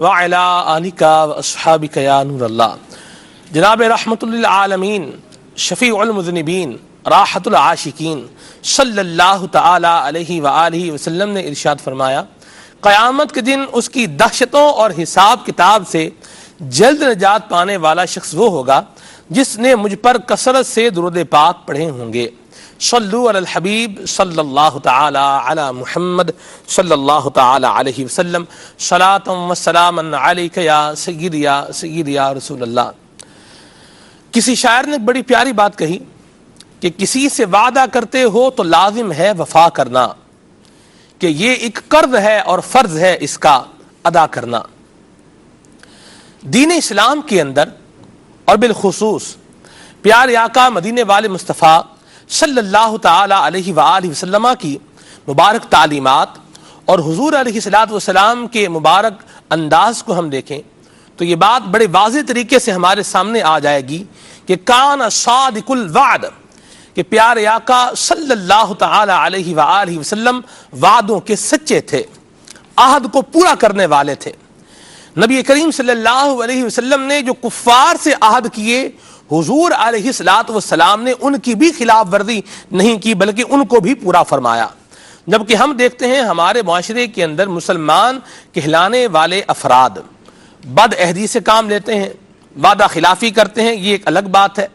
وعلی آلک واصحابک یا نور اللہ۔ جناب رحمت للعالمین، شفیع المذنبین، راحت العاشقین صلی اللہ تعالی علیہ وآلہ وسلم نے ارشاد فرمایا، قیامت کے دن اس کی دہشتوں اور حساب کتاب سے جلد نجات پانے والا شخص وہ ہوگا جس نے مجھ پر کثرت سے درود پاک پڑھے ہوں گے۔ صلو علی الحبیب صلی اللہ تعالی علی محمد صلی اللہ تعالی علیہ وسلم، صلاۃ و سلام علیک یا سیدی یا رسول اللہ۔ کسی شاعر نے ایک بڑی پیاری بات کہی کہ کسی سے وعدہ کرتے ہو تو لازم ہے وفا کرنا، کہ یہ ایک قرض ہے اور فرض ہے اس کا ادا کرنا۔ دین اسلام کے اندر اور بالخصوص پیارے آقا مدینے والے مصطفیٰ صلی اللہ تعالی علیہ وآلہ وسلم کی مبارک تعلیمات اور حضور علیہ الصلوۃ والسلام کے مبارک انداز کو ہم دیکھیں تو یہ بات بڑے واضح طریقے سے ہمارے سامنے آ جائے گی کہ کان صادق الوعد، کہ پیارے آقا صلی اللہ تعالی علیہ وآلہ وسلم وعدوں کے سچے تھے، عہد کو پورا کرنے والے تھے۔ نبی کریم صلی اللہ علیہ وسلم نے جو کفار سے عہد کیے، حضور علیہ الصلوۃ والسلام نے ان کی بھی خلاف ورزی نہیں کی بلکہ ان کو بھی پورا فرمایا۔ جبکہ ہم دیکھتے ہیں ہمارے معاشرے کے اندر مسلمان کہلانے والے افراد بد عہدی سے کام لیتے ہیں، وعدہ خلافی کرتے ہیں، یہ ایک الگ بات ہے۔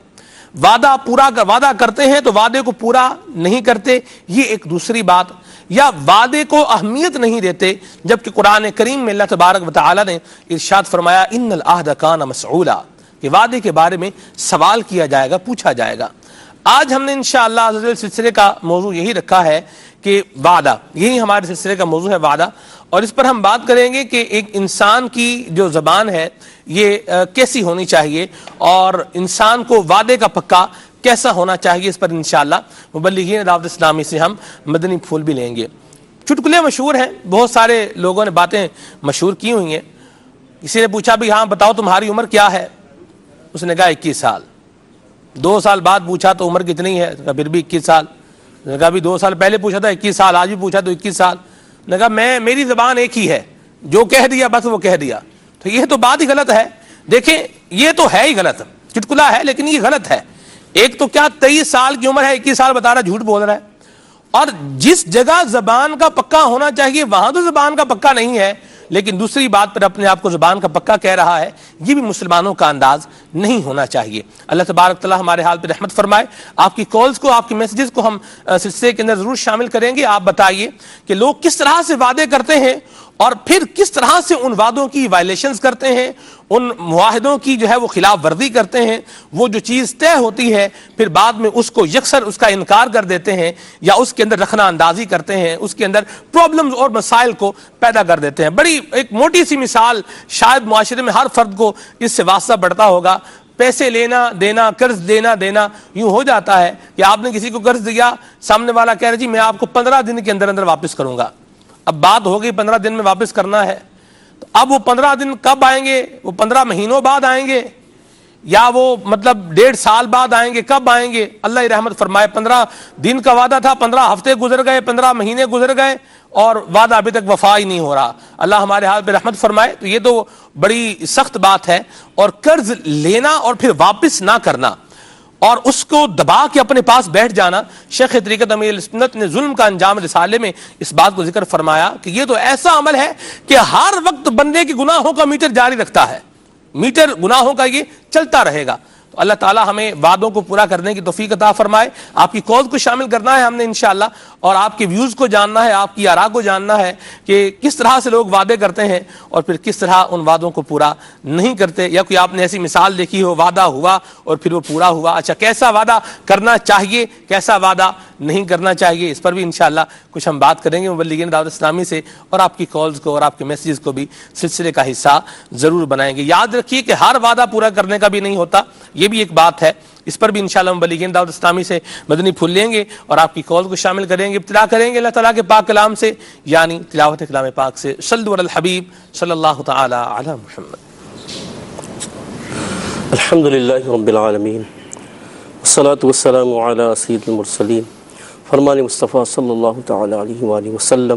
وعدہ کرتے ہیں تو وعدے کو پورا نہیں کرتے، یہ ایک دوسری بات، یا وعدے کو اہمیت نہیں دیتے، جبکہ قرآن کریم میں اللہ تبارک و تعالی نے ارشاد فرمایا ان العہد کان مسئولا، کہ وعدے کے بارے میں سوال کیا جائے گا، پوچھا جائے گا۔ آج ہم نے انشاءاللہ عز و جل سلسلے کا موضوع یہی رکھا ہے کہ وعدہ، یہی ہمارے سلسلے کا موضوع ہے، وعدہ، اور اس پر ہم بات کریں گے کہ ایک انسان کی جو زبان ہے یہ کیسی ہونی چاہیے اور انسان کو وعدے کا پکا کیسا ہونا چاہیے۔ اس پر انشاءاللہ مبلغین دعوت اسلامی سے ہم مدنی پھول بھی لیں گے۔ چٹکلے مشہور ہیں، بہت سارے لوگوں نے باتیں مشہور کی ہوئی ہیں۔ کسی نے پوچھا بھی ہاں بتاؤ تمہاری عمر کیا ہے؟ اس نے کہا 21 سال۔ 2 سال بعد پوچھا تو عمر کتنی ہے؟ پھر بھی 21 سال۔ نے کہا بھی 2 سال پہلے پوچھا تھا 21 سال، آج بھی پوچھا تو 21 سال۔ نے کہا میری زبان ایک ہی ہے، جو کہہ دیا بس وہ کہہ دیا۔ تو یہ تو بات ہی غلط ہے۔ دیکھیں یہ تو ہے ہی غلط، چٹکلا ہے لیکن یہ غلط ہے۔ ایک تو کیا 23 سال کی عمر ہے، 21 سال بتا رہا، جھوٹ بول رہا ہے۔ اور جس جگہ زبان کا پکا ہونا چاہیے وہاں تو زبان کا پکا نہیں ہے، لیکن دوسری بات پر اپنے آپ کو زبان کا پکا کہہ رہا ہے، یہ بھی مسلمانوں کا انداز نہیں ہونا چاہیے۔ اللہ تبارک تعالیٰ ہمارے حال پہ رحمت فرمائے۔ آپ کی کالز کو، آپ کی میسیجز کو ہم سلسلے کے اندر ضرور شامل کریں گے۔ آپ بتائیے کہ لوگ کس طرح سے وعدے کرتے ہیں اور پھر کس طرح سے ان وعدوں کی وائلیشنز کرتے ہیں، ان معاہدوں کی جو ہے وہ خلاف ورزی کرتے ہیں۔ وہ جو چیز طے ہوتی ہے پھر بعد میں اس کو یکسر اس کا انکار کر دیتے ہیں یا اس کے اندر رخنہ اندازی کرتے ہیں، اس کے اندر پرابلمز اور مسائل کو پیدا کر دیتے ہیں۔ بڑی ایک موٹی سی مثال، شاید معاشرے میں ہر فرد کو اس سے واسطہ پڑتا ہوگا۔ پیسے لینا دینا، قرض دینا یوں ہو جاتا ہے کہ آپ نے کسی کو قرض دیا، سامنے والا کہہ رہا جی میں آپ کو 15 دن کے اندر واپس کروں گا۔ اب بات ہو گئی 15 دن میں واپس کرنا ہے، تو اب وہ 15 دن کب آئیں گے؟ وہ 15 مہینوں بعد آئیں گے یا وہ مطلب 1.5 سال بعد آئیں گے؟ کب آئیں گے؟ اللہ رحمت فرمائے۔ 15 دن کا وعدہ تھا، 15 ہفتے گزر گئے، 15 مہینے گزر گئے اور وعدہ ابھی تک وفا ہی نہیں ہو رہا۔ اللہ ہمارے حال پہ رحمت فرمائے۔ تو یہ تو بڑی سخت بات ہے۔ اور قرض لینا اور پھر واپس نہ کرنا اور اس کو دبا کے اپنے پاس بیٹھ جانا، شیخ طریقت امیر سنت نے ظلم کا انجام رسالے میں اس بات کو ذکر فرمایا کہ یہ تو ایسا عمل ہے کہ ہر وقت بندے کے گناہوں کا میٹر جاری رکھتا ہے، میٹر گناہوں کا یہ چلتا رہے گا۔ تو اللہ تعالیٰ ہمیں وعدوں کو پورا کرنے کی توفیق عطا فرمائے۔ آپ کی کالز کو شامل کرنا ہے ہم نے انشاءاللہ، اور آپ کے ویوز کو جاننا ہے، آپ کی آراء کو جاننا ہے کہ کس طرح سے لوگ وعدے کرتے ہیں اور پھر کس طرح ان وعدوں کو پورا نہیں کرتے، یا کوئی آپ نے ایسی مثال دیکھی ہو وعدہ ہوا اور پھر وہ پورا ہوا۔ اچھا کیسا وعدہ کرنا چاہیے، کیسا وعدہ نہیں کرنا چاہیے، اس پر بھی انشاءاللہ کچھ ہم بات کریں گے مبلغین دعوت اسلامی سے، اور آپ کی کالز کو اور آپ کے میسیجز کو بھی سلسلے کا حصہ ضرور بنائیں گے۔ یاد رکھیے کہ ہر وعدہ پورا کرنے کا بھی نہیں ہوتا، یہ بھی ایک بات ہے۔ اس پر بھی انشاءاللہ مبلغین دعوت اسلامی سے مدنی پھول لیں گے اور آپ کی کال کو شامل کریں گے۔ ابتدا کریں گے اللہ تعالیٰ کے پاک کلام سے، یعنی تلاوت کلام پاک سے۔ صلوا علی الحبیب صلی اللہ تعالی علی محمد۔ الحمدللہ رب العالمین والصلاة والسلام علی سید المرسلین، فرمان مصطفیٰ صلی اللہ تعالی علیہ وآلہ وسلم۔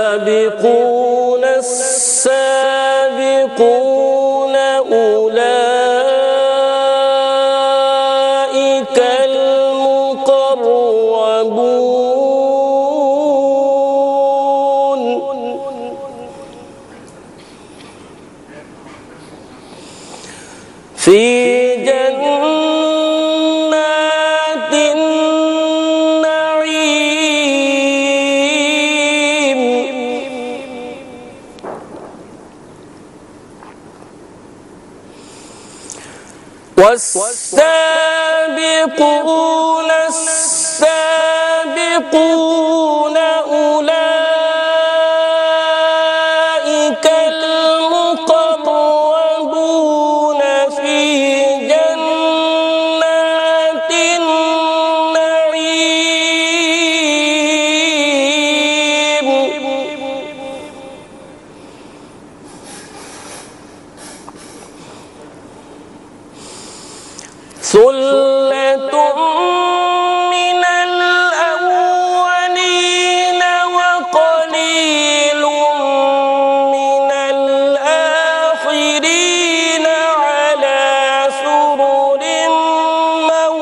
والسابقون السابقون أولئك المقربون في جنات النعيم والسابقون السابقون أولئك المقربون في جنات النعيم ثلة من الأولين وقليل من الآخرين على سرر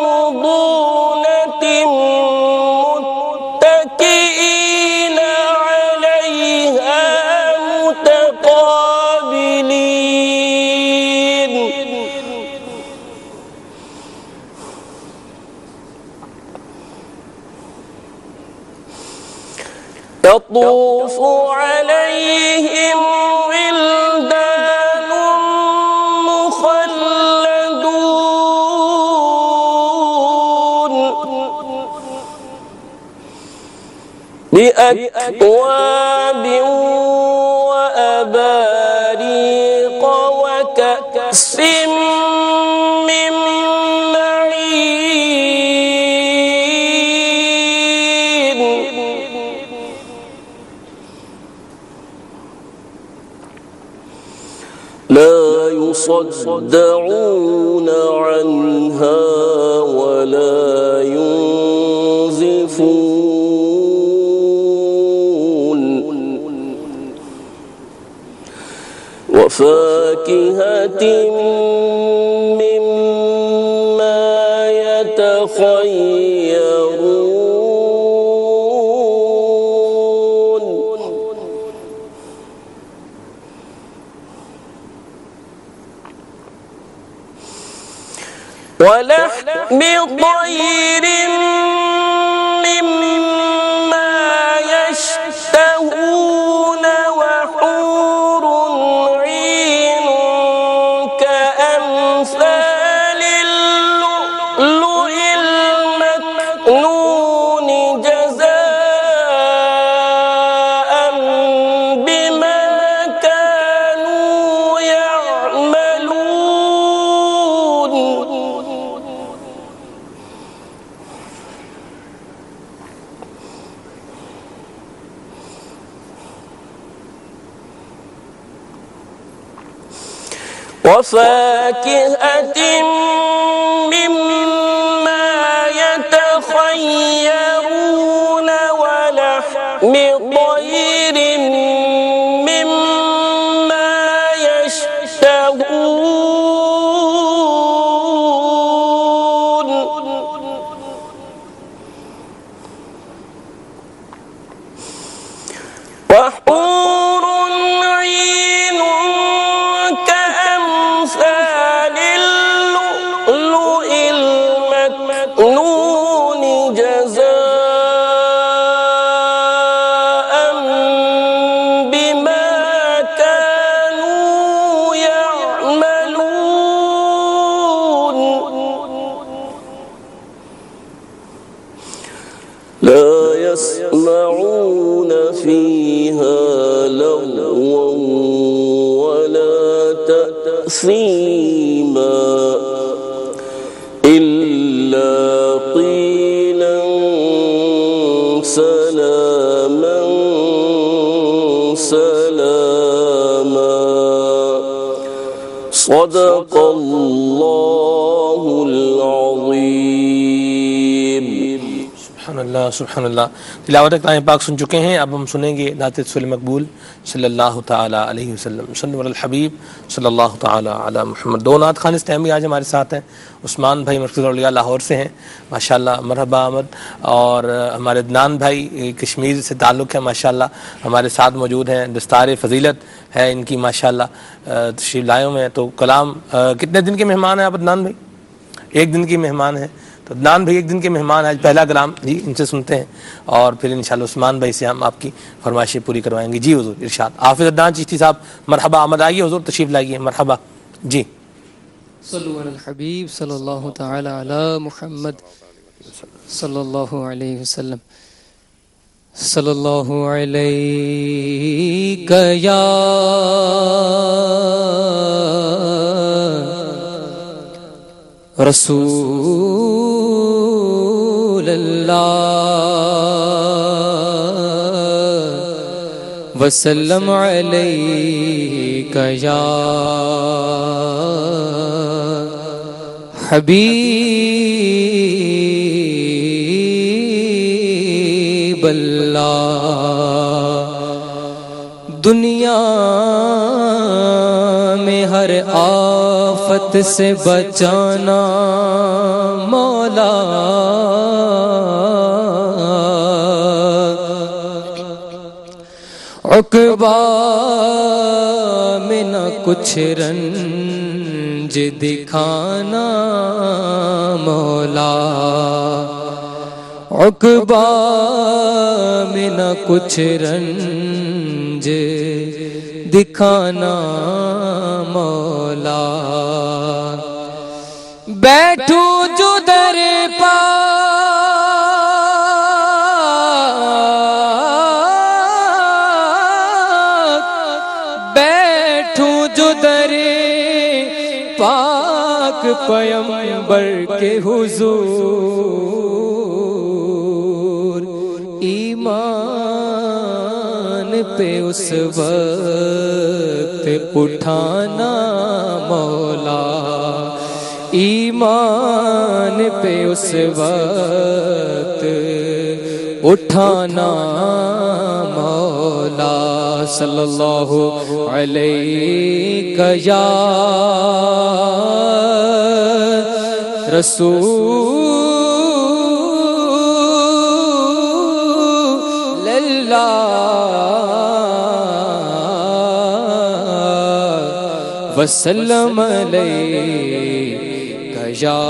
موضونة متكئين عليها متقابلين يطوف عليهم ولدان مخلدون بأكواب وأباريق وكأس من معين لا يصدعون عنها ولا ينزفون وفاكهة مما يتخيرون ولحم طير مما يشتهون وحور عين كأمثال اللؤلؤ المكنون جزاء وفاكهة مما يتخيرون ولحم طير مما يشتهون وحور عين كأمثال اللؤلؤ المكنون جزاء بما كانوا يعملون لا يسمعون فيها لغوا ولا تأثيما إلا قيلا سلاما سلاما صدق الله العظيم. سبحان اللہ سبحان اللہ. تلاوت کلام پاک سن چکے ہیں، اب ہم سنیں گے نعت رسول مقبول صلی اللہ تعالی علیہ وسلم. صلی علی الحبیب صلی اللہ تعالی علی محمد. دو نعت خوان اس ٹائم بھی آج ہمارے ساتھ ہیں. عثمان بھائی مرکز اولیاء لاہور سے ہیں ماشاءاللہ، مرحبا آمد. اور ہمارے عدنان بھائی کشمیر سے تعلق ہے ماشاءاللہ، ہمارے ساتھ موجود ہیں. دستار فضیلت ہے ان کی ماشاءاللہ، تشریف لائے ہوئے ہیں. تو کلام کتنے دن کے مہمان ہیں آپ عدنان بھائی؟ ایک دن کی مہمان ہیں. تو عدنان بھائی ایک دن کے مہمان آج پہلا کلام جی ان سے سنتے ہیں، اور پھر انشاءاللہ عثمان بھائی سے ہم آپ کی فرمائشیں پوری کروائیں گے. جی حضور ارشاد. حافظ عدنان چشتی صاحب مرحبا آمد. آئیے حضور تشریف لائیے. مرحبا جی. صلو علی الحبیب صلی اللہ تعالی علی محمد صلی اللہ علیہ وسلم. صلی اللہ علیہ یا رسول اللہ وسلم علیک یا حبیب اللہ. دنیا میں ہر آفت سے بچانا مولا، عقبہ میں نہ کچھ رنج دکھانا مولا، عقبہ میں نہ کچھ رنج دکھانا مولا. بیٹھو جو در پاک، بیٹھو جو در پاک پیغمبر کے حضور، ایمان پہ اس وقت اٹھانا مولا، ایمان پہ اس وقت اٹھانا مولا. صلی اللہ علیہ یا رسول اللہ وسلم علیک یا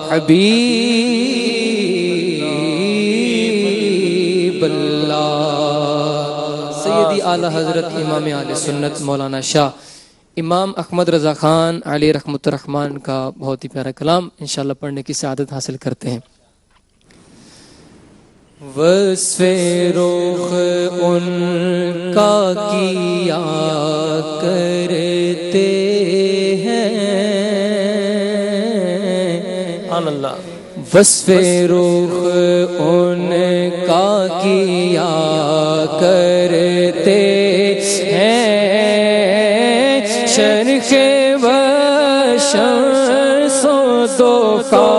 حبیب اللہ. سیدی اعلیٰ حضرت امام اہل سنت مولانا شاہ امام احمد رضا خان علی رحمۃ الرحمن کا بہت ہی پیارا کلام انشاءاللہ پڑھنے کی سعادت حاصل کرتے ہیں. وصف رخ ان کا کیا کرتے ہیں، سبحان اللہ. وصف رخ ان کا کیا کرتے ہیں، شرخ وشمس دوخا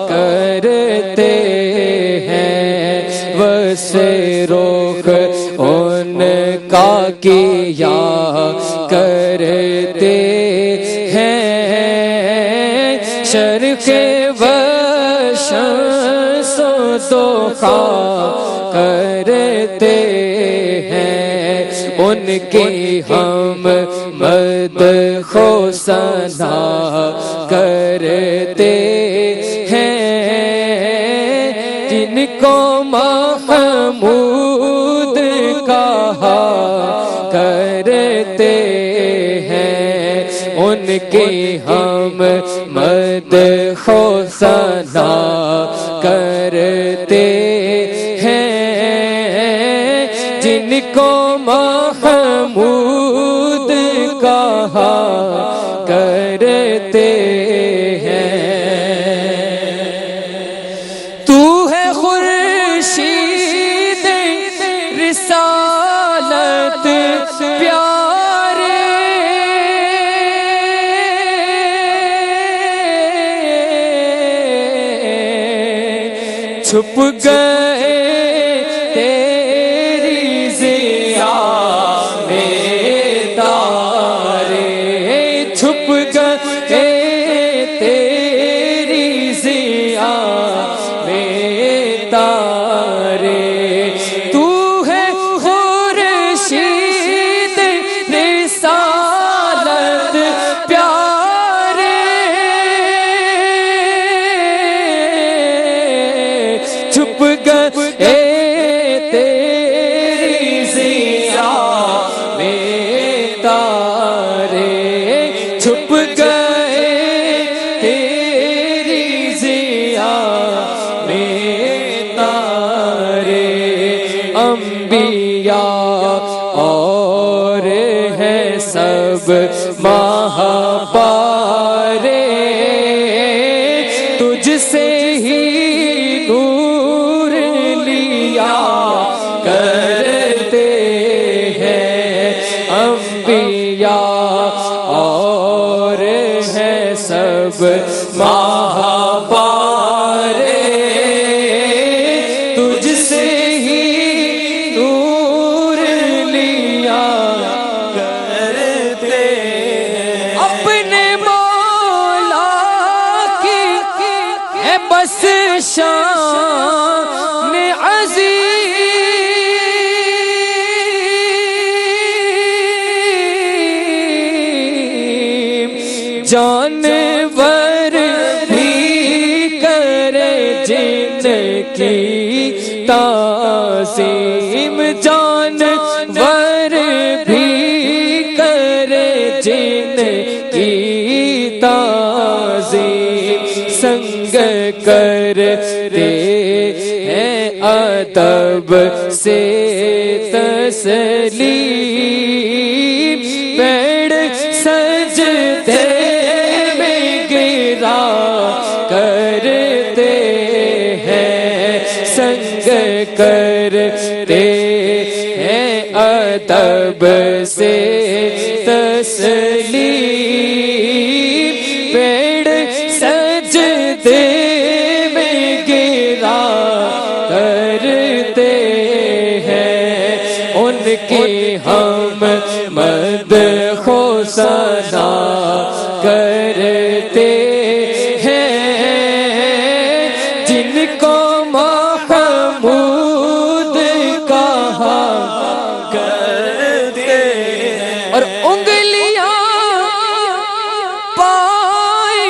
کرتے ہیں ویسے رخ ان کا کیا کرتے ہیں شرخ وشمس دوخا کرتے ہیں ان کی ہم مدح و ثنا کرتے ہیں جن کو محمود کہا کرتے ہیں ان کی ہم مدح و ثنا کرتے ہیں جن کو محمود کہا کرتے ہیں تو ہے خورشید رسالت پیارے چھپ گئے تیری ضیا میں تارے چھپ گئے تیری ضیا میں تارے تو ہے خورشید رسالت پیارے چھپ گئے تیری ضیا میں تارے چھپ گئے تیری ضیا میں تارے انبیاء اور ہیں سب مہاپارے تجھ سے ہی نور لیا کرتے ہیں انبیاء اور ہیں سب مہاپارے تجھ سے ہی نور لیا کرتے ہیں اپنے مولا کی ہے بس شان عظیم جانور بھی کرے جن کی تعظیم جانور بھی کرے جن کی تعظیم سنگ کرتے ہیں ادب سے تسلیم پیڑ سجدے میں گرا کرتے ہیں سنگ کرتے ہیں ادب سے تسلیم پیڑ سجدے میں گرا کرتے ہیں ان کی ہم مدح و ثنا کرتے ہیں جن کو محمود کہا کرتے ہیں اور انگلیاں پائی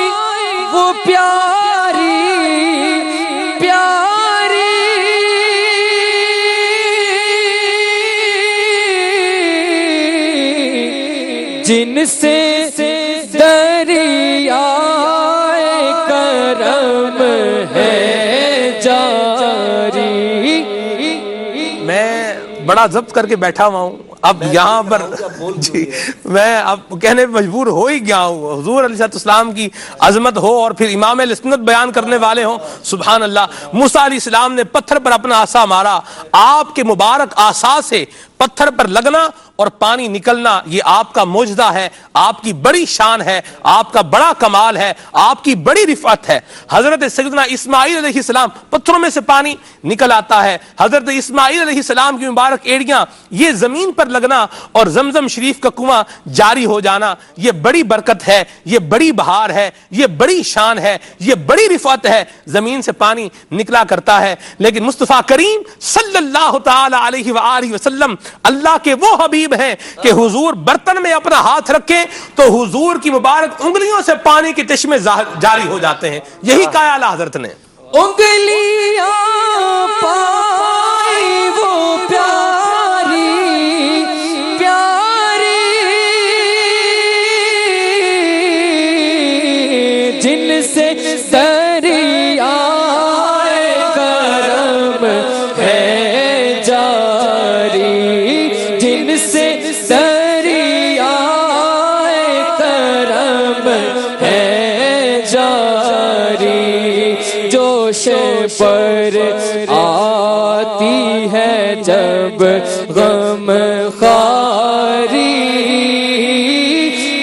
وہ پیاری پیاری جن سے دریائے کرم ہے جاری میں بڑا ضبط کر کے بیٹھا ہوا ہوں اب یہاں پر جی میں اب کہنے پہ مجبور ہو ہی گیا ہوں حضور علیہ السلام کی عظمت ہو اور پھر امام اہل سنت بیان کرنے والے ہوں سبحان اللہ موسیٰ علیہ السلام نے پتھر پر اپنا عصا مارا آپ کے مبارک عصا سے پتھر پر لگنا اور پانی نکلنا یہ آپ کا معجزہ ہے، آپ کی بڑی شان ہے، آپ کا بڑا کمال ہے، آپ کی بڑی رفعت ہے۔ حضرت سیدنا اسماعیل علیہ السلام پتھروں میں سے پانی نکل آتا ہے، حضرت اسماعیل علیہ السلام کی مبارک ایڑیاں یہ زمین پر لگنا اور زمزم شریف کا کنواں جاری ہو جانا، یہ بڑی برکت ہے، یہ بڑی بہار ہے، یہ بڑی شان ہے، یہ بڑی رفعت ہے۔ زمین سے پانی نکلا کرتا ہے، لیکن مصطفیٰ کریم صلی اللہ تعالی علیہ وآلہ وسلم اللہ کے وہ حبیب ہیں کہ حضور برتن میں اپنا ہاتھ رکھیں تو حضور کی مبارک انگلیوں سے پانی کے چشمے جاری ہو جاتے ہیں۔ یہی کہا اعلیٰ حضرت نے، انگلیاں پائی وہ پیاری پیاری جن سے دریا کرم ہے جاری، جن سے دریا کرم ہے جاری، جوش پر آتی ہے جب غم خواری،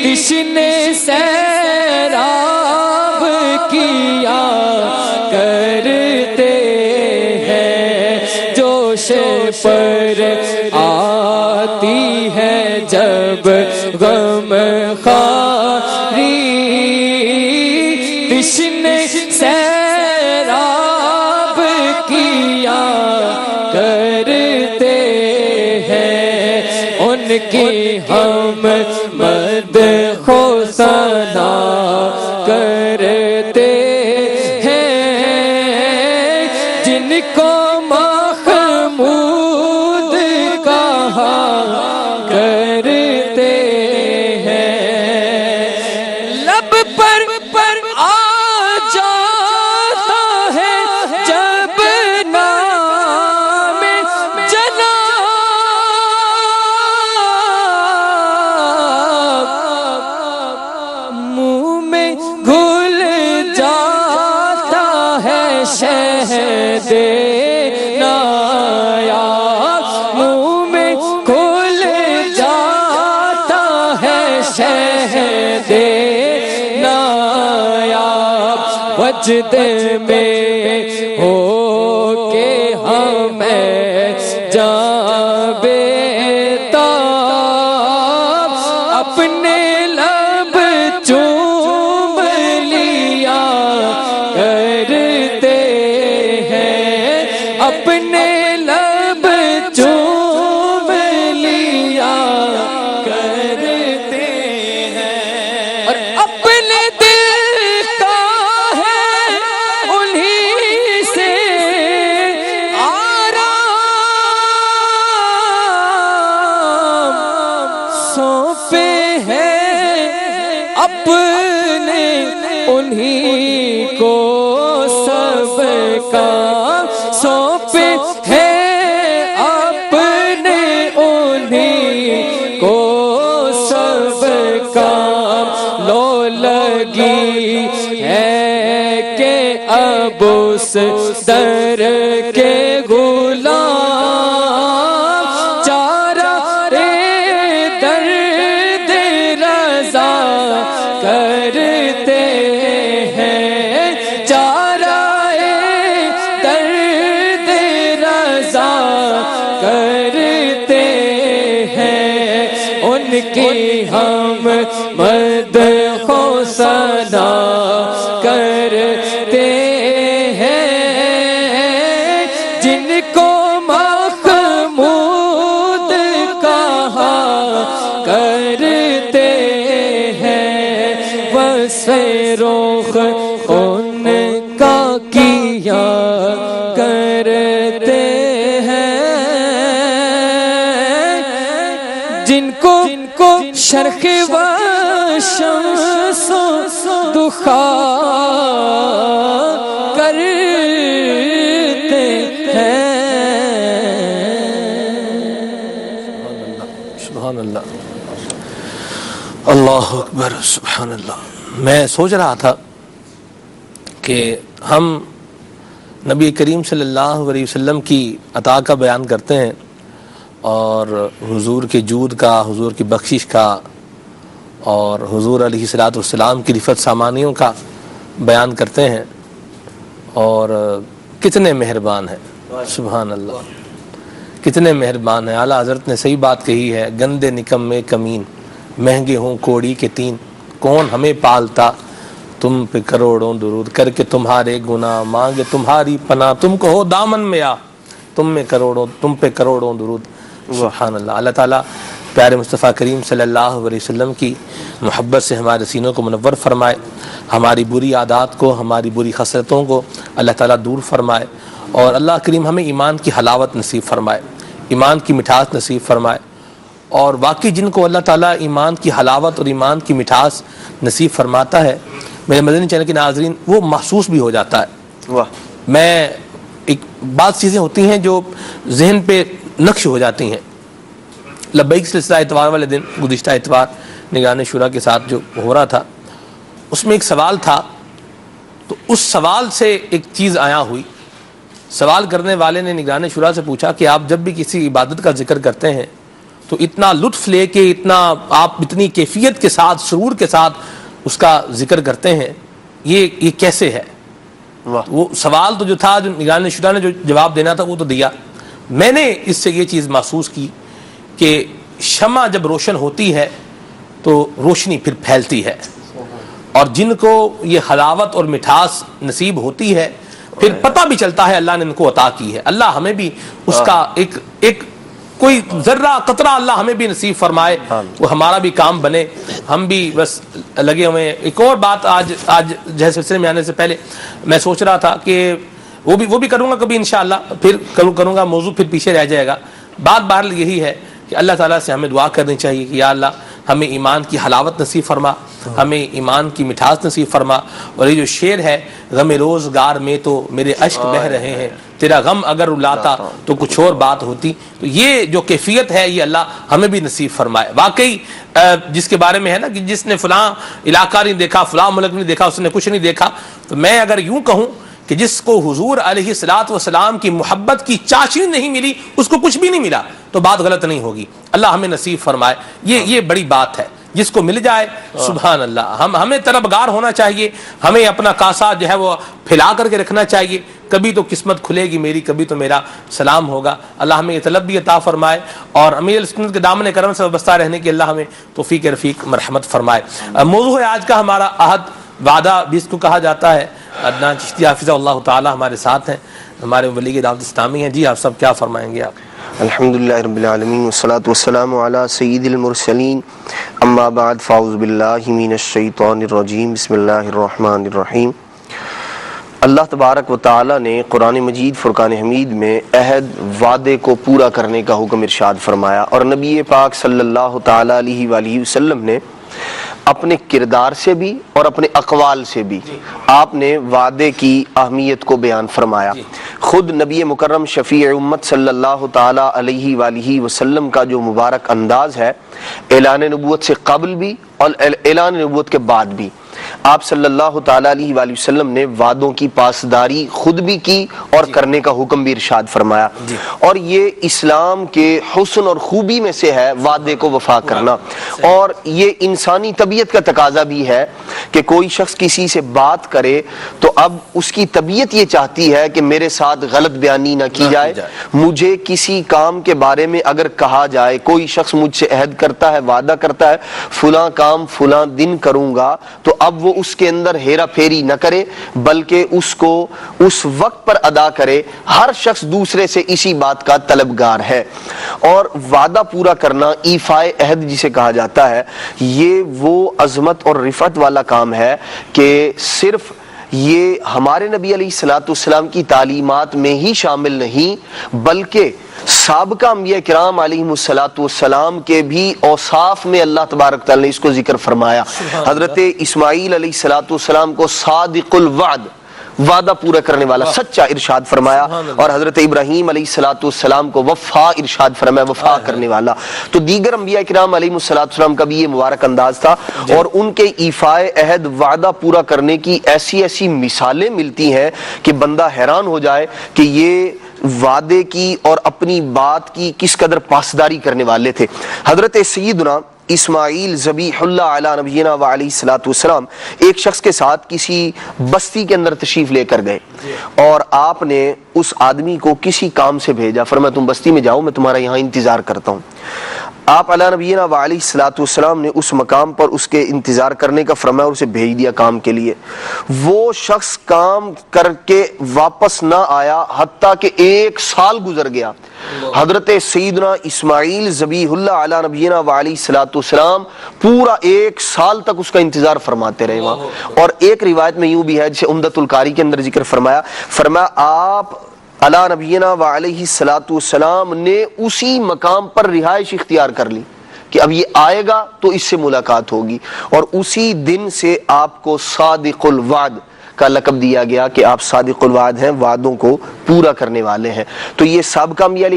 تشنے سیراب کیا کرتے ہیں، جوش پر آتی ہے جب غم خواری، تشنے سیراب کیا کرتے ہیں، ان کی ہم مدح و ثنا کرتے ہیں، جن کو محمود کہا کرتے ہیں، لب پر آ جاتا ہے جب نام جناب، منہ میں گھل جاتا ہے شہد نایاب، منہ میں کھل جاتا ہے شہد نایاب، وجد میں ہو کے ہمیں جاں بےتاب، اپنے لب چوم لیا کرتے ہیں، اپنے لب چوم لیا کرتے ہیں، اور اپنے دل کا ہے انہی سے آرام، سونپے ہیں اپنے انہی کو سب کام، سونپے ہیں اپنے انہی کو سب کام، لو لگی ہے کہ اب اس در کے غلام چارہ درد رضا کرتے ہیں، چارہ درد رضا کرتے ہیں، ان کی ہم مدح و ثنا کرتے ہیں، جن کو محمود کہا کرتے ہیں، وصف رخ ان کا کیا کرتے ہیں، جن کو شرق و شمس و دخا کرتے ہیں۔ سبحان اللہ، اللہ اکبر، سبحان اللہ۔ میں سوچ رہا تھا کہ ہم نبی کریم صلی اللہ علیہ وسلم کی عطا کا بیان کرتے ہیں اور حضور کے جود کا، حضور کی بخشش کا اور حضور علیہ الصلوۃ والسلام کی رفت سامانیوں کا بیان کرتے ہیں، اور کتنے مہربان ہیں، سبحان اللہ، کتنے مہربان ہیں۔ اعلیٰ حضرت نے صحیح بات کہی ہے، گندے نکمے کمین مہنگے ہوں کوڑی کے تین، کون ہمیں پالتا تم پہ کروڑوں درود، کر کے تمہارے گناہ مانگے تمہاری پناہ، تم کو ہو دامن میں آ تم پہ کروڑوں درود، سبحان اللہ۔ اللہ تعالیٰ پیارے مصطفیٰ کریم صلی اللہ علیہ وسلم کی محبت سے ہمارے سینوں کو منور فرمائے، ہماری بری عادات کو، ہماری بری خصلتوں کو اللہ تعالیٰ دور فرمائے، اور اللہ کریم ہمیں ایمان کی حلاوت نصیب فرمائے، ایمان کی مٹھاس نصیب فرمائے۔ اور واقعی جن کو اللہ تعالیٰ ایمان کی حلاوت اور ایمان کی مٹھاس نصیب فرماتا ہے، میرے مدنی چینل کے ناظرین، وہ محسوس بھی ہو جاتا ہے۔ میں ایک بعض چیزیں ہوتی ہیں جو ذہن پہ نقش ہو جاتی ہیں۔ لبیک سلسلہ اتوار والے دن، گزشتہ اتوار نگران شورا کے ساتھ جو ہو رہا تھا، اس میں ایک سوال تھا، تو اس سوال سے ایک چیز آیا ہوئی۔ سوال کرنے والے نے نگران شورا سے پوچھا کہ آپ جب بھی کسی عبادت کا ذکر کرتے ہیں تو اتنا لطف لے کے، آپ اتنی کیفیت کے ساتھ، سرور کے ساتھ اس کا ذکر کرتے ہیں، یہ کیسے ہے؟ وہ سوال تو جو تھا، جو نگران شورا نے جو جواب دینا تھا وہ تو دیا۔ میں نے اس سے یہ چیز محسوس کی کہ شمع جب روشن ہوتی ہے تو روشنی پھر پھیلتی ہے، اور جن کو یہ حلاوت اور مٹھاس نصیب ہوتی ہے پھر پتہ بھی چلتا ہے اللہ نے ان کو عطا کی ہے۔ اللہ ہمیں بھی اس کا ایک کوئی ذرہ قطرہ اللہ ہمیں بھی نصیب فرمائے، وہ ہمارا بھی کام بنے، ہم بھی بس لگے ہوئے ہیں۔ ایک اور بات آج جیسے سلسلے میں آنے سے پہلے میں سوچ رہا تھا کہ وہ بھی کروں گا کبھی انشاءاللہ، پھر کروں گا، موضوع پھر پیچھے رہ جائے گا۔ بات بہرحال یہی ہے کہ اللہ تعالیٰ سے ہمیں دعا کرنی چاہیے کہ یا اللہ ہمیں ایمان کی حلاوت نصیب فرما، ہمیں ایمان کی مٹھاس نصیب فرما۔ اور یہ جو شعر ہے، غم روزگار میں تو میرے اشک بہہ رہے ہیں، تیرا غم اگر رلاتا تو کچھ اور بات ہوتی، تو یہ جو کیفیت ہے یہ اللہ ہمیں بھی نصیب فرمائے۔ واقعی جس کے بارے میں ہے نا کہ جس نے فلاں علاقہ نہیں دیکھا، فلاں ملک نہیں دیکھا، اس نے کچھ نہیں دیکھا، تو میں اگر یوں کہوں کہ جس کو حضور علیہ الصلوۃ والسلام کی محبت کی چاشنی نہیں ملی، اس کو کچھ بھی نہیں ملا، تو بات غلط نہیں ہوگی۔ اللہ ہمیں نصیب فرمائے، یہ بڑی بات ہے۔ جس کو مل جائے، سبحان اللہ، ہمیں طلبگار ہونا چاہیے، ہمیں اپنا کاسہ جو ہے وہ پھیلا کر کے رکھنا چاہیے، کبھی تو قسمت کھلے گی میری، کبھی تو میرا سلام ہوگا۔ اللہ ہمیں یہ طلب بھی عطا فرمائے، اور امیر سنت کے دامن کرم سے وابستہ رہنے کی اللہ ہمیں توفیق رفیق مرحمت فرمائے۔ موضوع ہے آج کا ہمارا عہد وعدہ بھی اس کو کہا جاتا ہے۔ عدنان چشتی حافظہ اللہ تعالی ہمارے ساتھ ہیں، ہمارے ولی دعوت اسلامی ہیں۔ جی آپ سب کیا فرمائیں گے آپ؟ الحمدللہ رب العالمین والصلاة والسلام علی سید المرسلین، اما بعد فاعوذ باللہ من الشیطان الرجیم، بسم اللہ الرحمن الرحیم۔ اللہ تبارک و تعالی نے قرآن مجید فرقان حمید میں عہد وعدے کو پورا کرنے کا حکم ارشاد فرمایا، اور نبی پاک صلی اللہ تعالی علیہ وآلہ وسلم نے اپنے کردار سے بھی اور اپنے اقوال سے بھی آپ نے وعدے کی اہمیت کو بیان فرمایا۔ خود نبی مکرم شفیع امت صلی اللہ تعالی علیہ وآلہ وسلم کا جو مبارک انداز ہے، اعلان نبوت سے قبل بھی اور اعلان نبوت کے بعد بھی، آپ صلی اللہ تعالی علیہ وآلہ وسلم نے وعدوں کی پاسداری خود بھی کی اور کرنے کا حکم بھی ارشاد فرمایا۔ اور یہ اسلام کے حسن اور خوبی میں سے ہے وعدے کو وفا کرنا، اور یہ انسانی طبیعت کا تقاضا بھی ہے کہ کوئی شخص کسی سے بات کرے تو اب اس کی طبیعت یہ چاہتی ہے کہ میرے ساتھ غلط بیانی نہ کی جائے۔ مجھے کسی کام کے بارے میں اگر کہا جائے، کوئی شخص مجھ سے عہد کرتا ہے، وعدہ کرتا ہے فلاں کام فلاں دن کروں گا، تو اب وہ اس کے اندر ہیرا پھیری نہ کرے بلکہ اس کو اس وقت پر ادا کرے۔ ہر شخص دوسرے سے اسی بات کا طلبگار ہے، اور وعدہ پورا کرنا، ایفائے عہد جسے کہا جاتا ہے، یہ وہ عظمت اور رفعت والا کام ہے کہ صرف یہ ہمارے نبی علیہ الصلوۃ والسلام کی تعلیمات میں ہی شامل نہیں، بلکہ سابقہ انبیاء کرام علیہم الصلوۃ والسلام کے بھی اوصاف میں اللہ تبارک تعالی نے اس کو ذکر فرمایا۔ حضرت اسماعیل علیہ الصلوۃ والسلام کو صادق الوعد، وعدہ پورا کرنے والا، سچا ارشاد فرمایا، اور حضرت ابراہیم علیہ الصلوۃ والسلام کو وفا ارشاد فرمایا، وفا کرنے والا۔ تو دیگر انبیاء کرام علیہ الصلوۃ والسلام کا بھی یہ مبارک انداز تھا، اور ان کے ایفائے عہد، وعدہ پورا کرنے کی ایسی ایسی مثالیں ملتی ہیں کہ بندہ حیران ہو جائے کہ یہ وعدے کی اور اپنی بات کی کس قدر پاسداری کرنے والے تھے۔ حضرت سیدنا اسماعیل ذبیح اللہ علی نبینا و علیہ الصلوۃ والسلام ایک شخص کے ساتھ کسی بستی کے اندر تشریف لے کر گئے اور آپ نے اس آدمی کو کسی کام سے بھیجا، فرمایا تم بستی میں جاؤ، میں تمہارا یہاں انتظار کرتا ہوں۔ آپ علی نبینا و علیہ الصلوۃ والسلام نے اس مقام پر اس کے انتظار کرنے کا فرمایا اور اسے بھیج دیا کام کے لیے۔ وہ شخص کام کر کے واپس نہ آیا حتیٰ کہ 1 سال گزر گیا۔ حضرت سیدنا اسماعیل ذبیح اللہ علی نبینا و علیہ الصلوۃ والسلام پورا 1 سال تک اس کا انتظار فرماتے رہے وہاں۔ اور ایک روایت میں یوں بھی ہے جسے عمدۃ القاری کے اندر ذکر فرمایا آپ علی نبینا و علیہ الصلوۃ والسلام نے اسی مقام پر رہائش اختیار کر لی کہ اب یہ آئے گا تو اس سے ملاقات ہوگی، اور اسی دن سے آپ کو صادق الوعد کا لقب دیا گیا کہ آپ صادق الوعد ہیں، وعدوں کو پورا کرنے والے ہیں۔ تو یہ سابقہ انبیاء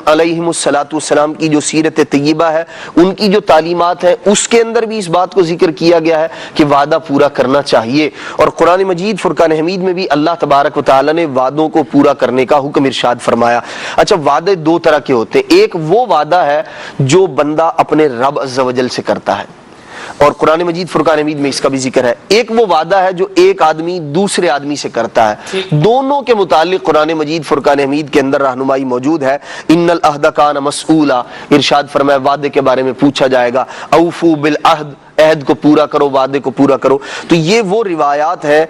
علیہم الصلوۃ والسلام کی جو سیرت طیبہ ہے، ان کی جو تعلیمات ہیں، اس کے اندر بھی اس بات کو ذکر کیا گیا ہے کہ وعدہ پورا کرنا چاہیے۔ اور قرآن مجید فرقان حمید میں بھی اللہ تبارک و تعالی نے وعدوں کو پورا کرنے کا حکم ارشاد فرمایا۔ اچھا، وعدے 2 طرح کے ہوتے ہیں، ایک وہ وعدہ ہے جو بندہ اپنے رب عز و جل سے کرتا ہے، اور قرآن مجید فرقان حمید میں اس کا بھی ذکر ہے۔ ایک وہ وعدہ ہے جو ایک آدمی دوسرے آدمی سے کرتا ہے۔ دونوں کے متعلق قرآن مجید فرقان حمید کے اندر رہنمائی موجود ہے۔ ان العہد کان مسئولا، ارشاد فرمایا وعدے کے بارے میں پوچھا جائے گا۔ اوفو بالعہد، عہد کو پورا کرو، وعدے کو پورا کرو۔ تو یہ وہ روایات ہیں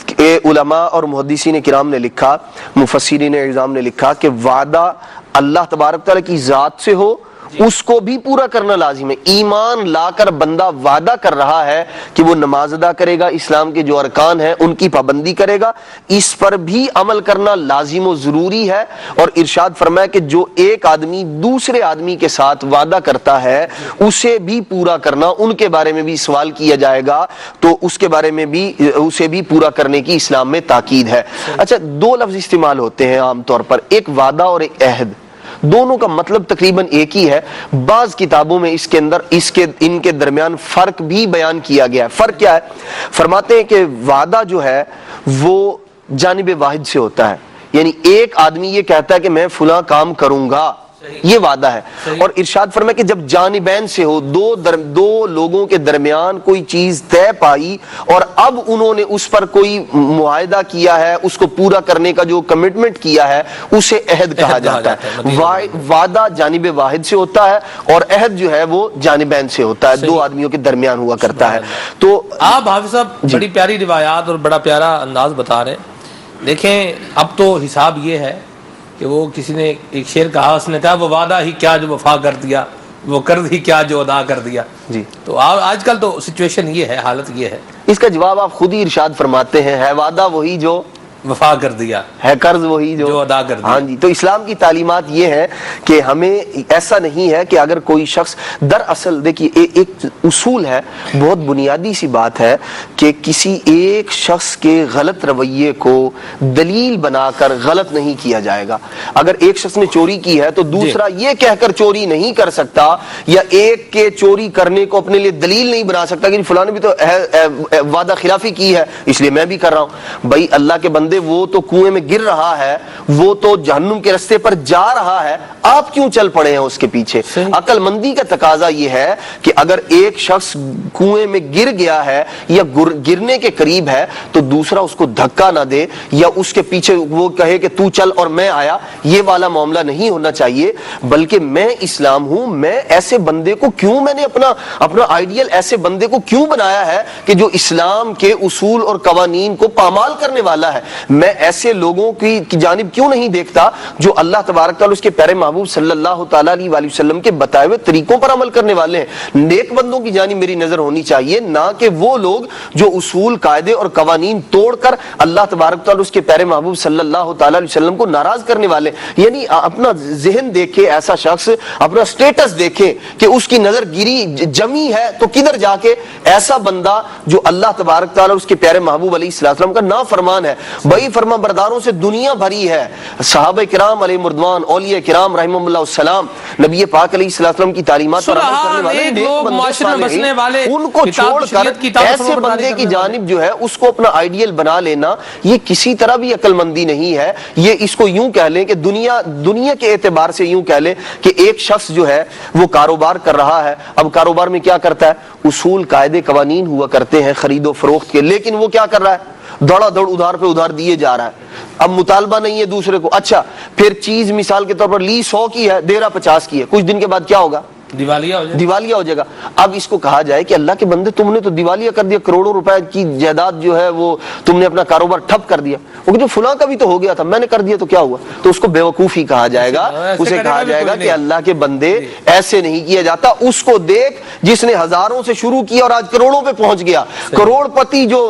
کہ علماء اور محدثین کرام نے لکھا، مفسرین اعظام نے لکھا کہ وعدہ اللہ تبارک تعالیٰ کی ذات سے ہو اس کو بھی پورا کرنا لازم ہے۔ ایمان لا کر بندہ وعدہ کر رہا ہے کہ وہ نماز ادا کرے گا، اسلام کے جو ارکان ہیں ان کی پابندی کرے گا، اس پر بھی عمل کرنا لازم و ضروری ہے۔ اور ارشاد فرمایا کہ جو ایک آدمی دوسرے آدمی کے ساتھ وعدہ کرتا ہے اسے بھی پورا کرنا، ان کے بارے میں بھی سوال کیا جائے گا تو اس کے بارے میں بھی اسے بھی پورا کرنے کی اسلام میں تاکید ہے۔ اچھا، 2 لفظ استعمال ہوتے ہیں عام طور پر، ایک وعدہ اور ایک عہد، دونوں کا مطلب تقریباً ایک ہی ہے۔ بعض کتابوں میں اس کے اندر ان کے درمیان فرق بھی بیان کیا گیا ہے۔ فرق کیا ہے؟ فرماتے ہیں کہ وعدہ جو ہے وہ جانب واحد سے ہوتا ہے، یعنی ایک آدمی یہ کہتا ہے کہ میں فلاں کام کروں گا، یہ وعدہ ہے۔ اور ارشاد فرمایا کہ جب جانبین سے ہو، دو لوگوں کے درمیان کوئی چیز طے پائی اور اب انہوں نے اس پر کوئی معاہدہ کیا ہے، اس کو پورا کرنے کا جو کمٹمنٹ کیا ہے اسے عہد کہا جاتا ہے۔ وعدہ جانب واحد سے ہوتا ہے اور عہد جو ہے وہ جانبین سے ہوتا ہے، 2 آدمیوں کے درمیان ہوا کرتا ہے۔ تو آپ حافظ صاحب بڑی پیاری روایات اور بڑا پیارا انداز بتا رہے ہیں۔ دیکھیں اب تو حساب یہ ہے کہ وہ کسی نے ایک شعر کہا، اس نے کہا وہ وعدہ ہی کیا جو وفا کر دیا، وہ قرض ہی کیا جو ادا کر دیا۔ جی، تو آج کل تو سچویشن یہ ہے، حالت یہ ہے۔ اس کا جواب آپ خود ہی ارشاد فرماتے ہیں، ہے وعدہ وہی جو وفا کر دیا، ہے قرض وہی جو ادا کر دیا۔ ہاں جی، تو اسلام کی تعلیمات یہ ہے کہ ہمیں ایسا نہیں ہے کہ اگر کوئی شخص، دراصل دیکھیے ایک اصول ہے، بہت بنیادی سی بات ہے کہ کسی ایک شخص کے غلط رویے کو دلیل بنا کر غلط نہیں کیا جائے گا۔ اگر ایک شخص نے چوری کی ہے تو دوسرا یہ کہہ کر چوری نہیں کر سکتا، یا ایک کے چوری کرنے کو اپنے لیے دلیل نہیں بنا سکتا کہ فلاں نے بھی تو وعدہ خلافی کی ہے اس لیے میں بھی کر رہا ہوں۔ بھائی اللہ کے بندے، وہ تو کنویں میں گر رہا ہے، وہ تو جہنم کے راستے پر جا رہا ہے، آپ کیوں چل پڑے ہیں اس کے پیچھے؟ عقل مندی کا تقاضا یہ ہے کہ اگر ایک شخص کنویں میں گر گیا ہے یا گرنے کے قریب ہے تو دوسرا اس کو دھکا نہ دے یا اس کے پیچھے وہ کہے کہ تو چل اور میں آیا، یہ والا معاملہ نہیں ہونا چاہیے، بلکہ میں اسلام ہوں، میں ایسے بندے کو کیوں، میں نے اپنا آئیڈیل ایسے بندے کو کیوں بنایا ہے کہ جو اسلام کے اصول اور قوانین کو پامال کرنے والا ہے؟ میں ایسے لوگوں کی جانب کیوں نہیں دیکھتا جو اللہ تبارک تعالیٰ اس کے پیارے محبوب صلی اللہ تعالیٰ علیہ وآلہ وسلم کے بتائے ہوئے طریقوں پر عمل کرنے والے ہیں؟ نیک بندوں کی جانب میری نظر ہونی چاہیے، نہ کہ وہ لوگ جو اصول، قاعدے اور قوانین توڑ کر اللہ تبارک تعالیٰ اس کے پیارے محبوب صلی اللہ تعالیٰ علیہ وسلم کو ناراض کرنے والے۔ یعنی اپنا ذہن دیکھے ایسا شخص، اپنا سٹیٹس دیکھے کہ اس کی نظر گری جمی ہے تو کدھر جا کے ایسا بندہ جو اللہ تبارک تعالیٰ اس کے پیارے محبوب علیہ السلام کا نافرمان ہے، بھائی فرما برداروں سے دنیا بھری ہے. صحابہ کرام علیہ مردوان، اولیاء کرام رحمہم اللہ السلام، نبی پاک علیہ السلام کی تعلیمات پر عمل کرنے والے نیک بندے صالحین، ان کو چھوڑ کر ایسے بندے کی جانب جو ہے اس کو اپنا آئیڈیل بنا لینا، یہ کسی طرح بھی عقل مندی نہیں ہے. یہ اس کو یوں کہہ لیں کہ دنیا کے اعتبار سے یوں کہہ لیں کہ ایک شخص جو ہے وہ کاروبار کر رہا ہے. اب کاروبار میں کیا کرتا ہے؟ اصول قاعدے قوانین ہوا کرتے ہیں خرید و فروخت کے، لیکن وہ کیا کر رہا ہے؟ دوڑا دوڑ ادھار پہ ادھار دیے جا رہا ہے. اب مطالبہ نہیں ہے دوسرے کو. اچھا پھر چیز مثال کے طور پر لی 100 کی ہے، دے رہا 50 کی ہے، کچھ دن کے بعد کیا ہوگا؟ دیوالیہ ہو جائے گا. اب اس کو کہا جائے کہ اللہ کے بندے تم نے تو دیوالیہ کر دیا، کروڑوں روپے کی جائیداد جو ہے وہ تم نے اپنا کاروبار ٹھپ کر دیا. وہ جو فلاں کا بھی تو ہو گیا تھا، میں نے کر دیا تو کیا ہوا؟ تو اس کو بیوقوفی کہا جائے گا. اسے کہا جائے گا کہ اللہ کے بندے ایسے نہیں کیا جاتا. اس کو دیکھ جس نے ہزاروں سے شروع کیا اور آج کروڑوں پہ پہنچ گیا، کروڑ پتی جو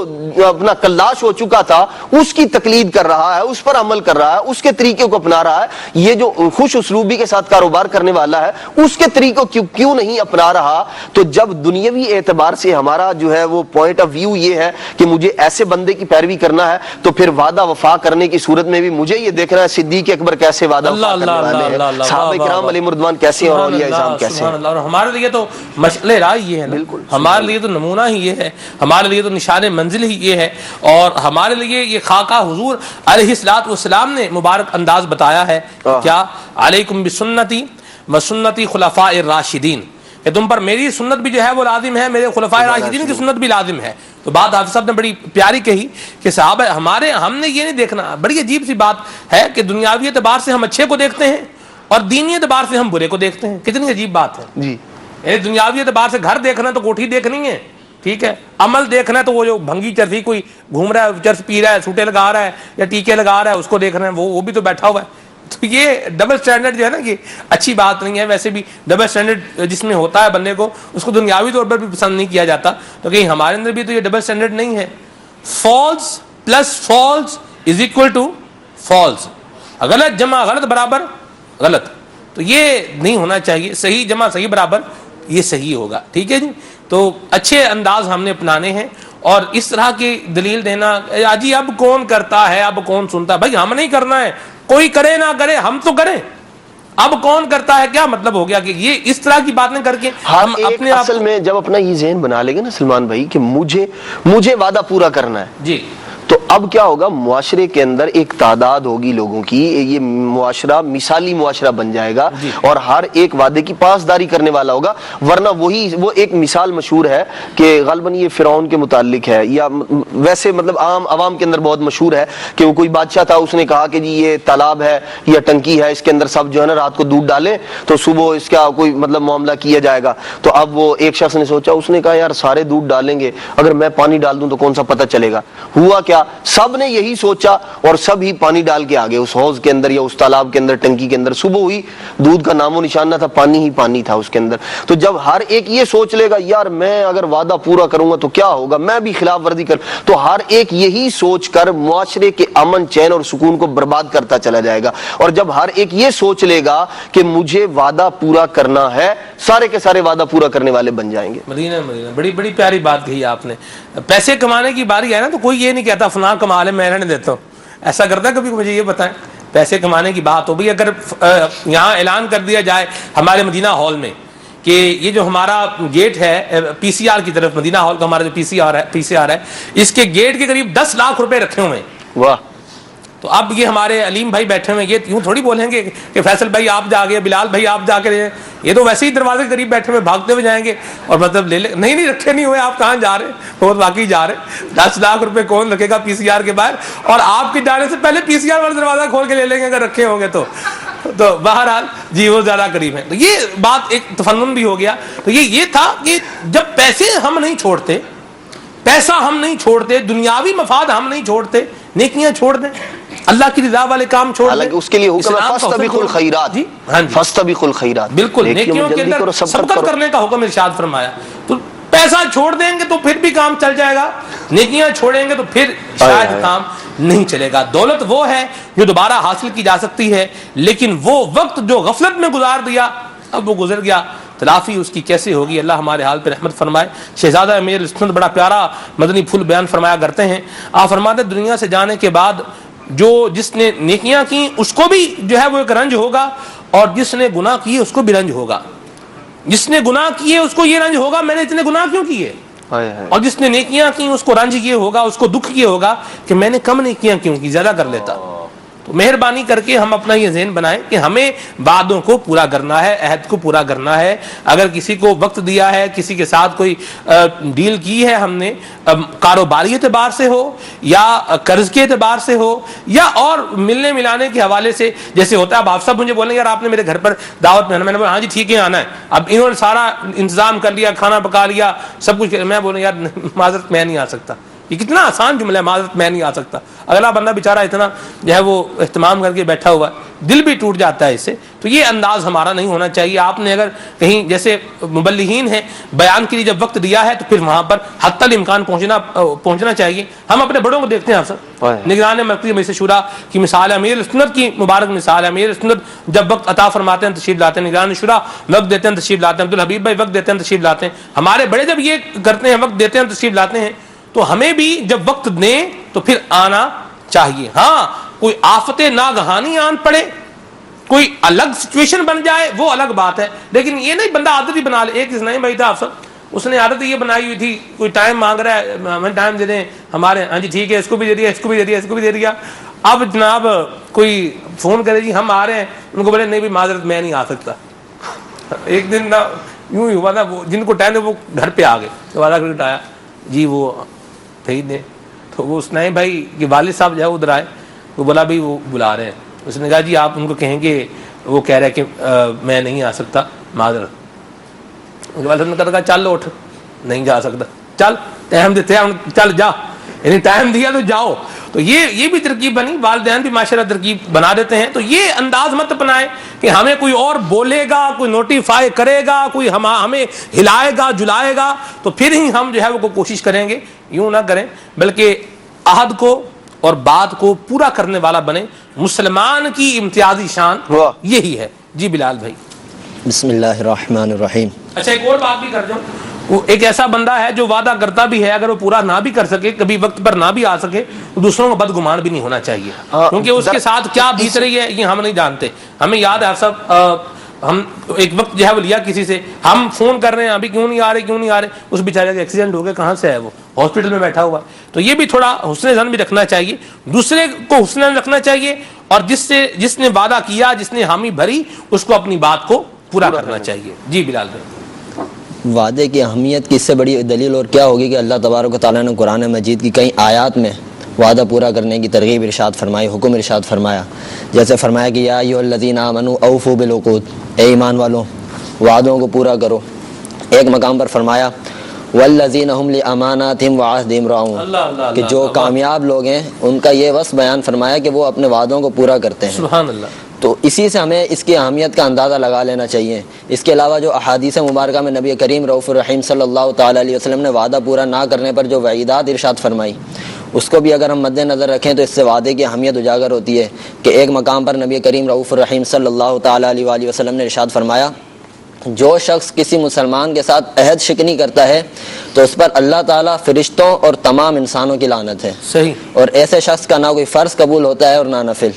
اپنا کلاش ہو چکا تھا اس کی تقلید کر رہا ہے، اس پر عمل کر رہا ہے، اس کے طریقے کو اپنا رہا ہے. یہ جو خوش اسلوبی کے ساتھ کاروبار کرنے والا ہے اس کے طریقوں کیوں نہیں اپنا رہا؟ تو جب دنیاوی اعتبار سے ہمارا جو ہے وہ پوائنٹ آف ویو یہ ہے کہ مجھے ایسے بندے کی پیروی کرنا ہے، تو پھر وعدہ وفا کرنے کی صورت میں بھی مجھے یہ دیکھنا ہے صدیق اکبر کیسے وعدہ وفا کرنے والے ہیں، صحابہ کرام علیہ مردوان کیسے ہیں، اور اولیاء اعظام کیسے ہیں. اور ہمارے لیے تو مشعل راہ یہ ہے، بالکل ہمارے لیے تو نمونہ ہی یہ ہے، ہمارے لیے تو نشان منزل ہی یہ ہے، اور ہمارے لیے یہ خاکہ حضور علیہ الصلوۃ والسلام نے مبارک انداز بتایا ہے. کیا؟ علیکم بسنتی وسنتی خلفاء الراشدین، کہ تم پر میری سنت بھی جو ہے وہ لازم ہے، میرے خلفاء راشدین کی سنت بھی لازم ہے. تو بات حافظ صاحب نے بڑی پیاری کہی کہ صحابہ ہم نے یہ نہیں دیکھنا. بڑی عجیب سی بات ہے کہ دنیاوی اعتبار سے ہم اچھے کو دیکھتے ہیں اور دینی اعتبار سے ہم برے کو دیکھتے ہیں. کتنی عجیب بات ہے جی. دنیاوی اعتبار سے گھر دیکھنا تو کوٹھی دیکھنی ہے، ٹھیک ہے. عمل دیکھنا ہے تو وہ جو بھنگی چرسی کوئی گھوم رہا ہے، چرس پی رہا ہے، سوٹے لگا رہا ہے یا ٹیکے لگا رہا ہے، اس کو دیکھنا ہے، وہ بھی تو بیٹھا ہوا ہے. تو یہ ڈبل سٹینڈرڈ جو ہے نا، یہ اچھی بات نہیں ہے. ویسے بھی ڈبل سٹینڈرڈ جس میں ہوتا ہے بندے کو، اس کو دنیاوی طور پر بھی پسند نہیں کیا جاتا. تو کہیں ہمارے اندر بھی تو یہ ڈبل سٹینڈرڈ نہیں ہے. False plus false is equal to false, غلط جمع غلط برابر غلط. تو یہ نہیں ہونا چاہیے. صحیح جمع صحیح برابر یہ صحیح ہوگا، ٹھیک ہے جی. تو اچھے انداز ہم نے اپنانے ہیں، اور اس طرح کی دلیل دینا جی اب کون کرتا ہے، اب کون سنتا ہے. بھائی ہم نہیں کرنا ہے، کوئی کرے نہ کرے ہم تو کریں. اب کون کرتا ہے کیا مطلب ہو گیا کہ یہ اس طرح کی باتیں کر کے ہم اپنے اصل میں جب اپنا یہ ذہن بنا لیں گے نا سلمان بھائی کہ مجھے وعدہ پورا کرنا ہے جی، تو اب کیا ہوگا؟ معاشرے کے اندر ایک تعداد ہوگی لوگوں کی، یہ معاشرہ مثالی معاشرہ بن جائے گا اور ہر ایک وعدے کی پاسداری کرنے والا ہوگا. ورنہ وہ ایک مثال مشہور ہے کہ غالباً یہ فرعون کے متعلق ہے، یا ویسے مطلب عام عوام کے اندر بہت مشہور ہے کہ وہ کوئی بادشاہ تھا، اس نے کہا کہ جی یہ تالاب ہے یا ٹنکی ہے، اس کے اندر سب جو ہے نا رات کو دودھ ڈالیں تو صبح اس کا کوئی مطلب معاملہ کیا جائے گا. تو اب وہ ایک شخص نے سوچا، اس نے کہا یار سارے دودھ ڈالیں گے، اگر میں پانی ڈال دوں تو کون سا پتہ چلے گا. ہوا کیا؟ سب نے یہی سوچا اور سب ہی پانی ڈال کے آگے اس حوض کے اندر یا اس تالاب کے اندر، ٹنکی کے اندر. صبح ہوئی، دودھ کا نام و نشان نہ تھا، پانی ہی پانی تھا اس کے اندر. تو جب ہر ایک یہ سوچ لے گا یار میں اگر وعدہ پورا کروں گا تو کیا ہوگا، میں بھی خلاف ورزی کر، تو ہر ایک یہی سوچ کر معاشرے کے امن چین اور سکون کو برباد کرتا چلا جائے گا. اور جب ہر ایک یہ سوچ لے گا کہ مجھے وعدہ پورا کرنا ہے، سارے کے سارے وعدہ پورا کرنے والے بن جائیں گے. مدینہ بڑی بڑی پیاری بات کہی آپ نے. پیسے کمانے کی باری ہے نا تو کوئی یہ نہیں کہتا فلاں کما لے میں رہنے دیتا ہوں. ایسا کرتا ہے کبھی؟ مجھے یہ بتائیں. پیسے کمانے کی بات ہو بھی، اگر یہاں اعلان کر دیا جائے ہمارے مدینہ ہال میں کہ یہ جو ہمارا گیٹ ہے پی سی آر کی طرف، مدینہ ہال کا ہمارا جو پی سی آر ہے، اس کے گیٹ کے قریب 10 لاکھ روپے رکھے ہوئے ہیں. واہ. تو اب یہ ہمارے علیم بھائی بیٹھے ہوئے، یہ یوں تھوڑی بولیں گے کہ فیصل بھائی آپ جا گئے، بلال بھائی آپ جا کے، یہ تو ویسے ہی دروازے کے قریب بیٹھے ہوئے بھاگتے ہوئے جائیں گے اور مطلب لے لیں. نہیں رکھے نہیں ہوئے، آپ کہاں جا رہے ہیں؟ وہ واقعی جا رہے ہیں. 10 لاکھ روپے کون رکھے گا پی سی آر کے باہر؟ اور آپ کے جانے سے پہلے پی سی آر والا دروازہ کھول کے لے لیں گے اگر رکھے ہوں گے تو بہرحال جی وہ زیادہ قریب ہیں. تو یہ بات ایک تفنن بھی ہو گیا. تو یہ تھا کہ جب پیسے ہم نہیں چھوڑتے، پیسہ ہم نہیں چھوڑتے، دنیاوی مفاد ہم نہیں چھوڑتے، نیکیاں چھوڑ دیں، اللہ کی رضا والے کام چھوڑ دیں. حالانکہ اس کے لیے حکم ہے فاستبقوا الخیرات. جی ہاں، فاستبقوا الخیرات، بالکل نیکیوں کے اندر سبقت کرنے کا حکم ارشاد فرمایا. تو پیسہ چھوڑ دیں گے تو پھر بھی کام چل جائے گا، نیکیاں چھوڑیں گے تو پھر شاید کام نہیں چلے گا. دولت وہ ہے جو دوبارہ حاصل کی جا سکتی ہے، لیکن وہ وقت جو غفلت میں گزار دیا اب وہ گزر گیا. تلافی اس کی کیسے ہوگی. اللہ ہمارے حال پہ رحمت فرمائے. شہزادہ امیر السنت بڑا پیارا مدنی پھول بیان فرمایا کرتے ہیں. آپ فرماتے ہیں دنیا سے جانے کے بعد جس نے نیکیاں کی اس کو بھی جو ہے وہ ایک رنج ہوگا, اور جس نے گناہ کیے اس کو بھی رنج ہوگا. جس نے گناہ کیے اس کو یہ رنج ہوگا میں نے اتنے گناہ کیوں کیے, اور جس نے نیکیاں کی اس کو رنج یہ ہوگا, اس کو دکھ یہ ہوگا کہ میں نے کم نیکیاں کیوں کی, زیادہ کر لیتا. تو مہربانی کر کے ہم اپنا یہ ذہن بنائیں کہ ہمیں وعدوں کو پورا کرنا ہے, عہد کو پورا کرنا ہے. اگر کسی کو وقت دیا ہے, کسی کے ساتھ کوئی ڈیل کی ہے ہم نے, کاروباری اعتبار سے ہو یا قرض کے اعتبار سے ہو یا اور ملنے ملانے کے حوالے سے, جیسے ہوتا ہے اب آپ سب مجھے بولیں یار آپ نے میرے گھر پر دعوت میں آنا, میں نے بولا ہاں جی ٹھیک ہے آنا ہے. اب انہوں نے سارا انتظام کر لیا, کھانا پکا لیا, سب کچھ, میں بولوں یار معذرت میں نہیں آ سکتا. یہ کتنا آسان جملہ ہے, معذرت میں نہیں آ سکتا. اگلا بندہ بیچارہ اتنا جو ہے وہ اہتمام کر کے بیٹھا ہوا ہے, دل بھی ٹوٹ جاتا ہے اس سے. تو یہ انداز ہمارا نہیں ہونا چاہیے. آپ نے اگر کہیں جیسے مبلغین ہیں بیان کے لیے جب وقت دیا ہے تو پھر وہاں پر حتی الامکان پہنچنا چاہیے. ہم اپنے بڑوں کو دیکھتے ہیں, آپ سب نگران مرکزی مجلس شورا کی مثال ہے, امیر السنت کی مبارک مثال ہے. امیر السنت جب وقت عطا فرماتے ہیں تشریف لاتے ہیں, نگران شورا وقت دیتے ہیں تشریف لاتے ہیں, عبدالحبیب بھائی وقت دیتے ہیں تشریف لاتے ہیں. ہمارے بڑے جب یہ کرتے ہیں وقت دیتے ہیں تشریف لاتے ہیں, تو ہمیں بھی جب وقت دیں تو پھر آنا چاہیے. ہاں کوئی آفت ناگہانی آن پڑے, کوئی الگ سچویشن بن جائے وہ الگ بات ہے, لیکن یہ نہیں بندہ عادت ہی بنا لے. ایک اسنائی بھائی تھا آپ سب, اس نے عادت یہ بنائی ہوئی تھی, کوئی ٹائم مانگ رہا ہے ہمیں ٹائم دے دیں, ہمارے ہاں جی ٹھیک ہے اس کو بھی دے دیا, اس کو بھی دے دیا, اس کو بھی دے دیا. اب جناب کوئی فون کرے جی ہم آ رہے ہیں, ان کو بولے نہیں بھی معذرت میں نہیں آ سکتا. ایک دن نا یوں ہی ہوا نا, وہ جن کو ٹائم ہے وہ گھر پہ آ گئے, وعدہ کر کے آیا جی وہ بھیج دیں. تو وہ اسنائی بھائی کے والد صاحب جو ہے ادھر آئے, وہ بولا بھائی وہ بلا رہے ہیں. اس نے کہا جی آپ ان کو کہیں گے, وہ کہہ رہے کہ میں نہیں آ سکتا معذرت. ان کے والد صاحب نے کہا چل اٹھ, نہیں جا سکتا, چل ٹائم دیتے ہیں چل جا, یعنی ٹائم دیا تو جاؤ. تو یہ بھی ترکیب بنی, والدین بھی ماشاءاللہ ترکیب بنا دیتے ہیں. تو یہ انداز مت اپنائے کہ ہمیں کوئی اور بولے گا, کوئی نوٹیفائی کرے گا, کوئی ہمیں ہلائے گا جلائے گا تو پھر ہی ہم جو ہے وہ کوشش کریں گے. یوں نہ کریں, بلکہ عہد کو اور بات کو پورا کرنے والا بنے. مسلمان کی امتیازی شان یہی ہے. جی بلال بھائی. بسم اللہ الرحمن الرحیم. اچھا ایک اور بات بھی کر دوں, وہ ایک ایسا بندہ ہے جو وعدہ کرتا بھی ہے, اگر وہ پورا نہ بھی کر سکے, کبھی وقت پر نہ بھی آ سکے, تو دوسروں کو بدگمان بھی نہیں ہونا چاہیے, کیونکہ اس کے ساتھ کیا بیت رہی ہے یہ ہم نہیں جانتے. ہمیں یاد ہے سب, ہم ایک وقت جو ہے وہ لیا کسی سے, ہم فون کر رہے ہیں ابھی کیوں نہیں آ رہے, اس بیچارے کا ایکسیڈنٹ ہو گیا, کہاں سے ہے وہ, ہاسپٹل میں بیٹھا ہوا. تو یہ بھی تھوڑا حسن ظن بھی رکھنا چاہیے, دوسرے کو حسن ظن رکھنا چاہیے, اور جس نے وعدہ کیا, جس نے حامی بھری, اس کو اپنی بات کو پورا کرنا چاہیے. جی بلال بھائی. وعدے کی اہمیت کی اس سے بڑی دلیل اور کیا ہوگی کہ اللہ تبارک و تعالیٰ نے قرآن مجید کی کئی آیات میں وعدہ پورا کرنے کی ترغیب ارشاد فرمائی, حکم ارشاد فرمایا. جیسے فرمایا کہ یا ایھا الذین آمنوا اوفوا بالعقود, اے ایمان والوں وعدوں کو پورا کرو. ایک مقام پر فرمایا والذین هم لاماناتہم وعہدہم راعون, کہ جو کامیاب لوگ ہیں ان کا یہ وصف بیان فرمایا کہ وہ اپنے وعدوں کو پورا کرتے ہیں. سبحان اللہ. تو اسی سے ہمیں اس کی اہمیت کا اندازہ لگا لینا چاہیے. اس کے علاوہ جو احادیث مبارکہ میں نبی کریم رؤوف الرحیم صلی اللہ تعالیٰ علیہ وسلم نے وعدہ پورا نہ کرنے پر جو وعیدات ارشاد فرمائی, اس کو بھی اگر ہم مد نظر رکھیں تو اس سے وعدے کی اہمیت اجاگر ہوتی ہے. کہ ایک مقام پر نبی کریم رؤوف الرحیم صلی اللہ تعالیٰ علیہ وآلہ وسلم نے ارشاد فرمایا, جو شخص کسی مسلمان کے ساتھ عہد شکنی کرتا ہے تو اس پر اللہ تعالیٰ, فرشتوں اور تمام انسانوں کی لعنت ہے. صحیح. اور ایسے شخص کا نہ کوئی فرض قبول ہوتا ہے اور نہ نفل.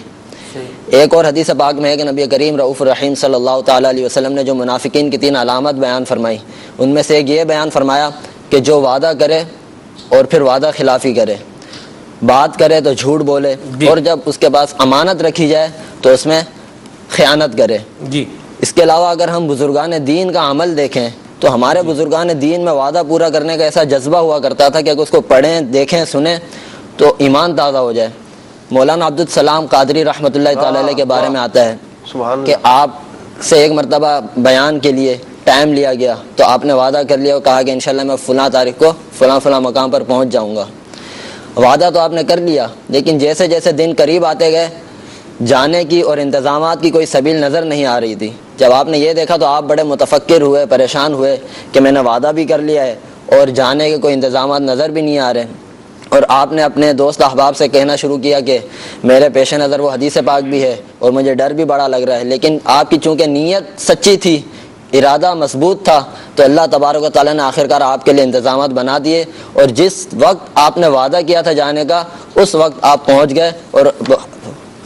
ایک اور حدیث پاک میں ہے کہ نبی کریم رؤوف الرحیم صلی اللہ تعالیٰ علیہ وسلم نے جو منافقین کی 3 علامت بیان فرمائی, ان میں سے ایک یہ بیان فرمایا کہ جو وعدہ کرے اور پھر وعدہ خلافی کرے, بات کرے تو جھوٹ بولے, اور جب اس کے پاس امانت رکھی جائے تو اس میں خیانت کرے. جی. اس کے علاوہ اگر ہم بزرگان دین کا عمل دیکھیں تو ہمارے بزرگان دین میں وعدہ پورا کرنے کا ایسا جذبہ ہوا کرتا تھا کہ اگر اس کو پڑھیں, دیکھیں, سنیں تو ایمان تازہ ہو جائے. مولانا عبدالسلام قادری رحمۃ اللہ تعالیٰ علیہ کے بارے میں آتا ہے کہ آپ سے ایک مرتبہ بیان کے لیے ٹائم لیا گیا, تو آپ نے وعدہ کر لیا اور کہا کہ انشاءاللہ میں فلاں تاریخ کو فلاں مقام پر پہنچ جاؤں گا. وعدہ تو آپ نے کر لیا, لیکن جیسے جیسے دن قریب آتے گئے جانے کی اور انتظامات کی کوئی سبیل نظر نہیں آ رہی تھی. جب آپ نے یہ دیکھا تو آپ بڑے متفکر ہوئے, پریشان ہوئے کہ میں نے وعدہ بھی کر لیا ہے اور جانے کے کوئی انتظامات نظر بھی نہیں آ رہے. اور آپ نے اپنے دوست احباب سے کہنا شروع کیا کہ میرے پیش نظر وہ حدیث پاک بھی ہے اور مجھے ڈر بھی بڑا لگ رہا ہے, لیکن آپ کی چونکہ نیت سچی تھی ارادہ مضبوط تھا تو اللہ تبارک و تعالیٰ نے آخرکار آپ کے لیے انتظامات بنا دیے، اور جس وقت آپ نے وعدہ کیا تھا جانے کا اس وقت آپ پہنچ گئے، اور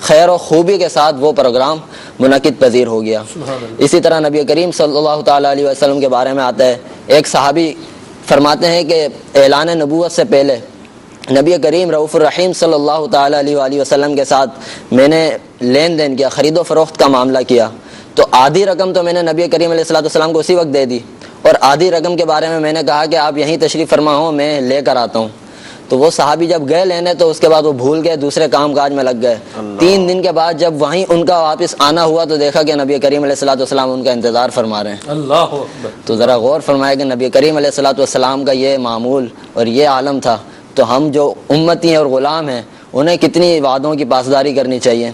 خیر و خوبی کے ساتھ وہ پروگرام منعقد پذیر ہو گیا۔ اسی طرح نبی کریم صلی اللہ تعالیٰ علیہ وسلم کے بارے میں آتا ہے، ایک صحابی فرماتے ہیں کہ اعلان نبوت سے پہلے نبی کریم رؤوف الرحیم صلی اللہ تعالیٰ علیہ وآلہ وسلم کے ساتھ میں نے لین دین کیا، خرید و فروخت کا معاملہ کیا، تو آدھی رقم تو میں نے نبی کریم علیہ السلام کو اسی وقت دے دی، اور آدھی رقم کے بارے میں نے کہا کہ آپ یہیں تشریف فرما ہوں، میں لے کر آتا ہوں۔ تو وہ صحابی جب گئے لینے تو اس کے بعد وہ بھول گئے، دوسرے کام کاج میں لگ گئے۔ 3 دن کے بعد جب وہیں ان کا واپس آنا ہوا تو دیکھا کہ نبی کریم علیہ السلام ان کا انتظار فرما رہے ہیں۔ اللہ اکبر۔ تو ذرا غور فرمائے کہ نبی کریم علیہ السلام کا یہ معمول اور یہ عالم تھا، تو ہم جو امتی ہیں اور غلام ہیں انہیں کتنی وعدوں کی پاسداری کرنی چاہیے۔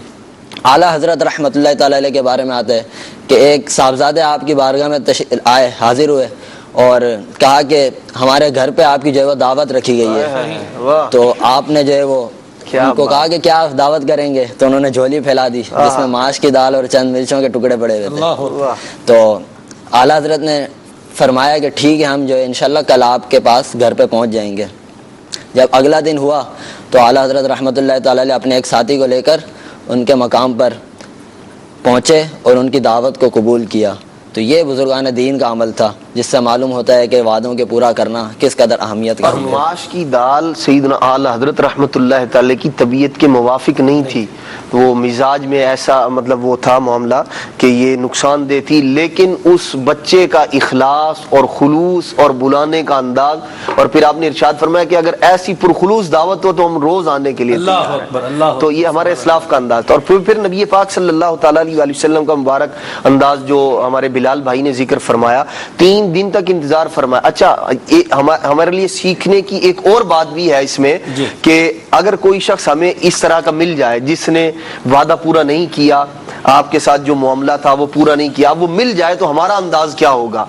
اعلیٰ حضرت رحمۃ اللہ تعالی علیہ کے بارے میں آتا ہے کہ ایک صاحبزادے آپ کی بارگاہ میں آئے، حاضر ہوئے اور کہا کہ ہمارے گھر پہ آپ کی جو ہے وہ دعوت رکھی گئی ہے، تو آپ نے جو ہے وہ ان کو کہا کہ کیا دعوت کریں گے، تو انہوں نے جھولی پھیلا دی جس میں ماش کی دال اور چند مرچوں کے ٹکڑے پڑے ہوئے تھے۔ تو اعلیٰ حضرت نے فرمایا کہ ٹھیک ہے، ہم جو ہے انشاءاللہ کل آپ کے پاس گھر پہ پہنچ جائیں گے۔ جب اگلا دن ہوا تو اعلیٰ حضرت رحمۃ اللہ تعالی علیہ اپنے ایک ساتھی کو لے کر ان کے مقام پر پہنچے اور ان کی دعوت کو قبول کیا۔ تو یہ بزرگان دین کا عمل تھا، جس سے معلوم ہوتا ہے کہ وعدوں کے پورا کرنا کس قدر اہمیت کا ہے۔ ماش کی دال سیدنا اعلیٰ حضرت رحمۃ اللہ تعالی کی طبیعت کے موافق نہیں تھی، وہ مزاج میں ایسا مطلب وہ تھا معاملہ کہ یہ نقصان دہ تھی، لیکن اس بچے کا اخلاص اور خلوص اور بلانے کا انداز، اور پھر آپ نے ارشاد فرمایا کہ اگر ایسی پرخلوص دعوت ہو تو ہم روز آنے کے لیے تیار ہیں۔ تو یہ ہمارے اسلاف کا انداز تھا۔ اور پھر نبی پاک صلی اللہ تعالیٰ علیہ وآلہ وسلم کا مبارک انداز جو ہمارے بلال بھائی نے ذکر فرمایا، 3 دن تک انتظار فرمایا۔ اچھا، ہمارے لیے سیکھنے کی ایک اور بات بھی ہے اس میں کہ اگر کوئی شخص ہمیں اس طرح کا مل جائے جس نے وعدہ پورا نہیں کیا، آپ کے ساتھ جو معاملہ تھا وہ پورا نہیں کیا، وہ مل جائے تو ہمارا انداز کیا ہوگا؟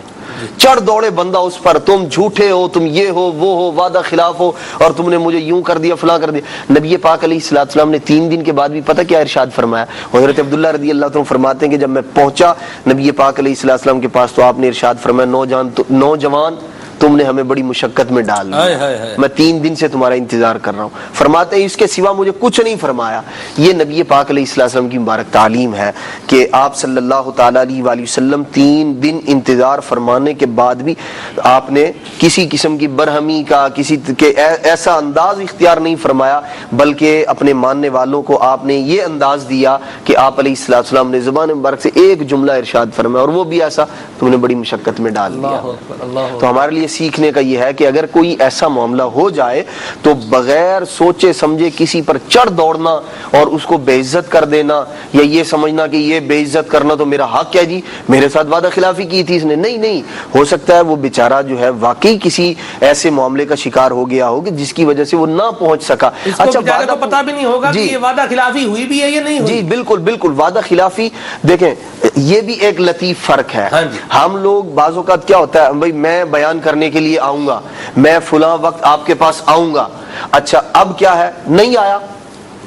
چڑھ دوڑے بندہ اس پر، تم جھوٹے ہو، تم یہ ہو وہ ہو، وعدہ خلاف ہو، اور تم نے مجھے یوں کر دیا فلاں کر دیا۔ نبی پاک علیہ السلام نے 3 دن کے بعد بھی پتہ کیا ارشاد فرمایا؟ حضرت عبداللہ رضی اللہ عنہ فرماتے ہیں کہ جب میں پہنچا نبی پاک علیہ السلام کے پاس تو آپ نے ارشاد فرمایا، نوجوان تم نے ہمیں بڑی مشقت میں ڈال دیا، میں 3 دن سے تمہارا انتظار کر رہا ہوں۔ فرماتے ہیں اس کے سوا مجھے کچھ نہیں فرمایا۔ یہ نبی پاک علیہ السلام کی مبارک تعلیم ہے کہ آپ صلی اللہ تعالیٰ علیہ وآلہ وسلم 3 دن انتظار فرمانے کے بعد بھی آپ نے کسی قسم کی برہمی کا کسی کے ایسا انداز اختیار نہیں فرمایا، بلکہ اپنے ماننے والوں کو آپ نے یہ انداز دیا کہ آپ علیہ السلام نے زبان مبارک سے ایک جملہ ارشاد فرمایا، اور وہ بھی ایسا تم نے بڑی مشقت میں ڈال دیا۔ تو ہمارے لیے سیکھنے کا یہ ہے کہ اگر کوئی ایسا معاملہ ہو جائے تو بغیر سوچے سمجھے کسی پر چڑھ دوڑنا اور اس کو بے عزت کر دینا، یا یہ سمجھنا کہ یہ بے عزت کرنا تو میرا حق ہے، جی میرے ساتھ وعدہ خلافی کی تھی اس نے، نہیں، ہو سکتا ہے وہ بیچارہ جو ہے واقعی کسی ایسے معاملے کا شکار ہو گیا ہوگا جس کی وجہ سے وہ نہ پہنچ سکا۔ اچھا، بیچارے کو پتہ بھی نہیں ہوگا کہ یہ وعدہ خلافی ہوئی بھی ہے یا نہیں ہوئی۔ جی بالکل، وعدہ خلافی دیکھیں یہ بھی ایک لطیف فرق ہے۔ ہم لوگ بعض اوقات کیا ہوتا ہے، بھائی میں بیان کرنے کے لیے آؤں گا، میں فلاں وقت آپ کے پاس آؤں گا، اچھا اب کیا ہے، نہیں آیا،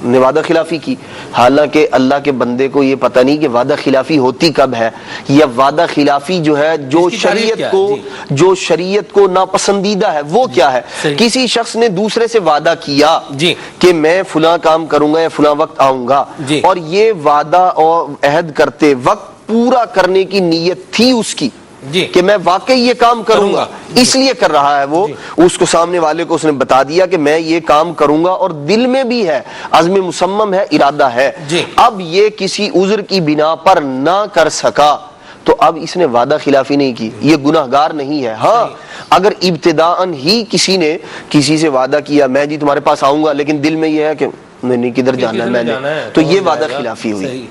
نے وعدہ خلافی کی۔ حالانکہ اللہ کے بندے کو یہ پتہ نہیں کہ وعدہ خلافی ہوتی کب ہے، یا وعدہ خلافی جو ہے جو شریعت کو ناپسندیدہ ہے وہ کیا ہے۔ کسی شخص نے دوسرے سے وعدہ کیا کہ میں فلاں کام کروں گا یا فلاں وقت آؤں گا، اور یہ وعدہ اور عہد کرتے وقت پورا کرنے کی نیت تھی اس کی کہ میں واقعی یہ کام کروں گا، اس لیے کر رہا ہے وہ، اس کو سامنے والے کو اس نے بتا دیا کہ میں یہ کام کروں گا، اور دل میں بھی ہے، عزم مصمم ہے، ارادہ ہے۔ اب یہ کسی عذر کی بنا پر نہ کر سکا تو اب اس نے وعدہ خلافی نہیں کی، یہ گناہگار نہیں ہے۔ ہاں اگر ابتداءً ہی کسی نے کسی سے وعدہ کیا میں جی تمہارے پاس آؤں گا، لیکن دل میں یہ ہے کہ میں نہیں کدھر جانا ہے میں نے، تو یہ وعدہ خلافی ہوئی،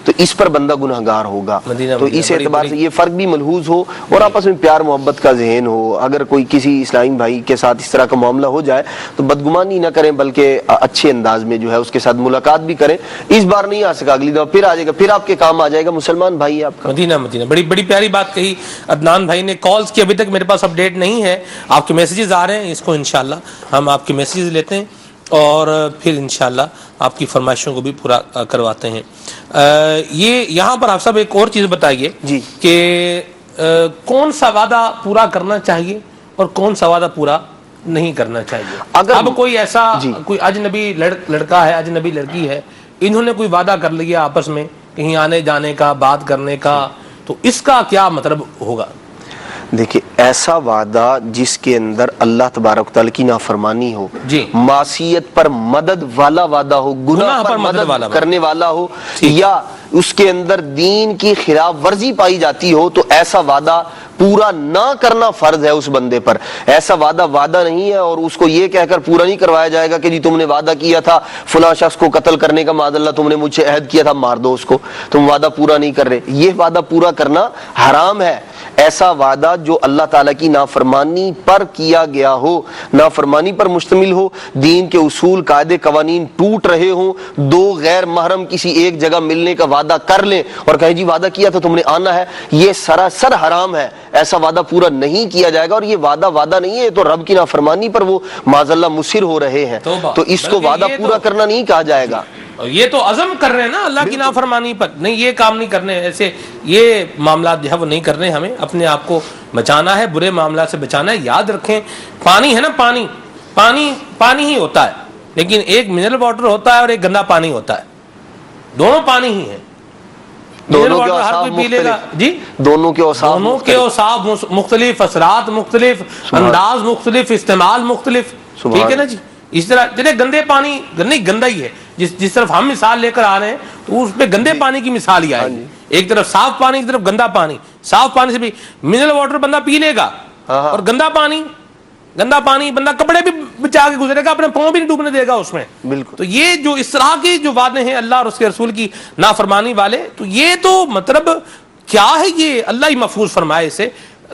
تو اس پر بندہ گناہگار ہوگا۔ تو اس اعتبار سے یہ فرق بھی ملحوظ ہو، اور آپس میں پیار محبت کا ذہن ہو۔ اگر کوئی کسی اسلامی بھائی کے ساتھ اس طرح کا معاملہ ہو جائے تو بدگمانی نہ کریں، بلکہ اچھے انداز میں جو ہے اس کے ساتھ ملاقات بھی کریں۔ اس بار نہیں آ سکا، اگلی دفعہ پھر آ جائے گا، پھر آپ کے کام آ جائے گا، مسلمان بھائی ہے آپ کا۔ مدینہ بڑی پیاری بات کہی عدنان بھائی نے۔ کالز کی ابھی تک میرے پاس اپڈیٹ نہیں ہے، آپ کے میسیجز آ رہے ہیں، اس کو انشاءاللہ ہم آپ کے میسیجز لیتے ہیں اور پھر انشاءاللہ آپ کی فرمائشوں کو بھی پورا کرواتے ہیں۔ یہ یہاں پر آپ سب ایک اور چیز بتائیے کہ کون سا وعدہ پورا کرنا چاہیے اور کون سا وعدہ پورا نہیں کرنا چاہیے؟ اگر اب کوئی ایسا کوئی اجنبی لڑکا ہے، اجنبی لڑکی ہے، انہوں نے کوئی وعدہ کر لیا آپس میں کہیں آنے جانے کا، بات کرنے کا، تو اس کا کیا مطلب ہوگا؟ دیکھیے ایسا وعدہ جس کے اندر اللہ تبارک و تعالیٰ کی نافرمانی ہو، جی، معصیت پر مدد والا وعدہ ہو، گناہ پر مدد کرنے والا ہو، یا اس کے اندر دین کی خلاف ورزی پائی جاتی ہو، تو ایسا وعدہ پورا نہ کرنا فرض ہے اس بندے پر۔ ایسا وعدہ نہیں ہے اور اس کو یہ کہہ کر پورا نہیں کروایا جائے گا کہ جی تم نے وعدہ کیا تھا فلاں شخص کو قتل کرنے کا، معاذ اللہ تم نے مجھ سے عہد کیا تھا، مار دو اس کو، تم وعدہ پورا نہیں کر رہے۔ یہ وعدہ پورا کرنا حرام ہے۔ ایسا وعدہ جو اللہ تعالیٰ کی نافرمانی پر کیا گیا ہو، نافرمانی پر مشتمل ہو، دین کے اصول قاعدے قوانین ٹوٹ رہے ہوں، دو غیر محرم کسی ایک جگہ ملنے کا وعدہ کر لیں اور کہیں جی وعدہ کیا تو تم نے آنا ہے، یہ سراسر حرام ہے۔ ایسا وعدہ پورا نہیں کیا جائے گا، اور یہ وعدہ نہیں ہے، تو رب کی نافرمانی پر وہ معاذ اللہ مصر ہو رہے ہیں، تو اس کو وعدہ پورا کرنا نہیں کہا جائے گا۔ یہ تو عزم کر رہے ہیں نا اللہ کی نافرمانی پر، نہیں یہ کام نہیں کرنے، ایسے یہ معاملات جو ہے وہ نہیں کرنے، ہمیں اپنے آپ کو بچانا ہے، برے معاملات سے بچانا ہے۔ یاد رکھیں پانی ہے نا، پانی ہی ہوتا ہے، لیکن ایک منرل واٹر ہوتا ہے اور ایک گندا پانی ہوتا ہے، دونوں پانی ہی ہیں۔ دونوں کے اوصاف مختلف، جی دونوں کے اوصاف مختلف، اثرات مختلف، انداز مختلف، استعمال مختلف، ٹھیک ہے نا جی۔ اس طرح جنہیں گندے پانی گندا ہی ہے، جس طرف ہم مثال لے کر آ رہے ہیں تو اس پہ گندے پانی کی مثال ہی آئے گی، ایک طرف صاف پانی ایک طرف گندا پانی۔ صاف پانی سے بھی منرل واٹر بندہ پی لے گا، اور گندا پانی بندہ کپڑے بھی بچا کے گزرے گا، اپنے پاؤں بھی نہیں ڈوبنے دے گا اس میں۔ بالکل۔ تو یہ جو اس طرح کے جو وعدے ہیں اللہ اور اس کے رسول کی نافرمانی والے، تو یہ تو مطلب کیا ہے، یہ اللہ ہی محفوظ فرمائے اسے۔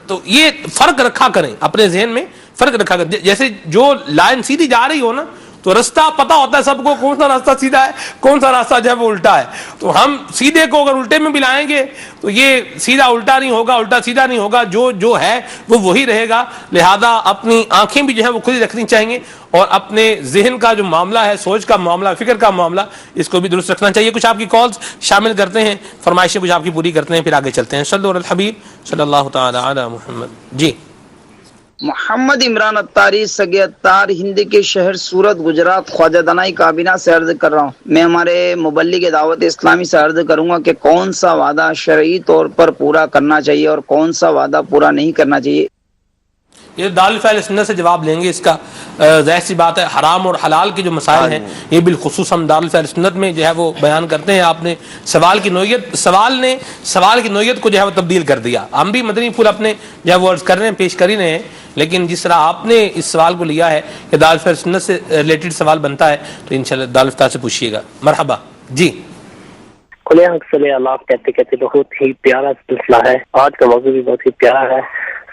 تو یہ فرق رکھا کریں اپنے ذہن میں، فرق رکھا کریں۔ جیسے جو لائن سیدھی جا رہی ہو نا، تو رستہ پتہ ہوتا ہے سب کو کون سا راستہ سیدھا ہے، کون سا راستہ جو ہے وہ الٹا ہے۔ تو ہم سیدھے کو اگر الٹے میں بھی لائیں گے تو یہ سیدھا الٹا نہیں ہوگا، الٹا سیدھا نہیں ہوگا، جو ہے وہ وہی رہے گا۔ لہذا اپنی آنکھیں بھی جو ہے وہ خود ہی رکھنی چاہیے، اور اپنے ذہن کا جو معاملہ ہے، سوچ کا معاملہ، فکر کا معاملہ، اس کو بھی درست رکھنا چاہیے۔ کچھ آپ کی کالز شامل کرتے ہیں، فرمائشیں کچھ آپ کی پوری کرتے ہیں، پھر آگے چلتے ہیں۔ صلی اللہ علی الحبیب صلی اللہ تعالی علی محمد۔ جی محمد عمران اتاری سگے اتار ہند کے شہر سورت گجرات خواجہ دنائی کابینہ سے عرض کر رہا ہوں۔ میں ہمارے مبلغ دعوت اسلامی سے عرض کروں گا کہ کون سا وعدہ شرعی طور پر پورا کرنا چاہیے اور کون سا وعدہ پورا نہیں کرنا چاہیے۔ یہ دارالفعل سنت سے جواب لیں گے اس کا، ظاہر سی بات ہے حرام اور حلال کے جو مسائل ہیں یہ بالخصوص ہم دارالفعل سنت میں جو ہے وہ بیان کرتے ہیں۔ آپ نے سوال کی نوعیت کو جو ہے وہ تبدیل کر دیا۔ ہم بھی مدنی پھول اپنے جو ہے وہ عرض کر رہے ہیں، پیش کر ہی رہے ہیں، لیکن جس طرح آپ نے اس سوال کو لیا ہے کہ دارالفعل سنت سے ریلیٹڈ سوال بنتا ہے، تو انشاءاللہ دارالفتا سے پوچھیے گا۔ مرحبا جی۔ کھلے آنکھ صلی اللہ کہتے کہتے بہت ہی پیارا سلسلہ ہے، آج کا موضوع بھی بہت ہی پیارا ہے۔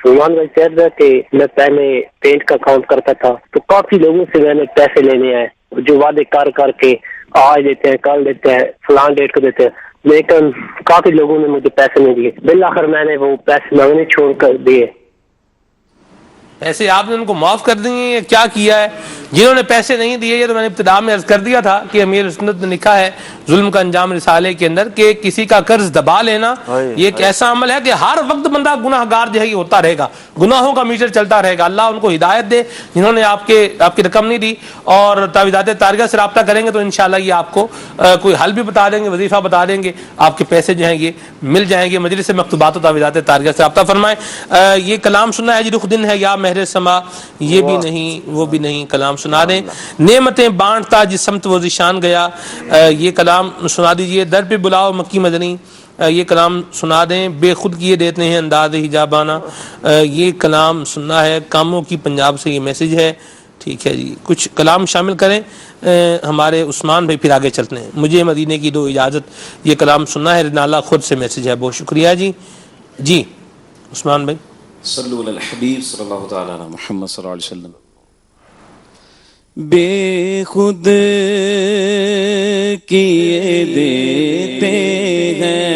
سلمان بھائی کہہ رہا کہ میں پہلے پینٹ کا کام کرتا تھا تو کافی لوگوں سے میں نے پیسے لینے آئے، جو وعدے کر کے آج دیتے ہیں، کل دیتے ہیں، فلان ڈیٹ کو دیتے ہیں، لیکن کافی لوگوں نے مجھے پیسے نہیں دیے۔ بالآخر میں نے وہ پیسے مانگنے چھوڑ کر دیے۔ ایسے آپ نے ان کو معاف کر دیے، کیا کیا ہے؟ جنہوں نے پیسے نہیں دیے، یہ تو میں نے ابتدا میں عرض کر دیا تھا کہ امیر سنت نے لکھا ہے ظلم کا انجام رسالے کے اندر کہ کسی کا قرض دبا لینا یہ ایک ایسا عمل ہے کہ ہر وقت بندہ گناہ گار جو ہے یہ ہوتا رہے گا، گناہوں کا میٹر چلتا رہے گا۔ اللہ ان کو ہدایت دے جنہوں نے آپ کی رقم نہیں دی، اور تعویذات طارقہ سے رابطہ کریں گے تو انشاءاللہ یہ آپ کو کوئی حل بھی بتا دیں گے، وظیفہ بتا دیں گے، آپ کے پیسے جو ہیں یہ مل جائیں گے۔ مجلس مکتوبات و تعویذات طارقہ سے رابطہ فرمائیں۔ یہ کلام سننا ہے جی، رخ دن ہے یا مہر سما، یہ بھی نہیں وہ بھی نہیں، کلام سنا دیں۔ نعمتیں بانٹتا جس سمت وہ ذیشان گیا، یہ کلام سنا دیجئے۔ در پہ بلاؤ مکی مدنی، یہ کلام سنا دیں۔ بے خود کیے دیتے ہیں انداز حجابانہ، یہ کلام سننا ہے۔ کاموں کی پنجاب سے یہ میسج ہے، ٹھیک ہے جی۔ کچھ کلام شامل کریں ہمارے عثمان بھائی، پھر آگے چلتے ہیں۔ مجھے مدینے کی دو اجازت، یہ کلام سننا ہے، رنالہ خود سے میسج ہے۔ بہت شکریہ جی۔ جی عثمان بھائی۔ صلو علی الحبیب صلی اللہ تعالی علی محمد صلی اللہ علیہ وسلم۔ بے خود کیے دیتے ہیں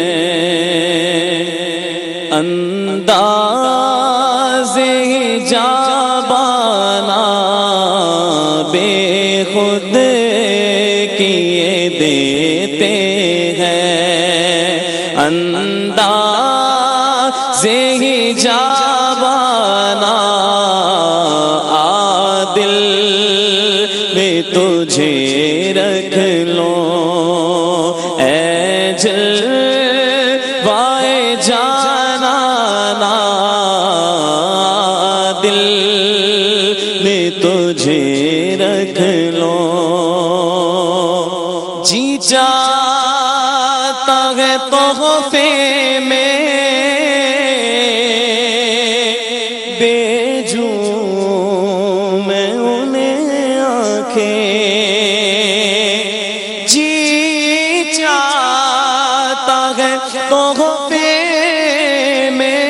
انداز جابانا، بے خود کیے دیتے ہیں انداز زہی جاوانا عادل میں تجھے رکھ لو اے جلوائے جانانا دل میں تجھے رکھ لو جی جاتا ہے تحفے میں بیجوں میں انہیں آنکھیں جی چاہتا ہے تحفے میں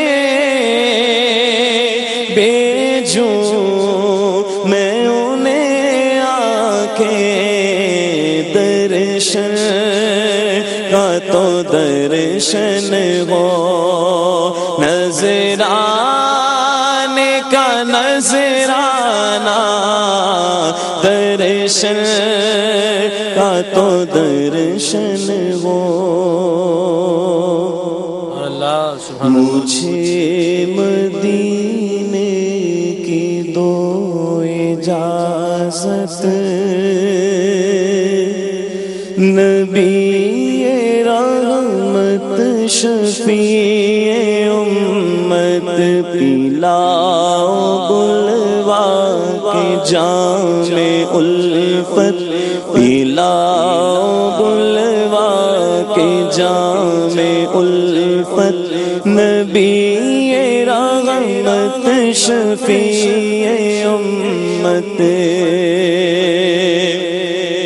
بیجوں میں انہیں آنکھیں درشن کا تو درشن ہو نظرانے کا نظرانہ درشن کا تو درشن ہو مجھے مدینے کی دو اجازت نبی رحمت شفیع امت پلاؤ بلوا کے جام الفت پلاؤ بلوا کے جام الفت نبی رحمت شفیع امت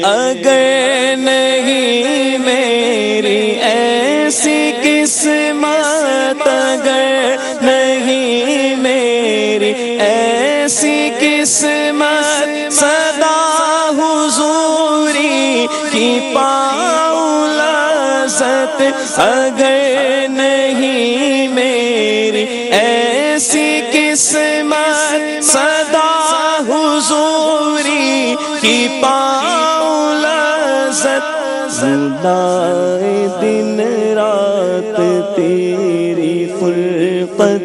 اگر نہیں میری ایسی قسمت اگر نہیں میری ایسی قسمت صدا حضوری کی پاؤں لذت اگر نہیں میری ایسی قسمت صدا حضوری کی پاؤں لذت رلائے دن رات تیری فرقت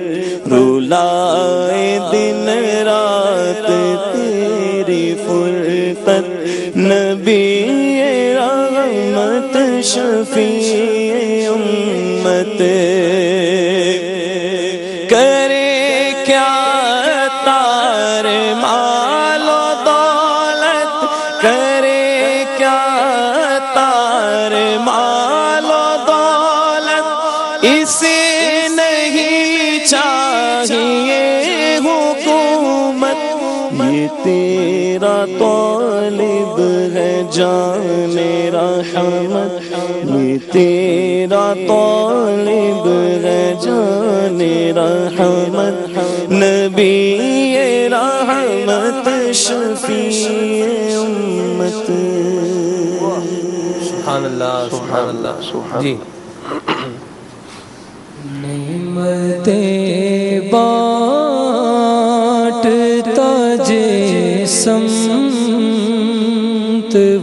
رلائے دن رات تیری فرقت نبی رحمت شفیع امت کرے کیا تار مال و دولت کرے کیا تار مال و دولت اسے نہیں چاہیے حکومت یہ تیرا طالب ہے جان رحمت یہ تیرا طالب ہے جان رحمت نبی رحمت شفیع امت سبحان اللہ سبحان اللہ جی نعمتیں بانٹتا جسمت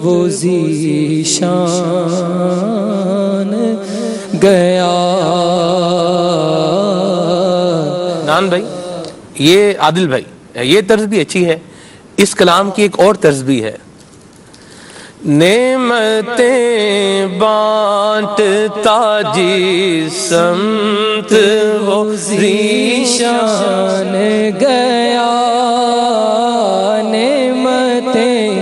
وہ ذیشان گیا نان بھائی یہ عادل بھائی یہ طرز بھی اچھی ہے اس کلام کی ایک اور طرز بھی ہے نعمتیں بانٹتا جسمت وہ ذیشان گیا نعمتیں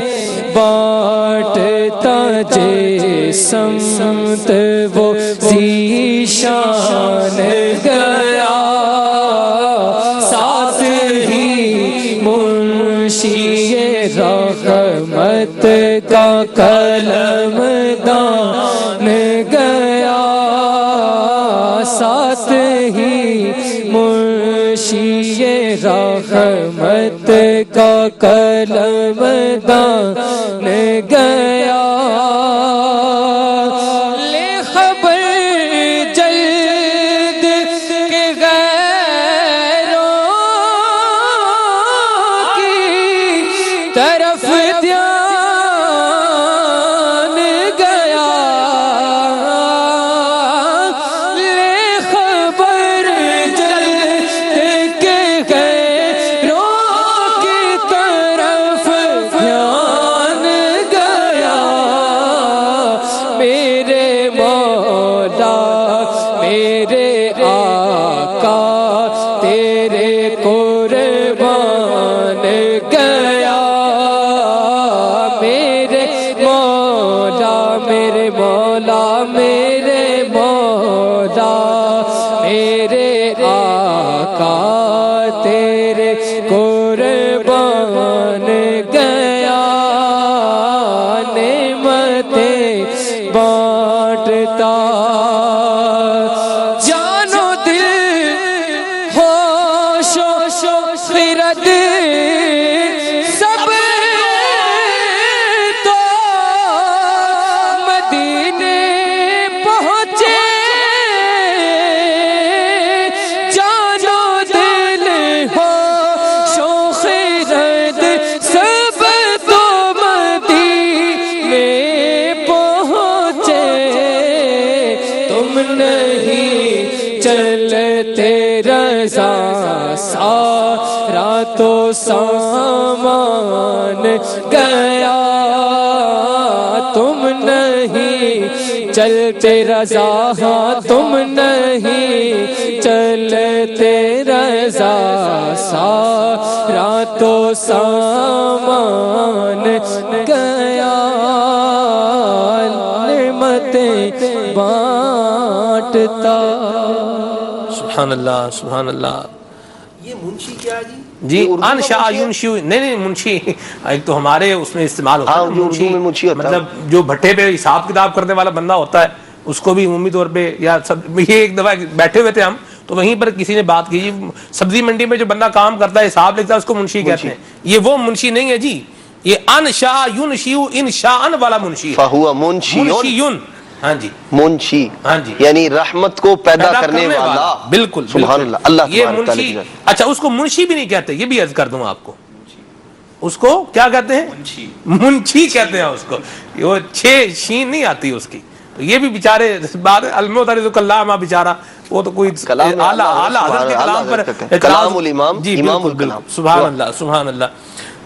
بانٹتا جسمت وہ ذیشان گیا ساتھ ہی منشی رحمت کا قلم دان گیا ساتھ ہی منشی رحمت کا قلم دان گیا لے خبر جلد کے غیروں کی طرف دھیان گیا لے خبر جلد گیا میرے مولا میرے مولا میرے مولا میرے آقا تیرے قربان گیا نعمتیں بانٹتا جانو دل ہوش و خرد سب تو مدینے پہنچے جانو دل ہوش و خرد سب تو مدینے پہنچے تم نہیں چلتے رضا سارا تو سامان گیا تم نہیں چلتے رضا ہاں تم نہیں چلتے رضا سارا تو سامان گیا نعمتیں بانٹتا سبحان اللہ سبحان اللہ. یہ منشی کیا ہے جی انشا ینشی نہیں منشی ایک تو ہمارے اس میں استعمال ہوتا ہے جو اردو میں منشی ہوتا ہے مطلب جو بھٹے پہ حساب کتاب کرنے والا بندہ ہوتا ہے اس کو بھی عمومی طور پہ یا یہ ایک دفعہ بیٹھے ہوئے تھے ہم تو وہیں پر کسی نے بات کی سبزی منڈی میں جو بندہ کام کرتا ہے حساب لکھتا ہے اس کو منشی کہتے ہیں. یہ وہ منشی نہیں ہے جی, یہ انشا ینشی انشاء والا منشی فہو منشیون ہاں جی منشی ہاں جی یعنی رحمت کو پیدا کرنے والا. بالکل سبحان اللہ. اللہ یہ منشی. اچھا اس کو منشی بھی نہیں کہتے, یہ بھی عرض کر دوں آپ کو, اس کو کیا کہتے ہیں منشی کہتے ہیں اس کو. وہ چھ شین نہیں آتی اس کی, تو یہ بھی بیچارے الموت اللہ ما بیچارہ وہ تو کوئی اعلیٰ حضرت کے کلام پر کلام الامام جی امام الکلام. سبحان اللہ سبحان اللہ.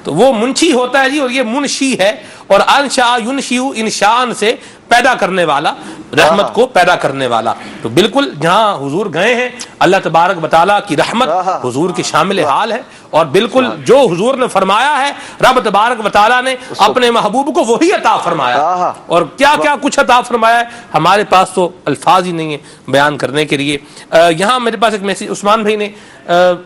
تو وہ منشی ہوتا ہے جی, اور یہ منشی ہے. اور انشا ینشی انشان سے پیدا کرنے والا, رحمت کو پیدا کرنے والا. تو بالکل جہاں حضور گئے ہیں اللہ تبارک و تعالیٰ کی رحمت حضور کی شامل حال ہے, اور بالکل جو حضور نے فرمایا ہے رب تبارک و تعالیٰ نے اپنے محبوب کو وہی عطا فرمایا. اور کیا کیا کچھ عطا فرمایا ہے ہمارے پاس تو الفاظ ہی نہیں ہے بیان کرنے کے لیے. یہاں میرے پاس ایک میسیج عثمان بھائی نے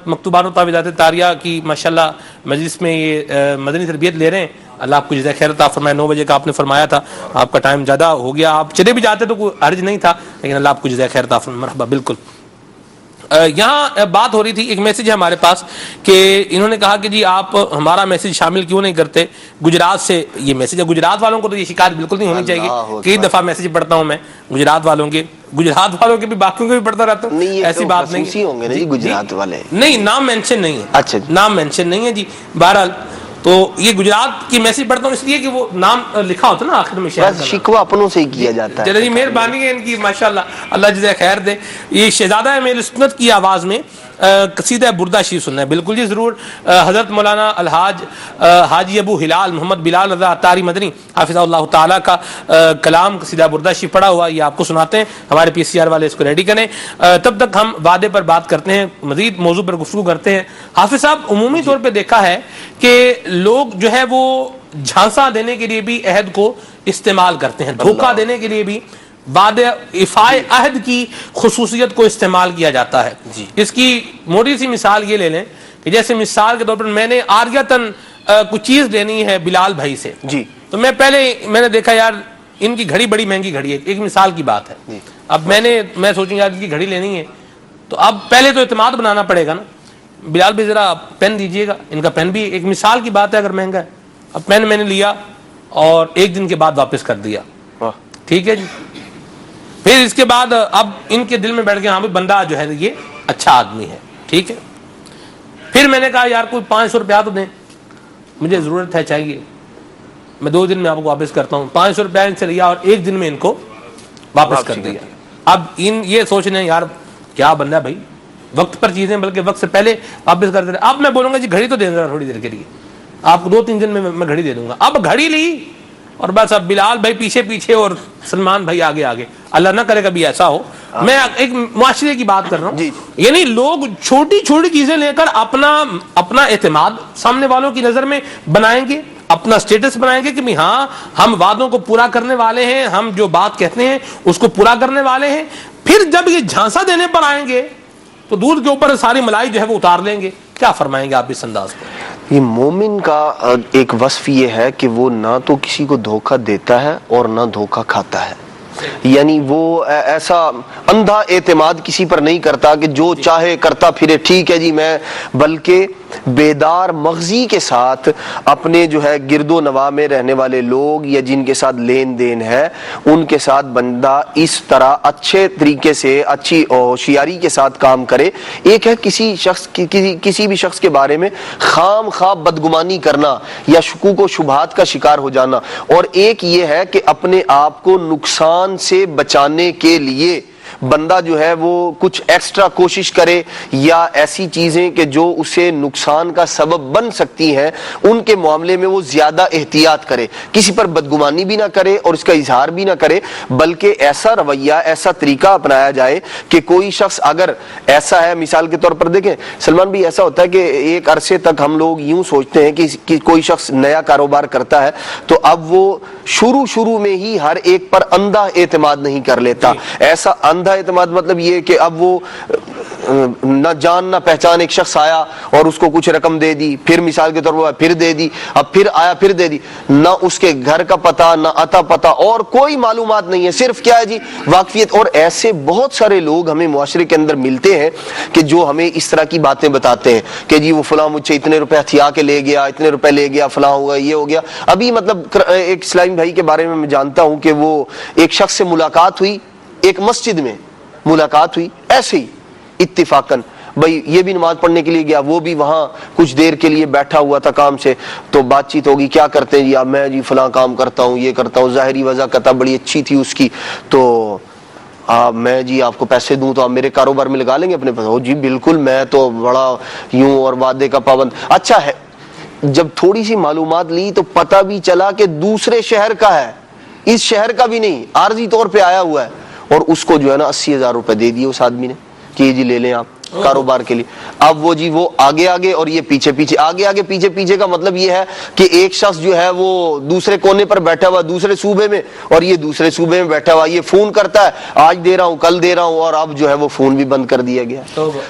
مکتوبات و تعویذات طاریہ کی ماشاءاللہ مجلس میں یہ مدنی تربیت لے رہے ہیں, اللہ آپ کو جزائے خیر عطا فرمائے. 9 بجے کا آپ نے فرمایا تھا, آپ کا ٹائم زیادہ ہو گیا, آپ چلے بھی جاتے تو کوئی حرج نہیں تھا, لیکن اللہ آپ کو جزائے خیر عطا فرمائے. مرحبا. بالکل یہاں بات ہو رہی تھی, ایک میسیج ہے ہمارے پاس کہ انہوں نے کہا کہ جی آپ ہمارا میسیج شامل کیوں نہیں کرتے. گجرات سے یہ میسیج ہے, گجرات والوں کو تو یہ شکایت بالکل نہیں ہونی چاہیے. کئی دفعہ میسیج پڑھتا ہوں میں گجرات والوں کے بھی باقیوں کے بھی پڑھتا رہتا ہوں, ایسی بات نہیں ہوں گے گجرات والے. نہیں نام مینشن نہیں ہے. اچھا نام مینشن نہیں ہے جی. بہرحال تو یہ گجرات کی میسیج پڑھتا ہوں اس لیے کہ وہ نام لکھا ہوتا ہے نا آخر میں, شہر شکوہ اپنوں سے ہی کیا جاتا ہے. چلے جی مہربانی ہے ان کی ماشاءاللہ, اللہ جزائے خیر دے. یہ شہزادہ میرے سنت کی آواز میں قصیدہ بردہ شریف سننا ہے. بالکل جی ضرور. حضرت مولانا الحاج حاجی ابو ہلال محمد بلال رضا عطاری مدنی حافظہ اللہ تعالیٰ کا کلام قصیدہ بردہ شریف پڑھا ہوا, یہ آپ کو سناتے ہیں. ہمارے PCR والے اس کو ریڈی کریں, تب تک ہم وعدے پر بات کرتے ہیں, مزید موضوع پر گفتگو کرتے ہیں. حافظ صاحب عمومی طور پہ دیکھا ہے کہ لوگ جو ہے وہ جھانسا دینے کے لیے بھی عہد کو استعمال کرتے ہیں, دھوکہ دینے کے لیے بھی وعدے افائے عہد کی خصوصیت کو استعمال کیا جاتا ہے. اس کی موٹی سی مثال یہ لے لیں کہ جیسے مثال کے طور پر میں نے آریتن کچھ چیز لینی ہے بلال بھائی سے جی, تو میں نے دیکھا یار ان کی گھڑی بڑی مہنگی گھڑی ہے, ایک مثال کی بات ہے. اب میں سوچوں یار ان کی گھڑی لینی ہے, تو اب پہلے تو اعتماد بنانا پڑے گا نا. بلال بھائی ذرا پین دیجئے گا, ان کا پین بھی ایک مثال کی بات ہے اگر مہنگا ہے. اب پین میں نے لیا اور 1 دن کے بعد واپس کر دیا, ٹھیک ہے جی. پھر اس کے بعد اب ان کے دل میں بیٹھ گیا ہاں بھی بندہ جو ہے یہ اچھا آدمی ہے, ٹھیک ہے. پھر میں نے کہا یار کوئی 500 روپیہ تو دیں, مجھے ضرورت ہے, چاہیے, میں 2 دن میں آپ کو واپس کرتا ہوں. 500 روپیہ ان سے لیا اور 1 دن میں ان کو واپس کر دیا. اب ان یہ سوچ رہے ہیں یار کیا بندہ ہے بھائی, وقت پر چیزیں بلکہ وقت سے پہلے واپس کر دے رہے. اب میں بولوں گا جی گھڑی تو دے دیں تھوڑی دیر کے لیے, آپ کو 2-3 دن میں گھڑی دے دوں گا. اب گھڑی لی اور بس اب بلال بھائی پیچھے پیچھے اور سلمان بھائی آگے آگے. اللہ نہ کرے کبھی ایسا ہو میں ایک معاشرے کی بات کر رہا ہوں جی یعنی لوگ چھوٹی چھوٹی چیزیں لے کر اپنا اعتماد سامنے والوں کی نظر میں بنائیں گے, اپنا سٹیٹس بنائیں گے کہ ہاں ہم وعدوں کو پورا کرنے والے ہیں, ہم جو بات کہتے ہیں اس کو پورا کرنے والے ہیں. پھر جب یہ جھانسا دینے پر آئیں گے تو دودھ کے اوپر ساری ملائی جو ہے وہ اتار لیں گے. کیا فرمائیں گے آپ اس انداز پر؟ یہ مومن کا ایک وصف یہ ہے کہ وہ نہ تو کسی کو دھوکہ دیتا ہے اور نہ دھوکہ کھاتا ہے. یعنی وہ ایسا اندھا اعتماد کسی پر نہیں کرتا کہ جو چاہے کرتا پھرے, ٹھیک ہے جی میں, بلکہ بیدار مغزی کے ساتھ اپنے جو ہے گرد و نواح میں رہنے والے لوگ یا جن کے ساتھ لین دین ہے ان کے ساتھ بندہ اس طرح اچھے طریقے سے اچھی ہوشیاری کے ساتھ کام کرے. ایک ہے کسی بھی شخص کے بارے میں خام خواہ بدگمانی کرنا یا شکوک و شبہات کا شکار ہو جانا, اور ایک یہ ہے کہ اپنے آپ کو نقصان سے بچانے کے لیے بندہ جو ہے وہ کچھ ایکسٹرا کوشش کرے یا ایسی چیزیں کہ جو اسے نقصان کا سبب بن سکتی ہیں ان کے معاملے میں وہ زیادہ احتیاط کرے, کسی پر بدگمانی بھی نہ کرے اور اس کا اظہار بھی نہ کرے, بلکہ ایسا رویہ ایسا طریقہ اپنایا جائے کہ کوئی شخص اگر ایسا ہے, مثال کے طور پر دیکھیں سلمان بھی, ایسا ہوتا ہے کہ ایک عرصے تک ہم لوگ یوں سوچتے ہیں کہ کوئی شخص نیا کاروبار کرتا ہے تو اب وہ شروع میں ہی ہر ایک پر اندھا اعتماد نہیں کر لیتا. ایسا اندھا اعتماد مطلب یہ کہ اب وہ نہ جان نہ پہچان ایک شخص آیا اور اس کو کچھ رقم دے دی, پھر مثال کے طور پر پھر دے دی, اب پھر آیا پھر دے دی, نہ اس کے گھر کا پتہ نہ عطا پتہ اور کوئی معلومات نہیں ہے, صرف کیا ہے جی واقفیت. اور ایسے بہت سارے لوگ ہمیں معاشرے کے اندر ملتے ہیں کہ جو ہمیں اس طرح کی باتیں بتاتے ہیں کہ جی وہ فلاں مجھ سے اتنے روپے ہتھیا کے لے گیا, اتنے روپے لے گیا, فلاں ہوا, یہ ہو گیا. ابھی مطلب ایک اسلامی بھائی کے بارے میں جانتا ہوں کہ وہ ایک شخص سے ملاقات ہوئی, ایک مسجد میں ملاقات ہوئی ایسے ہی اتفاقاً, بھائی یہ بھی نماز پڑھنے کے لیے گیا, وہ بھی وہاں کچھ دیر کے لیے بیٹھا ہوا تھا کام سے, تو بات چیت ہوگی کیا کرتے ہیں جی, اب میں جی فلاں کام کرتا ہوں, یہ کرتا ہوں. ظاہری وضاحت بڑی اچھی تھی اس کی, تو میں جی آپ کو پیسے دوں تو آپ میرے کاروبار میں لگا لیں گے اپنے پیسے؟ جی بالکل, میں تو بڑا یوں اور وعدے کا پابند. اچھا ہے, جب تھوڑی سی معلومات لی تو پتہ بھی چلا کہ دوسرے شہر کا ہے, اس شہر کا بھی نہیں, عارضی طور پہ آیا ہوا ہے, اور اس کو جو ہے نا 80,000 روپے دے دیے اس آدمی نے کہ جی لے لیں آپ کاروبار کے لیے. اب وہ جی وہ آگے اور یہ پیچھے آگے پیچھے کا مطلب یہ ہے کہ ایک شخص جو ہے وہ دوسرے کونے پر بیٹھا ہوا دوسرے صوبے میں, اور یہ دوسرے صوبے میں بیٹھا ہوا, یہ فون کرتا ہے آج دے رہا ہوں کل دے رہا ہوں, اور اب جو ہے وہ فون بھی بند کر دیا گیا.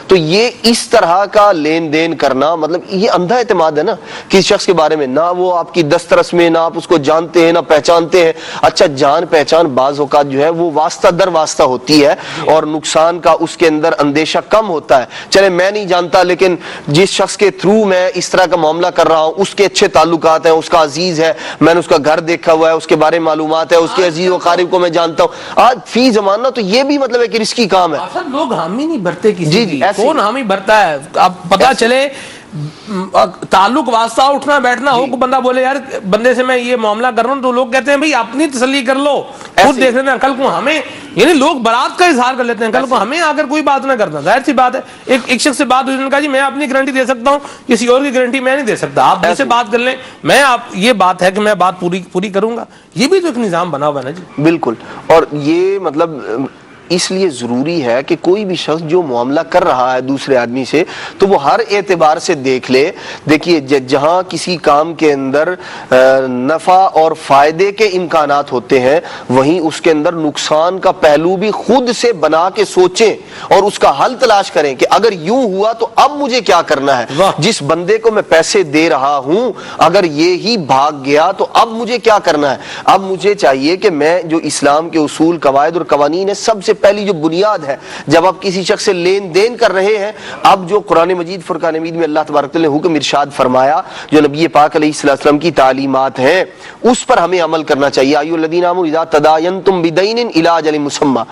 تو یہ اس طرح کا لین دین کرنا مطلب یہ اندھا اعتماد ہے نا کسی شخص کے بارے میں, نہ وہ آپ کی دسترس میں, نہ آپ اس کو جانتے ہیں نہ پہچانتے ہیں. اچھا جان پہچان بعض اوقات جو ہے وہ واسطہ در واسطہ ہوتی ہے اور نقصان کا اس کے اندر اندیشہ کم ہوتا ہے. چلے میں نہیں جانتا لیکن جس شخص کے تھرو میں اس طرح کا معاملہ کر رہا ہوں اس کے اچھے تعلقات ہیں, اس کا عزیز ہے, میں نے اس کا گھر دیکھا ہوا ہے, اس کے بارے میں معلومات ہے, اس کے عزیز و قارب کو میں جانتا ہوں. آج فی زمانہ تو یہ بھی مطلب ایک رسکی کام ہے. لوگ حامی نہیں بھرتے کسی جی کون حامی بھرتا ہے. اب پتہ چلے تعلق واسطہ اٹھنا بیٹھنا ہو, بندہ بولے یار بندے سے میں یہ معاملہ کر رہا ہوں, تو لوگ کہتے ہیں بھائی اپنی تسلی کر لو, خود دیکھ لینا, کل کو ہمیں, یعنی لوگ برات کا اظہار کر لیتے ہیں, کل کو ہمیں آ کر کوئی بات نہ کرنا. ظاہر سی بات ہے, ایک شخص سے بات ہوئی, کہا جی میں اپنی گارنٹی دے سکتا ہوں, کسی اور کی گارنٹی میں نہیں دے سکتا, آپ مجھ سے بات کر لیں, میں آپ یہ بات ہے کہ میں بات پوری کروں گا. یہ بھی تو ایک نظام بنا ہوا ہے نا جی. بالکل, اور یہ مطلب اس لیے ضروری ہے کہ کوئی بھی شخص جو معاملہ کر رہا ہے دوسرے آدمی سے تو وہ ہر اعتبار سے دیکھ لے. دیکھیے جہاں کسی کام کے اندر نفع اور فائدے کے امکانات ہوتے ہیں وہیں اس کے اندر نقصان کا پہلو بھی خود سے بنا کے سوچیں اور اس کا حل تلاش کریں کہ اگر یوں ہوا تو اب مجھے کیا کرنا ہے. جس بندے کو میں پیسے دے رہا ہوں اگر یہ ہی بھاگ گیا تو اب مجھے کیا کرنا ہے. اب مجھے چاہیے کہ میں جو اسلام کے اصول قواعد اور قوانین ہے, سب سے پہلی جو بنیاد ہے جب آپ کسی شخص سے لین دین کر رہے ہیں, اب جو قرآن مجید فرقان حمید میں اللہ تبارک تعالیٰ نے حکم ارشاد فرمایا جو نبی پاک علیہ السلام کی تعلیمات ہیں اس پر ہمیں عمل کرنا چاہیے. ایھا الذین آمنوا اذا تداینتم بدین الی اجل مسمی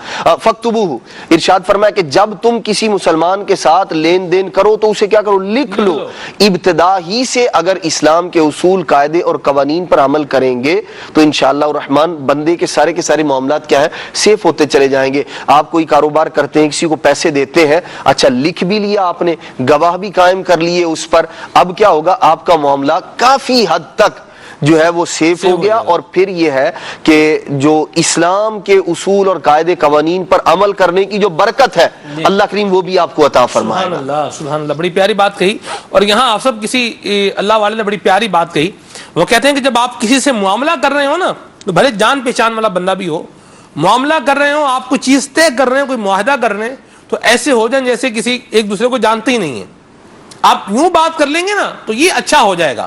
فاکتبوہ, ارشاد فرمایا کہ جب تم کسی مسلمان کے ساتھ لین دین کرو تو اسے کیا کرو, لکھ لو. ابتدا ہی سے اگر اسلام کے اصول قاعدے اور قوانین پر عمل کریں گے تو انشاءاللہ الرحمن بندے کے سارے معاملات کیا ہیں, سیف ہوتے چلے جائیں گے. آپ کوئی کاروبار کرتے ہیں, کسی کو پیسے دیتے ہیں, اچھا لکھ بھی لیا آپ نے, گواہ بھی قائم کر لیے اس پر, اب کیا ہوگا, آپ کا معاملہ کافی حد تک جو ہے وہ سیف ہو گیا. اور پھر یہ ہے کہ جو اسلام کے اصول اور قاعدے قوانین پر عمل کرنے کی جو برکت ہے اللہ کریم وہ بھی آپ کو عطا فرمائے. سبحان اللہ سبحان اللہ, بڑی پیاری بات کہی. اور یہاں آپ سب کسی اللہ والے نے بڑی پیاری بات کہی. وہ کہتے ہیں کہ جب آپ کسی سے معاملہ کر رہے ہو نا, تو بھلے جان پہچان والا بندہ بھی ہو, معاملہ کر رہے ہو, آپ کوئی چیز طے کر رہے ہیں, کوئی معاہدہ کر رہے ہیں, تو ایسے ہو جائیں جیسے کسی ایک دوسرے کو جانتے ہی نہیں ہیں. آپ یوں بات کر لیں گے نا تو یہ اچھا ہو جائے گا.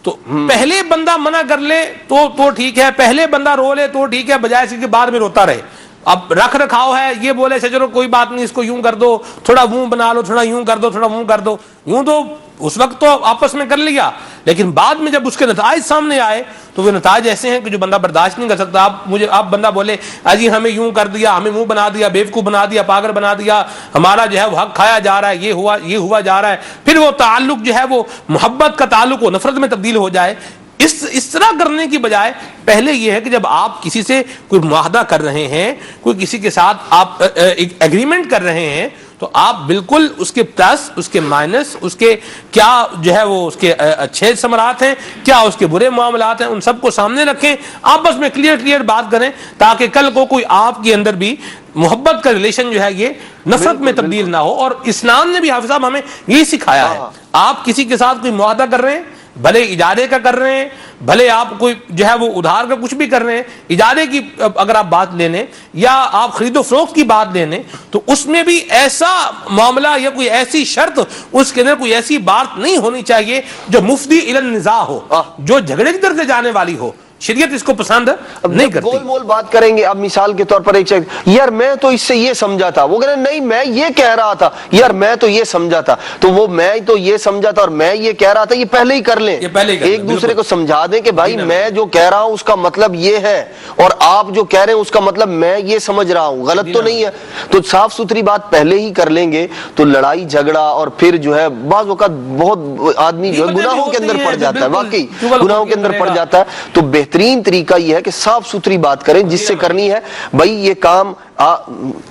تو پہلے بندہ منع کر لے تو ٹھیک ہے, پہلے بندہ رو لے تو ٹھیک ہے, بجائے اس کے بعد میں روتا رہے. اب رکھ رکھاؤ ہے, یہ بولے چلو کوئی بات نہیں, اس کو یوں کر دو, تھوڑا منہ بنا لو, تھوڑا یوں کر دو, تھوڑا منہ کر دو, یوں تو اس وقت تو آپس میں کر لیا, لیکن بعد میں جب اس کے نتائج سامنے آئے تو وہ نتائج ایسے ہیں کہ جو بندہ برداشت نہیں کر سکتا. آپ بندہ بولے اجی ہمیں یوں کر دیا, ہمیں منہ بنا دیا, بیوقوف بنا دیا, پاگل بنا دیا, ہمارا جو ہے وہ حق کھایا جا رہا ہے, یہ ہوا جا رہا ہے, پھر وہ تعلق جو ہے وہ محبت کا تعلق و نفرت میں تبدیل ہو جائے. اس طرح کرنے کی بجائے پہلے یہ ہے کہ جب آپ کسی سے کوئی معاہدہ کر رہے ہیں, کوئی کسی کے ساتھ آپ ایک ایگریمنٹ کر رہے ہیں, تو آپ بالکل اس کے پلس, اس کے مائنس, اس کے کیا جو ہے وہ اس کے اچھے ثمرات ہیں, کیا اس کے برے معاملات ہیں, ان سب کو سامنے رکھیں, آپس میں کلیئر بات کریں, تاکہ کل کو کوئی آپ کے اندر بھی محبت کا ریلیشن جو ہے یہ نفرت میں تبدیل نہ ہو. اور اسلام نے بھی حافظ صاحب ہمیں یہی سکھایا ہے. آپ کسی کے ساتھ کوئی معاہدہ کر رہے ہیں, بھلے اجارے کا کر رہے ہیں, بھلے آپ کوئی جو ہے وہ ادھار کا کچھ بھی کر رہے ہیں, اجارے کی اگر آپ بات لے لیں یا آپ خرید و فروخت کی بات لے لیں, تو اس میں بھی ایسا معاملہ یا کوئی ایسی شرط, اس کے اندر کوئی ایسی بات نہیں ہونی چاہیے جو مفضی الی النزاع ہو, جو جھگڑے کی طرف سے جانے والی ہو. شریعت اس کو پسند نہیں کرتی. گول مول بات کریں گے. اب مثال کے طور پر ایک یار میں تو اس سے یہ سمجھا تھا, وہ کہنے نہیں میں یہ کہہ رہا تھا, یار میں تو یہ سمجھا تھا, تو وہ میں تو یہ سمجھا تھا اور میں یہ کہہ رہا تھا, یہ پہلے ہی کر لیں. ایک دوسرے کو سمجھا دیں کہ بھائی میں جو کہہ رہا ہوں اس کا مطلب یہ ہے, اور آپ جو کہہ رہے ہیں اس کا مطلب میں یہ سمجھ رہا ہوں, غلط تو نہیں ہے. تو صاف ستھری بات پہلے ہی کر لیں گے تو لڑائی جھگڑا اور پھر جو ہے بعض اوقات بہت آدمی جو ہے گناہوں کے اندر پڑ جاتا ہے, واقعی گناہوں کے اندر پڑ جاتا ہے. تو بہترین طریقہ یہ ہے کہ صاف ستھری بات کریں, جس سے کرنی ہے بھائی یہ کام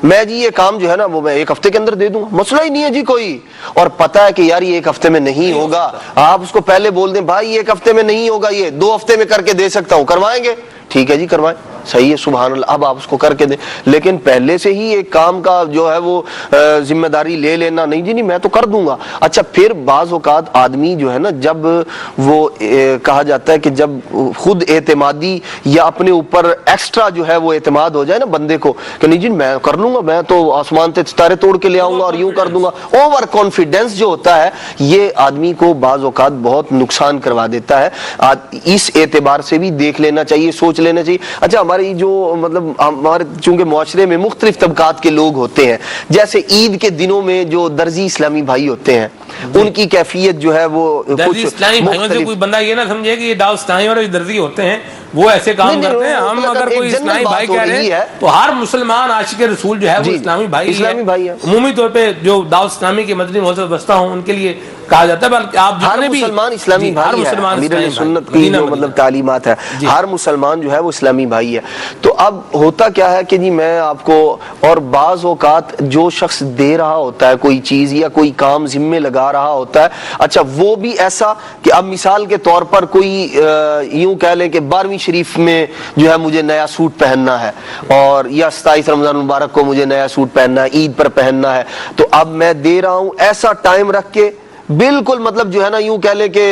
میں جی یہ کام جو ہے نا وہ میں ایک ہفتے کے اندر دے دوں گا, مسئلہ ہی نہیں ہے جی کوئی, اور پتا ہے کہ یار یہ ایک ہفتے میں نہیں ہوگا, آپ اس کو پہلے بول دیں بھائی ایک ہفتے میں نہیں ہوگا, یہ 2 ہفتے میں کر کے دے سکتا ہوں, کروائیں گے, ٹھیک ہے جی کروائیں, صحیح ہے سبحان اللہ, اب آپ اس کو کر کے دیں. لیکن پہلے سے ہی ایک کام کا جو ہے وہ ذمہ داری لے لینا, نہیں جی نہیں میں تو کر دوں گا. اچھا پھر بعض اوقات آدمی جو ہے نا, جب وہ کہا جاتا ہے کہ جب خود اعتمادی یا اپنے اوپر ایکسٹرا جو ہے وہ اعتماد ہو جائے نا بندے کو کہ نہیں جی میں کر لوں گا, میں تو آسمان سے ستارے توڑ کے لے آؤں گا اور یوں کر دوں گا, اوور کانفیڈنس جو ہوتا ہے یہ آدمی کو بعض اوقات بہت نقصان کروا دیتا ہے. اس اعتبار سے بھی دیکھ لینا چاہیے, سوچ لینا چاہیے. اچھا ہماری جو مطلب ہمارے چونکہ معاشرے میں مختلف طبقات کے لوگ ہوتے ہیں, جیسے عید کے دنوں میں جو درزی اسلامی بھائی ہوتے ہیں ان کی کیفیت جو ہے وہ درزی اسلامی بھائیوں سے کوئی بندہ یہ نہ سمجھے کہ یہ داؤ اسلامی اور درزی ہوتے ہیں وہ ایسے کام کرتے ہیں. ہم اگر کوئی اسلامی بھائی کہہ رہے ہیں تو ہر مسلمان عاشق رسول جو ہے وہ اسلامی بھائی ہے. عمومی طور پہ جو دعوت اسلامی کے مدنی محسوس بستہ ہوں ان کے لیے کہا جاتا ہے, بلکہ آپ ہر مسلمان اسلامی بھائی ہے, امیر علیہ سنت کی جو مطلب تعلیمات ہے, ہر مسلمان جو ہے وہ اسلامی بھائی ہے. تو اب ہوتا کیا ہے کہ جی میں آپ کو, اور بعض اوقات جو شخص دے رہا ہوتا ہے کوئی چیز یا کوئی کام ذمے لگا رہا ہوتا ہے, اچھا وہ بھی ایسا کہ اب مثال کے طور پر کوئی یوں کہہ لیں کہ 12ویں شریف میں جو ہے مجھے نیا سوٹ پہننا ہے, اور یا 27 رمضان مبارک کو مجھے نیا سوٹ پہننا ہے, عید پر پہننا ہے, تو اب میں دے رہا ہوں ایسا ٹائم رکھ کے بالکل مطلب جو ہے نا یوں کہہ لیں کہ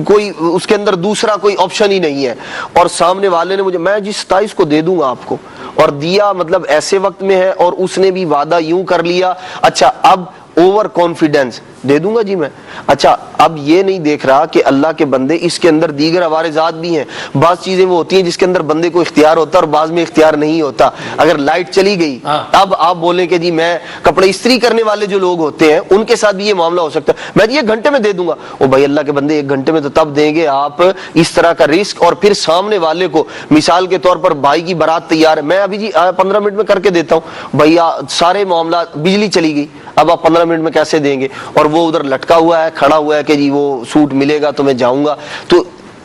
کوئی اس کے اندر دوسرا کوئی آپشن ہی نہیں ہے, اور سامنے والے نے مجھے میں جی 27 کو دے دوں گا آپ کو, اور دیا مطلب ایسے وقت میں ہے, اور اس نے بھی وعدہ یوں کر لیا, اچھا اب اوور کانفیڈنس دے دوں گا جی میں. اچھا اب یہ نہیں دیکھ رہا کہ اللہ کے بندے اس کے اندر دیگر عوارضات بھی ہیں, بعض چیزیں وہ ہوتی ہیں جس کے اندر بندے کو اختیار ہوتا ہے اور بعض میں اختیار نہیں ہوتا. اگر لائٹ چلی گئی اب آپ بولیں کہ جی میں کپڑے استری کرنے والے جو لوگ ہوتے ہیں ان کے ساتھ بھی یہ معاملہ ہو سکتا ہے, میں 1 گھنٹے میں دے دوں گا. او بھائی اللہ کے بندے 1 گھنٹے میں تو تب دیں گے آپ اس طرح کا رسک, اور پھر سامنے والے کو مثال کے طور پر بھائی کی بارات تیار ہے, میں ابھی جی 15 منٹ میں کر کے دیتا ہوں, بھیا سارے معاملات, بجلی چلی گئی, اب آپ 15 منٹ میں کیسے دیں گے, اور وہ ادھر لٹکا ہوا ہے, کھڑا ہوا ہے کہ جی وہ سوٹ ملے گا تو میں جاؤں گا. تو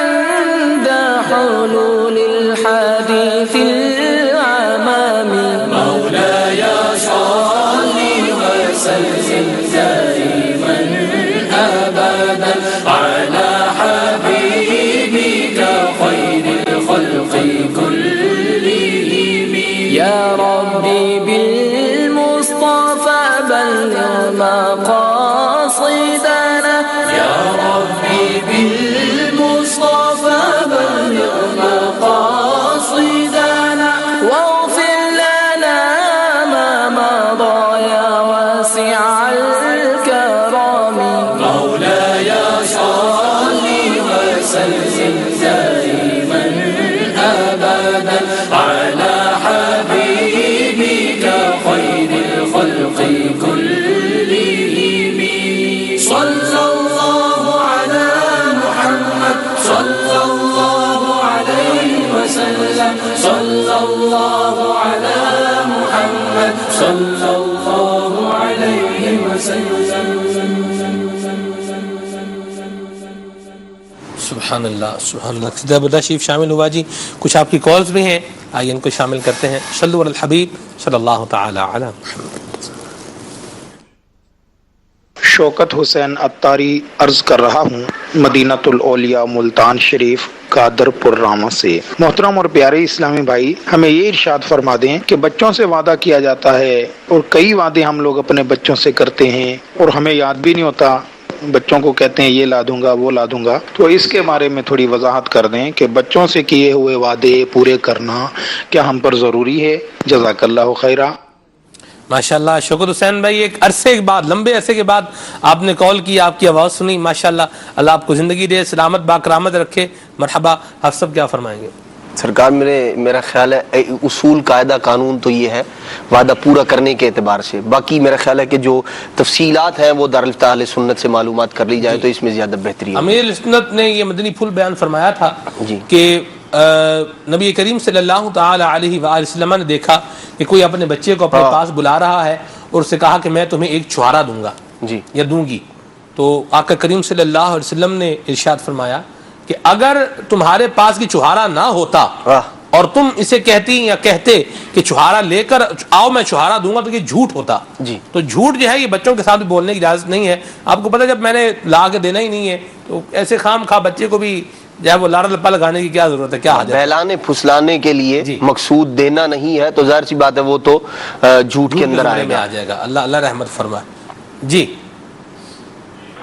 عند حلول الحديث العمام। مولاي صلي وسلم دائما أبدا على حبيبك خير الخلق كلهم. يا ربي بالمصطفى بلغ مقاصدنا. يا ربي بالمصطفى بلغ مقاصدنا واغفر لنا ما مضى يا واسع كلهم صلى الله على محمد صلى الله عليه وسلم صلى الله على محمد صلى الله عليه وسلم. سبحان اللہ سبحان اللہ. کتاب اللہ شریف شامل ہوا جی. کچھ آپ کی کالز بھی ہیں, آئیے ان کو شامل کرتے ہیں. صلو علی الحبیب صلی اللہ تعالی علی محمد. شوکت حسین عطاری عرض کر رہا ہوں مدینۃ الاولیاء ملتان شریف قادرپور راما سے. محترم اور پیارے اسلامی بھائی, ہمیں یہ ارشاد فرما دیں کہ بچوں سے وعدہ کیا جاتا ہے اور کئی وعدے ہم لوگ اپنے بچوں سے کرتے ہیں اور ہمیں یاد بھی نہیں ہوتا. بچوں کو کہتے ہیں یہ لا دوں گا وہ لا دوں گا. تو اس کے بارے میں تھوڑی وضاحت کر دیں کہ بچوں سے کیے ہوئے وعدے پورے کرنا کیا ہم پر ضروری ہے؟ جزاک اللہ خیرہ. ماشاءاللہ شوکت حسین بھائی, ایک عرصے کے بعد, لمبے عرصے کے بعد آپ نے کال کی, آپ کی آواز سنی. ماشاءاللہ اللہ آپ کو زندگی دے, سلامت باکرامت رکھے. مرحبا. آپ سب کیا فرمائیں گے؟ سرکار میرا خیال ہے اصول قاعدہ قانون تو یہ ہے وعدہ پورا کرنے کے اعتبار سے. باقی میرا خیال ہے کہ جو تفصیلات ہیں وہ دارالفتہ اہل سنت سے معلومات کر لی جائے تو اس میں زیادہ بہتری ہے. امیر سنت نے یہ مدنی پھول بیان فرمایا تھا جی کہ نبی کریم صلی اللہ تعالی علیہ وآلہ وسلم نے دیکھا کہ کوئی اپنے بچے کو اپنے پاس بلا رہا ہے اور اسے کہا کہ میں تمہیں ایک چھہارا دوں گا جی یا دوں گی. تو آقا کریم صلی اللہ علیہ وسلم نے ارشاد فرمایا کہ اگر تمہارے پاس کی چھہارا نہ ہوتا اور تم اسے کہتی یا کہتے کہ چھہارا لے کر آؤ میں چھہارا دوں گا, تو یہ جھوٹ ہوتا جی. تو جھوٹ جو ہے یہ بچوں کے ساتھ بولنے کی اجازت نہیں ہے. آپ کو پتہ جب میں نے لا کے دینا ہی نہیں ہے تو ایسے خام خواہ بچے کو بھی جو ہے وہ لارا لپا لگانے کی کیا ضرورت ہے, کیا حاجت ہے؟ بہلانے پھسلانے کے لیے مقصود دینا نہیں ہے تو ظاہر سی بات ہے وہ تو جھوٹ کے اندر آئے گا. اللہ رحمت فرمائے. جی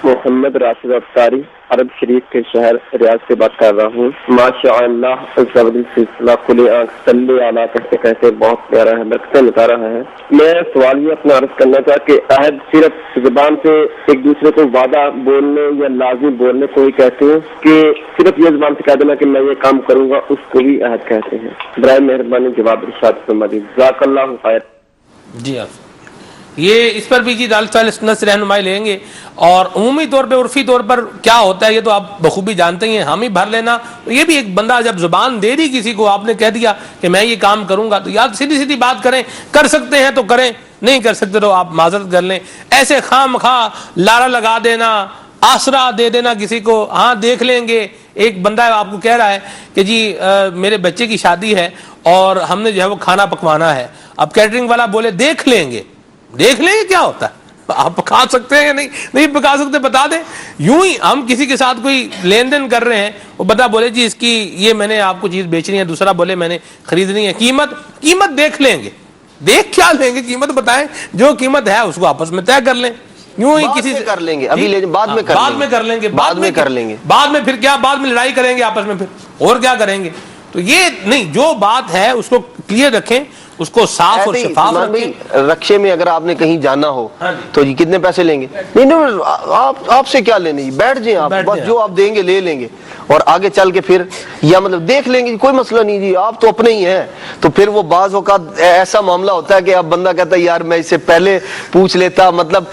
محمد راشد افطاری عرب شریف کے شہر ریاض سے بات کر رہا ہوں. ماشاء اللہ سلسلہ کھلے آنکھ صلی علی کہتے کہتے بہت پیارا ہے, برکتیں لٹا رہا ہے. میں سوال یہ اپنا عرض کرنا تھا کہ عہد صرف زبان سے ایک دوسرے کو وعدہ بولنے یا لازم بولنے کو ہی کہتے ہیں کہ صرف یہ زبان سے کہہ دینا کہ میں یہ کام کروں گا اس کو بھی عہد کہتے ہیں؟ برائے مہربانی جواب ارشاد فرما دیجیے. جزاک اللہ خیر. جی آپ یہ اس پر بھی جی دارالفتہ سنت سے رہنمائی لیں گے. اور عمومی طور پہ عرفی طور پر کیا ہوتا ہے یہ تو آپ بخوبی جانتے ہی ہیں, ہم ہی بھر لینا. یہ بھی ایک بندہ جب زبان دے دی کسی کو, آپ نے کہہ دیا کہ میں یہ کام کروں گا, تو یاد سیدھی بات کریں, کر سکتے ہیں تو کریں, نہیں کر سکتے تو آپ معذرت کر لیں. ایسے خام خواہ لارا لگا دینا, آسرا دے دینا کسی کو, ہاں دیکھ لیں گے. ایک بندہ آپ کو کہہ رہا ہے کہ جی میرے بچے کی شادی ہے اور ہم نے جو ہے وہ کھانا پکوانا ہے. اب کیٹرنگ والا بولے دیکھ لیں گے کیا ہوتا ہے, آپ پکا سکتے ہیں یا نہیں پکا سکتے بتا دیں. یوں ہی ہم کسی کے ساتھ کوئی لین دین کر رہے ہیں, وہ بندہ بولے جی اس کی یہ میں نے آپ کو چیز بیچنی ہے, دوسرا بولے میں نے خریدنی ہے, قیمت دیکھ لیں گے. دیکھ کیا لیں گے, قیمت بتائیں, جو قیمت ہے اس کو آپس میں طے کر لیں. یوں ہی کسی سے کر لیں گے, ابھی بعد میں کر لیں گے, بعد میں پھر کیا, بعد میں لڑائی کریں گے آپس میں, پھر اور کیا کریں گے. تو یہ نہیں, جو بات ہے اس کو کلیئر رکھیں, اس کو صاف اور شفاف رکھیں. رکشے میں اگر آپ نے کہیں جانا ہو تو جی کتنے پیسے لیں گے؟ نہیں آپ سے کیا لینے جی, بیٹھ جائیں آپ, بس جو آپ دیں گے لے لیں گے اور آگے چل کے پھر یا مطلب دیکھ لیں گے, کوئی مسئلہ نہیں جی, آپ تو اپنے ہی ہیں. تو پھر وہ بعض اوقات ایسا معاملہ ہوتا ہے کہ اب بندہ کہتا ہے یار میں اس سے پہلے پوچھ لیتا, مطلب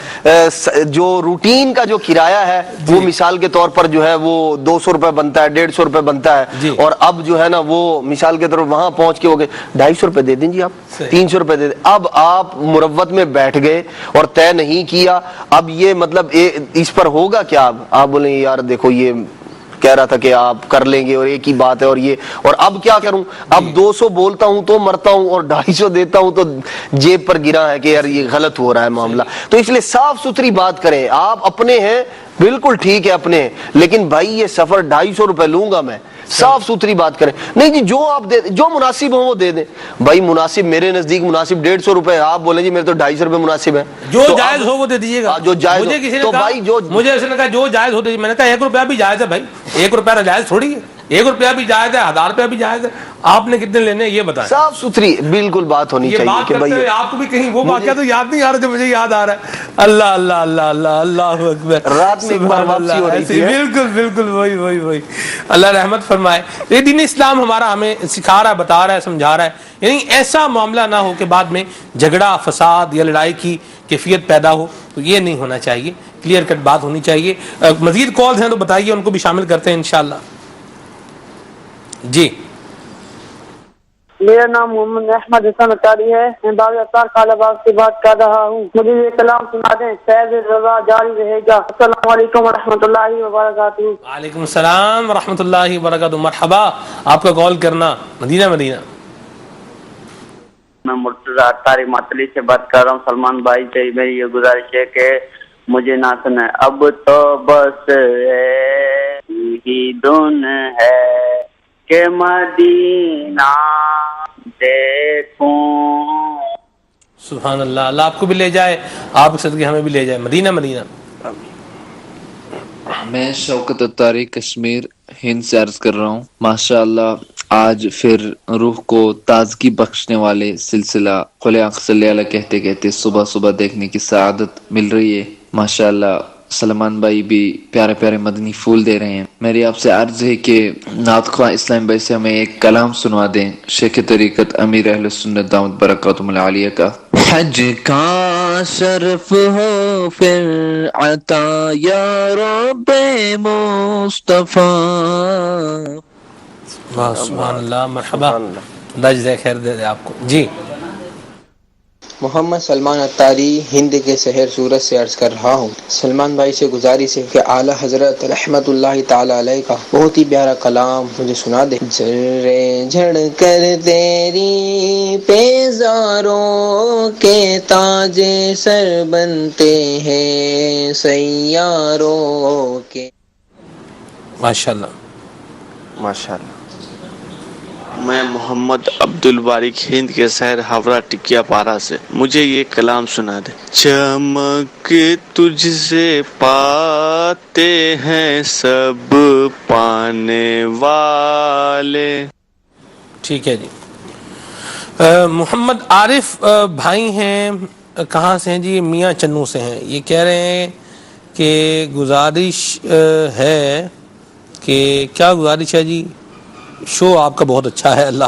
جو روٹین کا جو کرایہ ہے وہ مثال کے طور پر جو ہے وہ 200 روپے بنتا ہے, 150 روپے بنتا ہے, اور اب جو ہے نا وہ مثال کے طور پر وہاں پہنچ کے ہو گئے 250 روپے دے دیں جی, آپ 300 روپے دے دیں. اب آپ مروت میں بیٹھ گئے اور طے نہیں کیا, اب یہ مطلب اس پر ہوگا کیا؟ آپ بولیں یار دیکھو یہ کہہ رہا تھا کہ آپ کر لیں گے اور ایک ہی بات ہے, اور اب کیا کروں, اب 200 بولتا ہوں تو مرتا ہوں اور 250 دیتا ہوں تو جیب پر گرا ہے کہ یار یہ غلط ہو رہا ہے معاملہ. تو اس لیے صاف ستھری بات کریں, آپ اپنے ہیں بالکل ٹھیک ہے اپنے ہیں, لیکن بھائی یہ سفر 250 روپے لوں گا میں, صاف ستھری بات کریں. نہیں جی جو آپ دے, جو مناسب ہو وہ دے دیں. بھائی مناسب میرے نزدیک مناسب 150 روپے, آپ بولیں جی میرے تو 250 روپے مناسب ہے, جو جائز ہو وہ دے دیجیے گا. جو جائز ہو تو بھائی مجھے اس نے کہا جو جائز ہو دیجیے, میں نے کہا 1 روپیہ بھی جائز ہے بھائی, 1 روپیہ ناجائز تھوڑی ہے, 1 روپیہ بھی جائز ہے, 1000 روپیہ بھی جائز ہے. آپ نے کتنے لینے یہ بتائیں. صاف ستھری بالکل بات ہونی چاہیے کہ بھائی. آپ کو بھی کہیں وہ واقعہ تو یاد نہیں آ رہا جو مجھے یاد آ رہا ہے. اللہ اللہ اللہ اللہ اللہ اکبر. رات میں ایک بار واپسی ہو رہی تھی. بالکل بالکل وہی اللہ رحمت فرمائے. یہ دین اسلام ہمارا ہمیں سکھا رہا ہے, بتا رہا ہے, سمجھا رہا ہے, یعنی ایسا معاملہ نہ ہو کہ بعد میں جھگڑا, فساد یا لڑائی کی کیفیت پیدا ہو, تو یہ نہیں ہونا چاہیے. کلیئر کٹ بات ہونی چاہیے. مزید کالز ہیں تو بتائیے, ان کو بھی شامل کرتے ہیں انشاءاللہ. جی میرا نام محمد احمد حسن اطاری ہے. میں باغ اطار کالا باغ سے بات کر رہا ہوں. مجھے یہ کلام سنا دیں. فیض رضا جاری رہے گا. السلام علیکم ورحمۃ اللہ وبرکاتہ. وعلیکم السلام ورحمۃ اللہ وبرکاتہ. مرحبا, آپ کا کال کرنا. مدینہ میں مرتضی اطاری ماتلی سے بات کر رہا ہوں. سلمان بھائی سے میری یہ گزارش ہے کہ مجھے نہ سنیں. اب تو بس ہی دن ہے کہ مدینہ دیکھوں. سبحان اللہ. اللہ آپ کو بھی لے جائے, آپ کے صدقے ہمیں بھی لے جائے. مدینہ. میں شوکت اطاری کشمیر ہند سے عرض کر رہا ہوں. ماشاء اللہ آج پھر روح کو تازگی بخشنے والے سلسلہ قل اعوذ صلی اللہ کہتے کہتے صبح دیکھنے کی سعادت مل رہی ہے. ماشاء اللہ سلمان بھائی بھی پیارے پیارے مدنی پھول دے رہے ہیں. میری آپ سے عرض ہے کہ نعت خواہ اسلام بھائی سے ہمیں ایک کلام سنوا دیں شیخ طریقت امیر اہل سنت دامت برکاتہم العالیہ کا. حج کا شرف ہو پھر عطا یا رب مصطفیٰ. سبحان اللہ. مرحبا, اللہ جزائے خیر دے آپ کو. جی محمد سلمان اطاری ہند کے شہر سورت سے عرض کر رہا ہوں. سلمان بھائی سے گزارش ہے کہ اعلی حضرت رحمت اللہ تعالی علیہ کا بہت ہی پیارا کلام مجھے سنا دے. ذرے جھڑ کر تیری پیزاروں کے تاج سر بنتے ہیں سیاروں کے. ماشاءاللہ. میں محمد عبد البارک ہند کے شہر ہاورہ ٹکیا پارا سے. مجھے یہ کلام سنا دے. چمک تجھ سے پاتے ہیں سب پانے والے. ٹھیک ہے جی. محمد عارف بھائی ہیں, کہاں سے ہیں جی؟ میاں چنو سے ہیں. یہ کہہ رہے ہیں کہ گزارش ہے کہ کیا گزارش ہے جی؟ شو آپ کا بہت اچھا ہے, اللہ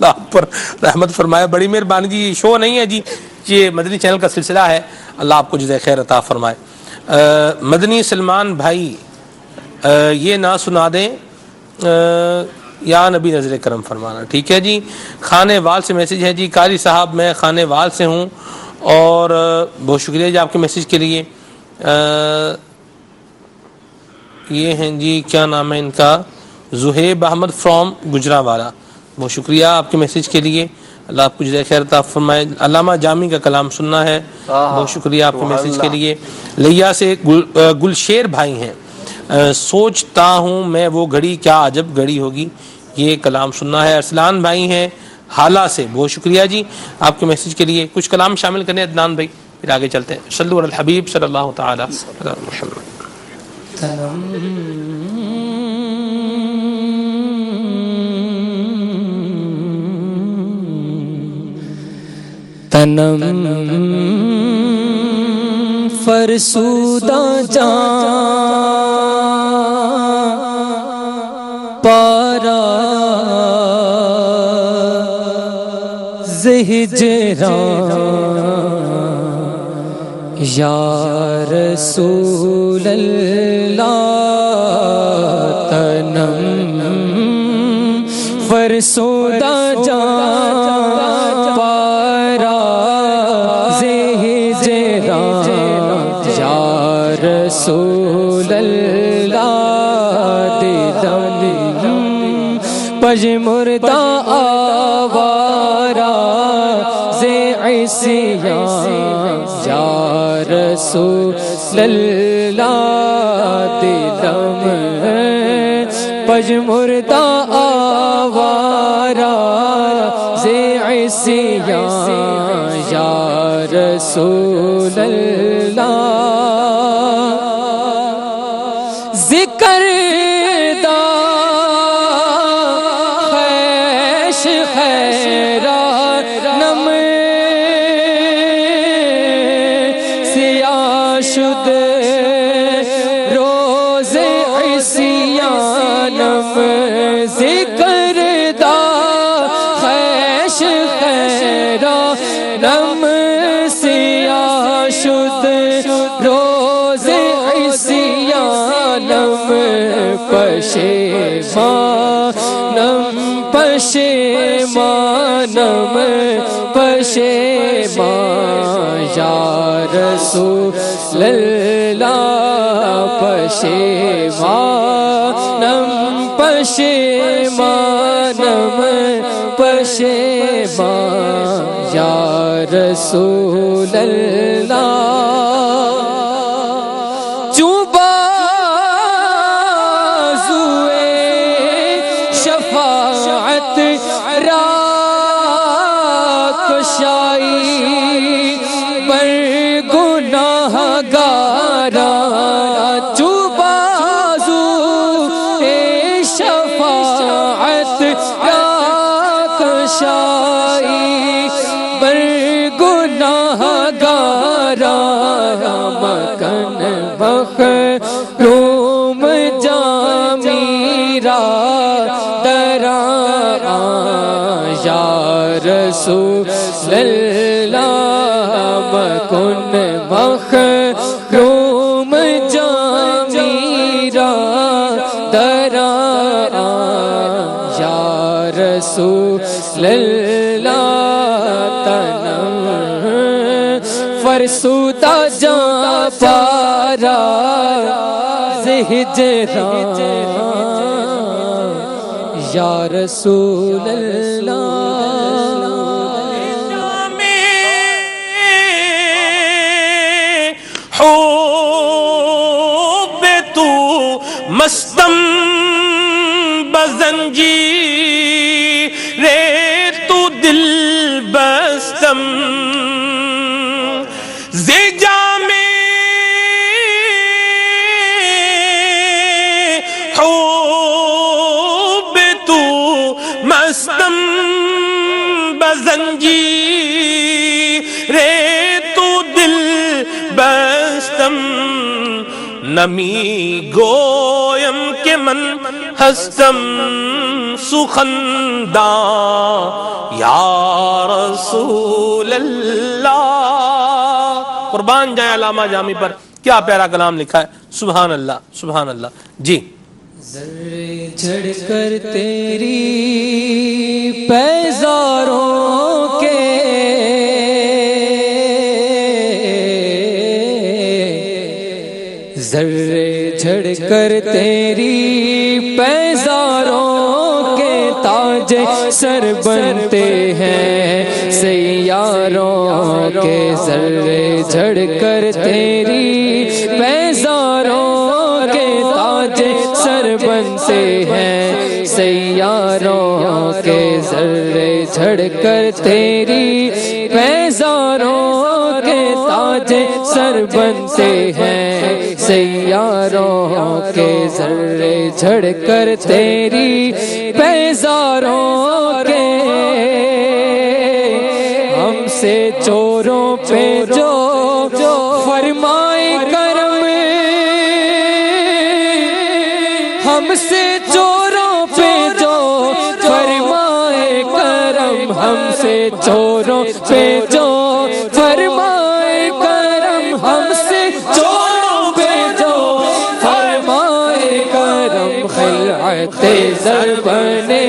آپ پر رحمت فرمائے. بڑی مہربانی جی. شو نہیں ہے جی, یہ مدنی چینل کا سلسلہ ہے. اللہ آپ کو جزائے خیر عطا فرمائے. مدنی سلمان بھائی یہ نہ سنا دیں یا نبی نظر کرم فرمانا. ٹھیک ہے جی. خانے وال سے میسج ہے جی. قاری صاحب میں خانے وال سے ہوں اور بہت شکریہ جی آپ کے میسج کے لیے. یہ ہیں جی, کیا نام ہے ان کا؟ زہیب احمد فرام گجرانوالہ. بہت شکریہ آپ کے میسج کے لیے. اللہ آپ کو جزائے خیر عطا فرمائے. علامہ جامی کا کلام سننا ہے. بہت شکریہ آپ کے میسج کے لیے. لیا سے گلشیر بھائی ہیں. سوچتا ہوں میں وہ گھڑی کیا عجب گھڑی ہوگی, یہ کلام سننا ہے. ارسلان بھائی ہیں حالہ سے. بہت شکریہ جی آپ کے میسج کے لیے. کچھ کلام شامل کرنے عدنان بھائی, پھر آگے چلتے ہیں. صلو علی الحبیب صلی اللہ تعالی علی محمد. تنم فرسودہ جان پارا زہجران یا رسول اللہ. تنم فرسودہ جان پارا زہجران یا رسول اللہ. دلم پژمردہ آوارا زِ عصیان یا رسول اللہ. دلم پژمردہ آوارا زِ عصیان یا رسول اللہ. ذکر دا خیش خیرا نم سے شد روز عصیانم ذکر دا خیش خیرا نم سیاہ شد روز عصیانم پشیمانم پشیمانم پشیمان یا رسول اللہ پشیمانم پشیمانم پشیمان یا رسول اللہ شفاعت را کشائی بر گناہ گارا جو بازو شفاعت را کشائی بر گناہ گارا مکن مخروم جامیرا یا رسول اللہ مکن مخروم جامیرا درا یا رسول اللہ تنم فرسودہ جان پارا زہجران یا رسول اللہ حب تو مستم بزنجیر تو دل بستم مستم بزنجیر تو دل بستم نمی گویم کہ من ہستم سخنداں یا رسول اللہ. قربان جائیں علامہ جامی پر، کیا پیارا کلام لکھا ہے. سبحان اللہ سبحان اللہ. جی ذرے جھڑ کر تیری پیزاروں کے ذرے جھڑ کر تیری پیزاروں کے تاج سر بنتے ہیں سیاروں کے. ذرے جھڑ کر تیری پیزاروں کے تاج سر بنتے ہیں سیاروں کے. ذرے جھڑ کر تیری پیزاروں کے تاج سر بنتے ہیں سیاروں کے. ذرے جھڑ کر تیری پیزاروں کے ہم سے چوروں پہ جو فرمائے کرم، ہم سے چوروں پہ جو فرمائے کرم، ہم سے چوروں پہ جو فرمائے کرم، ہم سے چوروں پہ جو فرمائے کرم. خلعت زر بنے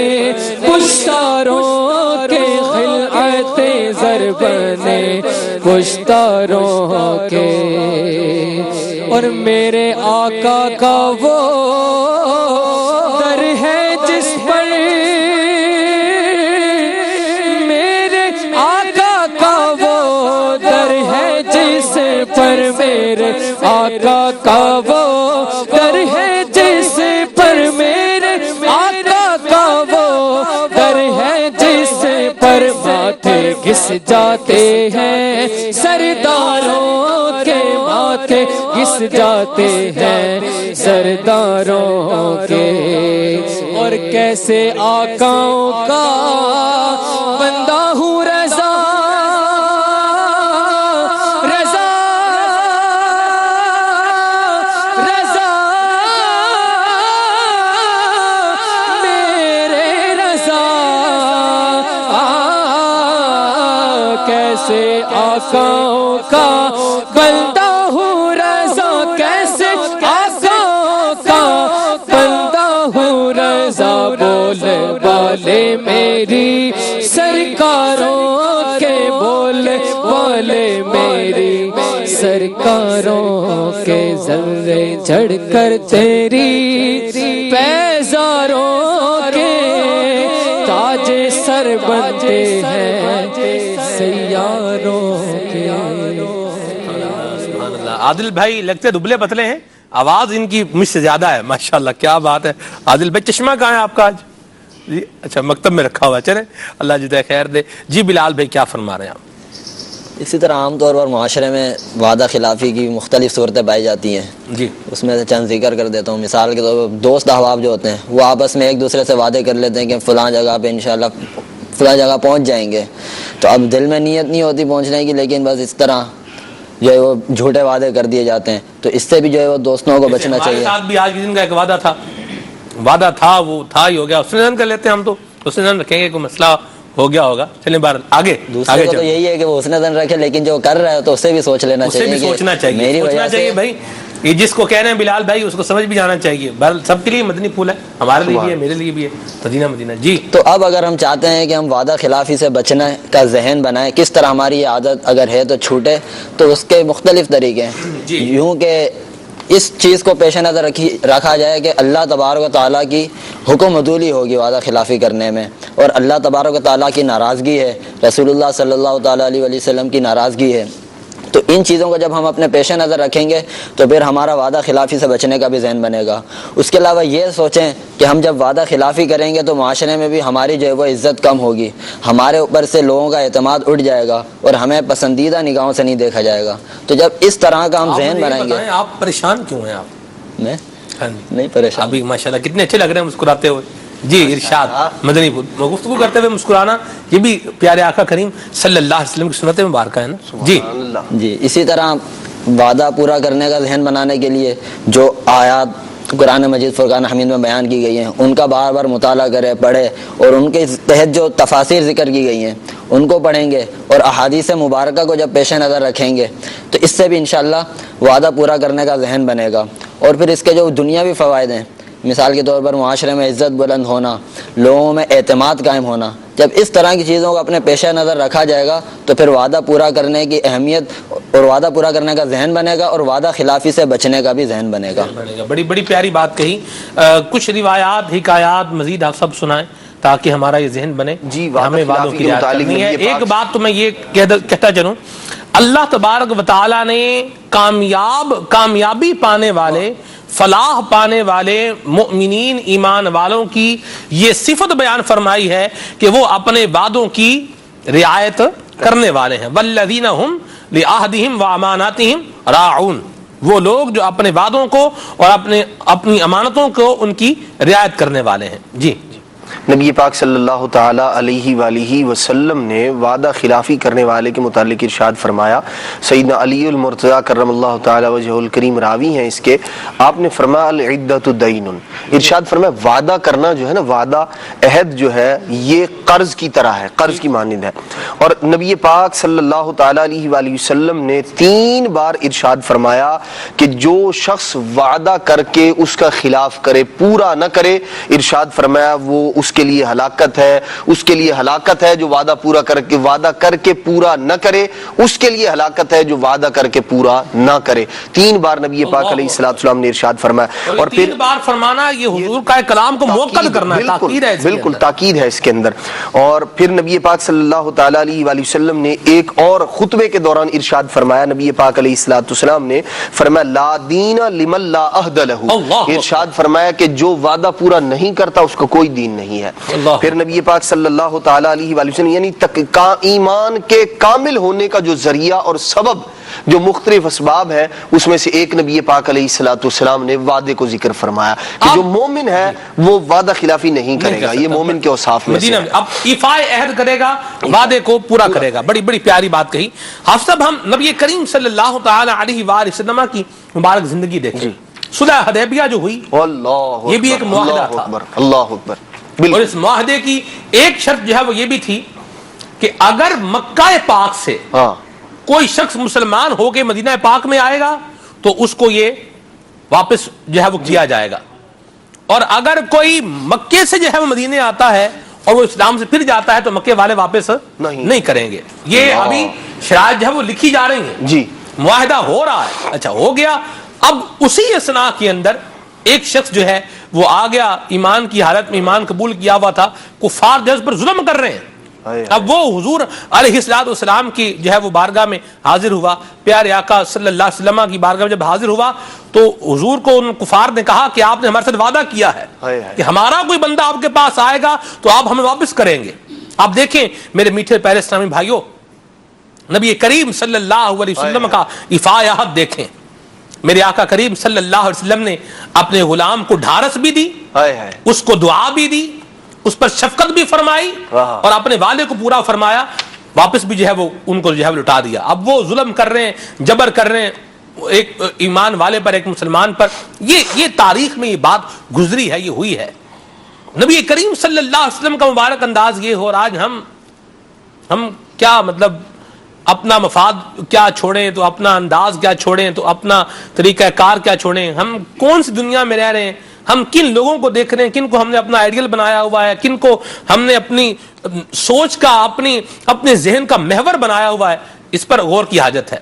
پشتاروں کے، خلعت زر بنے پشتاروں کے. اور میرے آقا کا وہ در ہے جس پر، میرے آقا کا وہ در ہے جس پر، میرے آقا کا وہ در ہے جس پر، میرے آقا کا وہ در ہے جس پر. ماتھے گھس جاتے ہیں سرداروں کے، ماتھے گھس جاتے ہیں سرداروں کے. اور کیسے آقاؤں کا بندہ ہوں رضا، رضا کا بندہ ہوں رضا کیسے آقا کا بندہ ہوں رضا بولے والے میری سرکاروں کے بولے والے میری سرکاروں کے ذرے جڑ کر تیری پیزاروں کے تاج سر بنتے ہیں سیاروں کے. عادل بھائی لگتے دبلے پتلے ہیں, آواز ان کی مجھ سے زیادہ ہے ماشاءاللہ, کیا بات ہے. عادل بھائی چشمہ کہاں ہے آپ کا آج؟ جی اچھا مکتب میں رکھا ہوا ہے, چلیں اللہ جزائے خیر دے. جی بلال بھائی کیا فرما رہے ہیں آپ؟ اسی طرح عام طور پر معاشرے میں وعدہ خلافی کی مختلف صورتیں پائی جاتی ہیں. جی اس میں سے چند ذکر کر دیتا ہوں. مثال کے طور پر دوست احباب جو ہوتے ہیں وہ آپس میں ایک دوسرے سے وعدے کر لیتے ہیں کہ فلاں جگہ پہ انشاءاللہ فلاں جگہ پہنچ جائیں گے, تو اب دل میں نیت نہیں ہوتی پہنچنے کی, لیکن بس اس طرح جو ہے وہ جھوٹے وعدے کر دیے جاتے ہیں. تو اس سے بھی جو ہے وہ دوستوں کو بچنا چاہیے. ہمارے ساتھ بھی آج کے دن کا ایک وعدہ تھا وہ تھا ہی ہو گیا, اس نے کر لیتے ہیں ہم, تو اس نے رکھیں گے کوئی مسئلہ ہو گیا ہوگا. چلیں بار آگے. دوسرے کو تو یہی ہے کہ وہ اس نے دن رکھے, لیکن جو کر رہا ہے تو اس سے بھی سوچ لینا چاہیے, سوچنا چاہیے, میری وجہ سے بھائی یہ جس کو کہہ رہے ہیں بلال بھائی اس کو سمجھ بھی جانا چاہیے. بہرحال سب کے لیے مدنی پھول ہے, ہمارے لیے بھی ہے, میرے لیے بھی ہے, مدینہ مدینہ. جی تو اب اگر ہم چاہتے ہیں کہ ہم وعدہ خلافی سے بچنے کا ذہن بنائیں, کس طرح ہماری یہ عادت اگر ہے تو چھوٹے, تو اس کے مختلف طریقے ہیں. یوں کہ اس چیز کو پیش نظر رکھا جائے کہ اللہ تبارک و تعالیٰ کی حکم عدولی ہوگی وعدہ خلافی کرنے میں, اور اللہ تبارک و تعالیٰ کی ناراضگی ہے, رسول اللہ صلی اللہ تعالیٰ علیہ وسلم کی ناراضگی ہے. تو ان چیزوں کو جب ہم اپنے پیش نظر رکھیں گے تو پھر ہمارا وعدہ خلافی سے بچنے کا بھی ذہن بنے گا. اس کے علاوہ یہ سوچیں کہ ہم جب وعدہ خلافی کریں گے تو معاشرے میں بھی ہماری جو ہے وہ عزت کم ہوگی, ہمارے اوپر سے لوگوں کا اعتماد اٹھ جائے گا اور ہمیں پسندیدہ نگاہوں سے نہیں دیکھا جائے گا. تو جب اس طرح کا ہم ذہن بنائیں گے. آپ پریشان کیوں ہیں؟ آپ میں نہیں پریشان, ابھی ماشاءاللہ کتنے اچھے لگ رہے ہیں مسکراتے ہوئے. جی ارشاد مدنی پھول, گفتگو کرتے ہوئے مسکرانا یہ بھی پیارے آقا کریم صلی اللہ علیہ وسلم کی سنت مبارکہ ہے نا. جی اسی طرح وعدہ پورا کرنے کا ذہن بنانے کے لیے جو آیات قرآن مجید فرقان حمید میں بیان کی گئی ہیں ان کا بار بار مطالعہ کرے, پڑھے, اور ان کے تحت جو تفاسیر ذکر کی گئی ہیں ان کو پڑھیں گے, اور احادیث مبارکہ کو جب پیش نظر رکھیں گے تو اس سے بھی انشاءاللہ وعدہ پورا کرنے کا ذہن بنے گا. اور پھر اس کے جو دنیاوی فوائد ہیں, مثال کے طور پر معاشرے میں عزت بلند ہونا, لوگوں میں اعتماد قائم ہونا, جب اس طرح کی چیزوں کو اپنے پیش نظر رکھا جائے گا تو پھر وعدہ پورا کرنے کی اہمیت اور وعدہ پورا کرنے کا ذہن بنے گا, اور وعدہ خلافی سے بچنے کا بھی ذہن بنے گا. بڑی بڑی پیاری بات کہی. کچھ روایات حکایات مزید آپ سب سنائیں تاکہ ہمارا یہ ذہن بنے. جی ہمیں وعدوں کی رعایت کرنی ہے. ایک بات تو میں یہ کہتا چلوں, اللہ تبارک و تعالیٰ نے کامیابی پانے والے, فلاح پانے والے مومنین ایمان والوں کی یہ صفت بیان فرمائی ہے کہ وہ اپنے وعدوں کی رعایت کرنے والے ہیں. والذین هم لعہدہم واماناتہم راعون, وہ لوگ جو اپنے وعدوں کو اور اپنی امانتوں کو ان کی رعایت کرنے والے ہیں. جی نبی پاک صلی اللہ تعالی علیہ وآلہ وسلم نے وعدہ خلافی کرنے والے کے متعلق ارشاد فرمایا. سیدنا علی المرتضیٰ کرم اللہ تعالی وجہہ الکریم راوی ہیں اس کے, آپ نے فرمایا العدۃ دین, ارشاد فرمایا وعدہ کرنا جو ہے نا, وعدہ عہد جو ہے یہ قرض کی طرح ہے, قرض کی مانند ہے. اور نبی پاک صلی اللہ تعالی علیہ وآلہ وسلم نے 3 بار ارشاد فرمایا کہ جو شخص وعدہ کر کے اس کا خلاف کرے, پورا نہ کرے, ارشاد فرمایا وہ اس کے لیے ہلاکت ہے, اس کے لیے ہلاکت ہے جو وعدہ کر کے پورا نہ کرے, اس کے لیے ہلاکت ہے جو وعدہ کر کے پورا نہ کرے. 3 بار نبی پاک علیہ الصلوۃ والسلام نے ارشاد فرمایا. اور پھر 3 بار فرمانا یہ حضور کا کلام کو موکل کرنا ہے, تاکید ہے, بالکل تاکید ہے اس کے اندر. اور پھر نبی پاک صلی اللہ تعالی علیہ وآلہ وسلم نے ایک اور خطبے کے دوران ارشاد فرمایا, نبی پاک علیہ الصلوۃ والسلام نے فرمایا لا دین لمن لا عہد لہ, ارشاد فرمایا کہ جو وعدہ پورا نہیں کرتا اس کا کوئی دین نہیں ہے. پھر نبی پاک صلی اللہ تعالی علیہ وآلہ وسلم یعنی ایمان کے کامل ہونے کا جو ذریعہ اور سبب جو مختلف اسباب ہے اس میں سے ایک نبی پاک علیہ الصلوۃ والسلام نے وعدے کو ذکر فرمایا کہ جو مومن ہے وہ وعدہ خلافی نہیں کرے گا, یہ مومن کے اوصاف میں سے. اب ایفائے عہد کرے گا, وعدے کو پورا کرے گا. بڑی بڑی پیاری بات کہی. اب ہم نبی کریم صلی اللہ تعالی علیہ وآلہ وسلم کی مبارک زندگی دیکھیں. صلح حدیبیہ جو ہوئی یہ بھی ایک معاہدہ تھا. اللہ اکبر. اور اس معاہدے کی ایک شرط جو ہے وہ یہ بھی تھی کہ اگر مکہ پاک سے کوئی شخص مسلمان ہو کے مدینہ پاک میں آئے گا تو اس کو یہ واپس جو ہے وہ کیا جائے گا، اور اگر کوئی مکے سے جو ہے وہ مدینے آتا ہے اور وہ اسلام سے پھر جاتا ہے تو مکے والے واپس نہیں کریں گے. یہ ابھی شرائط جو ہے وہ لکھی جا رہی ہیں جی، معاہدہ ہو رہا ہے. اچھا ہو گیا، اب اسی اثناء کے اندر ایک شخص جو ہے وہ آ گیا ایمان کی حالت میں، ایمان قبول کیا ہوا تھا، کفار جو ہے اس پر ظلم کر رہے ہیں. اب وہ حضور علیہ الصلوۃ والسلام کی جو ہے وہ بارگاہ میں حاضر ہوا، پیارے آقا صلی اللہ علیہ وسلم کی بارگاہ میں جب حاضر ہوا تو حضور کو ان کفار نے کہا کہ آپ نے ہمارے ساتھ وعدہ کیا ہے کہ ہمارا کوئی بندہ آپ کے پاس آئے گا تو آپ ہمیں واپس کریں گے. آپ دیکھیں میرے میٹھے پیارے اسلامی بھائیوں، نبی کریم صلی اللہ علیہ وسلم کا ایفاء عہد دیکھیں. میرے آقا کریم صلی اللہ علیہ وسلم نے اپنے غلام کو ڈھارس بھی دی، اس کو دعا بھی دی، اس پر شفقت بھی فرمائی اور اپنے والے کو پورا فرمایا، واپس بھی جو ہے وہ ان کو جو ہے لٹا دیا. اب وہ ظلم کر رہے ہیں، جبر کر رہے ہیں ایک ایمان والے پر، ایک مسلمان پر. یہ تاریخ میں یہ بات گزری ہے، یہ ہوئی ہے. نبی کریم صلی اللہ علیہ وسلم کا مبارک انداز یہ ہو، اور آج ہم کیا مطلب اپنا مفاد کیا چھوڑیں تو اپنا انداز کیا چھوڑیں تو اپنا طریقہ کار کیا چھوڑیں. ہم کون سی دنیا میں رہ رہے ہیں؟ ہم کن لوگوں کو دیکھ رہے ہیں، کن کو ہم نے اپنا آئیڈیل بنایا ہوا ہے، کن کو ہم نے اپنی سوچ کا، اپنے ذہن کا محور بنایا ہوا ہے. اس پر غور کی حاجت ہے.